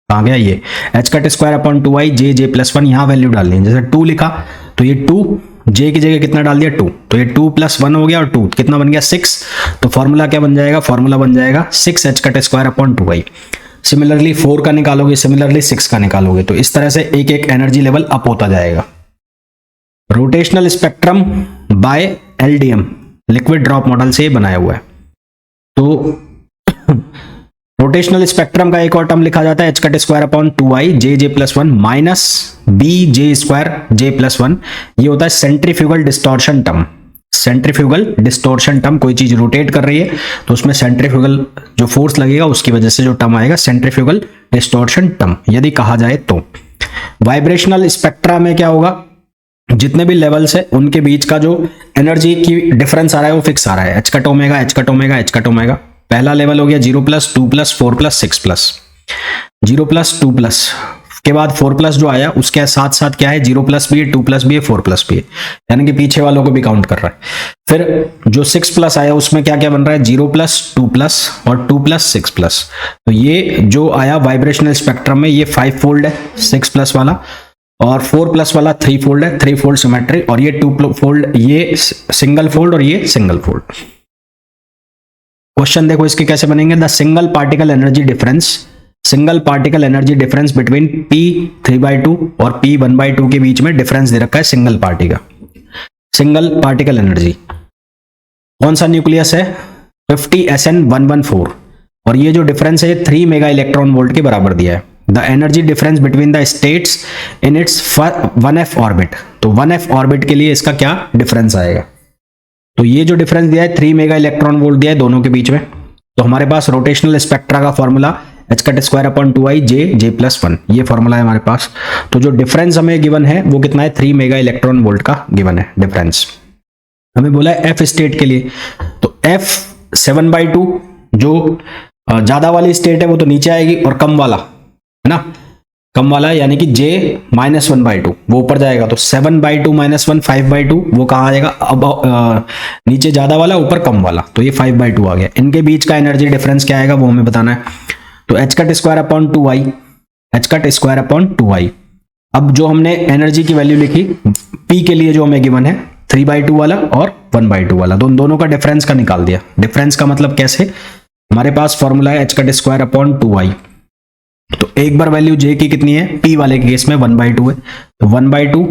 आ गया, ये h cut square upon 2i j+1। यहां वैल्यू डालनी है, जैसे 2 लिखा तो ये 2, j की जगह कितना डाल दिया 2, तो ये 2 + 1 हो गया, और 2 कितना बन गया 6। तो फॉर्मूला क्या बन जाएगा, फॉर्मूला बन जाएगा 6h cut square upon 2i। Similarly 4 का निकालोगे, सिमिलरली 6 का निकालोगे, तो इस तरह से एक एक एनर्जी लेवल अप होता जाएगा। Rotational spectrum by LDM liquid drop model से बनाया हुआ है। तो रोटेशनल स्पेक्ट्रम का एक और टर्म लिखा जाता है h cut square upon 2i j+1 minus bj square j+1। ये होता है centrifugal distortion term. Centrifugal distortion term, कोई चीज रोटेट कर रही है तो उसमें सेंट्रीफ्यूगल जो फोर्स लगेगा उसकी वजह से जो टर्म आएगा सेंट्रीफ्यूगल डिस्टॉर्शन टर्म, यदि कहा जाए तो। वाइब्रेशनल स्पेक्ट्रा में क्या होगा, जितने भी लेवल्स है उनके बीच का जो एनर्जी की डिफरेंस आ रहा है वो फिक्स आ रहा है, h cut omega, h cut omega, h cut omega. पहला लेवल हो गया 0+, 2+, 4+, 6+। 0+, 2+ के बाद 4+ जो आया उसके साथ साथ क्या है, 0+ भी है, 2+ भी है, 4+ भी है, यानी कि पीछे वालों को भी काउंट कर रहा है। फिर जो 6+ आया उसमें क्या क्या बन रहा है, 0+, 2+ और 2+, 6+। तो ये जो आया वाइब्रेशनल स्पेक्ट्रम में ये 5 फोल्ड है 6+ वाला, और 4+ वाला 3 फोल्ड है, 3 फोल्ड सिमेट्री, और ये 2 फोल्ड, ये सिंगल फोल्ड और ये सिंगल फोल्ड। क्वेश्चन देखो इसके कैसे बनेंगे, the single particle energy difference, single particle energy difference between P3/2 और P1/2 के बीच में डिफरेंस दे रखा है सिंगल पार्टी का। सिंगल पार्टिकल एनर्जी कौन सा न्यूक्लियस है, 50SN114, और ये जो डिफरेंस है 3 मेगा इलेक्ट्रॉन वोल्ट के बराबर दिया है। The energy difference between the states in its 1f orbit, तो 1f ऑर्बिट के लिए इसका क्या डिफरेंस आएगा, तो ये जो डिफरेंस दिया है 3 मेगा इलेक्ट्रॉन वोल्ट दिया है दोनों के बीच में। तो हमारे पास रोटेशनल स्पेक्ट्रा का formula h cut square upon 2i j+1, ये फॉर्मूला है हमारे पास। तो जो डिफरेंस हमें गिवन है वो कितना है, 3 मेगा इलेक्ट्रॉन वोल्ट का गिवन है डिफरेंस। हमें बोला है f स्टेट के लिए, तो f 7/2 जो ज्यादा वाली स्टेट है वो तो नीचे आएगी, और कम वाला है ना, कम वाला यानी कि j -1/2 वो ऊपर जाएगा, तो 7/2 -1 5/2 वो कहाँ आएगा, अब नीचे ज्यादा वाला ऊपर कम वाला, तो ये 5/2 आ गया। इनके बीच का एनर्जी डिफरेंस क्या आएगा वो हमें बताना है। तो h cut square upon 2i, h cut square upon 2i। अब जो हमने एनर्जी की वैल्यू लिखी p के लिए जो हमें गिवन है 3/2 वाला और 1/2 वाला, दोनों का डिफरेंस का निकाल दिया। डिफरेंस का मतलब कैसे, हमारे पास फॉर्मूला है h cut square upon 2i, तो एक बार वैल्यू j की कितनी है, p वाले के केस में 1/2 है, तो 1/2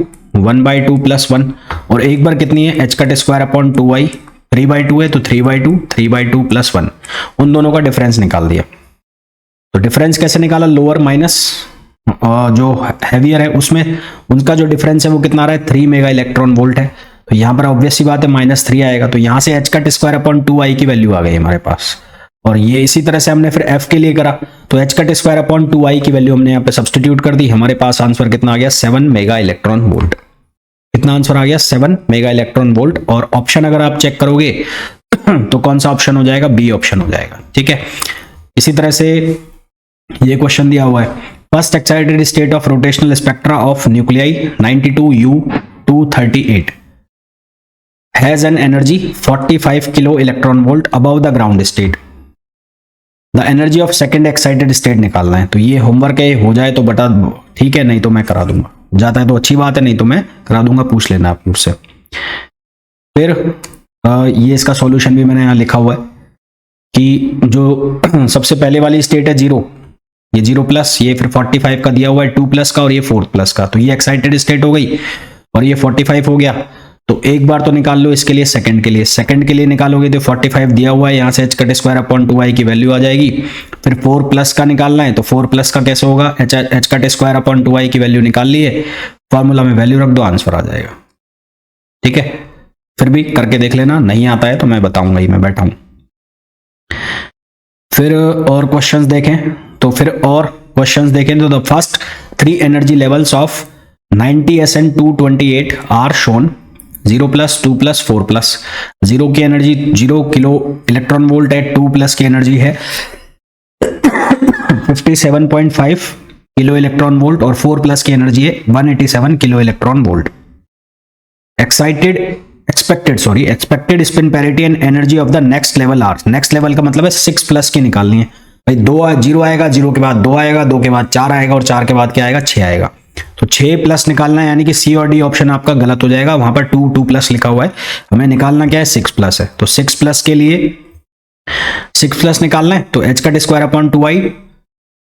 + 1, और एक बार कितनी है h cut square upon 2i 3/2 है, तो 3/2 + 1, उन दोनों का डिफरेंस निकाल दिया। तो डिफरेंस कैसे निकाला, लोअर माइनस जो हैवियर है उसमें उनका जो डिफरेंस है वो कितना आ रहा है, 3 मेगा इलेक्ट्रॉन वोल्ट है, तो यहाँ पर ऑब्वियस सी बात है -3 आएगा, तो यहाँ से h cut square upon 2i की वैल्यू आ गई हमारे पास। और ये इसी तरह से हमने फिर f के लिए करा, तो h cut square upon 2i की वैल्यू हमने यहाँ पे सब्स्टिट्यूट कर दी, हमारे पास आंसर कितना आ गया, 7 मेगा इलेक्ट्रॉन वोल्ट। कितना कितना आंसर आ गया 7 मेगा इलेक्ट्रॉन वोल्ट। और ऑप्शन अगर आप चेक करोगे तो कौन सा ऑप्शन हो जाएगा, बी ऑप्शन हो जाएगा। ठीक है, इसी तरह से ये क्वेश्चन दिया हुआ है, first excited state of rotational spectra of nuclei 92U238 has an energy 45 kilo electron volt above the ground state, the energy of second excited state निकालना है। तो ये होमवर्क है, हो जाए तो बता दो, ठीक है, नहीं तो मैं करा दूंगा, जाता है तो अच्छी बात है, नहीं तो मैं करा दूंगा, पूछ लेना आप मुझसे। फिर ये इसका सॉल्यूशन भी मैंने यहाँ लिखा हुआ है कि जो सबसे पहले वाली स्टेट है 0, ये 0 प्लस, ये फिर 45 का दिया हुआ है 2 प्लस का, और ये 4 प्लस का, तो ये एक्साइटेड स्टेट हो गई और ये 45 हो गया। तो एक बार तो निकाल लो इसके लिए, सेकंड के लिए निकालोगे तो 45 दिया हुआ है, यहाँ से h²/2i की वैल्यू आ जाएगी। फिर 4 प्लस का निकालना है, तो 4 प्लस का कैसे होगा, h²/2i की वैल्यू निकाल ली है, फॉर्मूला में वैल्यू रख दो, आंसर आ जाएगा। ठीक है, फिर भी करके देख लेना, नहीं आता है तो मैं बताऊंगा ही, मैं बैठा हूं। फिर और क्वेश्चंस देखें तो the first 3 energy levels of 90SN228 are shown 0 plus 2 plus 4 plus. 0 की एनर्जी 0 किलो इलेक्ट्रॉन वोल्ट है, 2 प्लस की एनर्जी है 57.5 किलो इलेक्ट्रॉन वोल्ट और 4 प्लस की एनर्जी है 187 kilo electron volt. Expected spin parity and energy of the next level are, next level का मतलब है 6 प्लस की निकालनी है भाई। 0 आएगा, 0 के बाद 2 आएगा, 2 के बाद 4 आएगा और 4 के बाद क्या आएगा, 6 आएगा। तो 6 प्लस निकालना है, यानी कि सी और डी ऑप्शन आपका गलत हो जाएगा, वहां पर 2 प्लस लिखा हुआ है, हमें निकालना क्या है, 6 प्लस है। तो 6 प्लस के लिए 6 प्लस निकालना है, तो h²/2i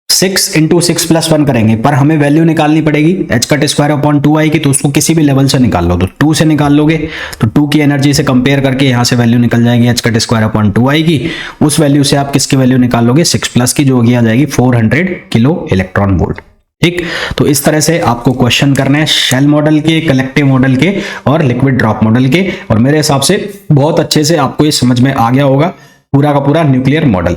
6 इंटू 6 प्लस 1 करेंगे, पर हमें वैल्यू निकालनी पड़ेगी h²/2i की, तो उसको किसी भी लेवल से निकाल लो। तो 2 से निकाल लोगे तो 2 की एनर्जी से कंपेयर करके यहां से वैल्यू निकल जाएगी h²/2i की, उस वैल्यू से आप किसकी वैल्यू निकाल लोगे, 6 प्लस की, जो होगी आ जाएगी 400 किलो इलेक्ट्रॉन वोल्ट। ठीक, तो इस तरह से आपको क्वेश्चन करने हैं शेल मॉडल के, कलेक्टिव मॉडल के और लिक्विड ड्रॉप मॉडल के, और मेरे हिसाब से बहुत अच्छे से आपको ये समझ में आ गया होगा पूरा का पूरा न्यूक्लियर मॉडल।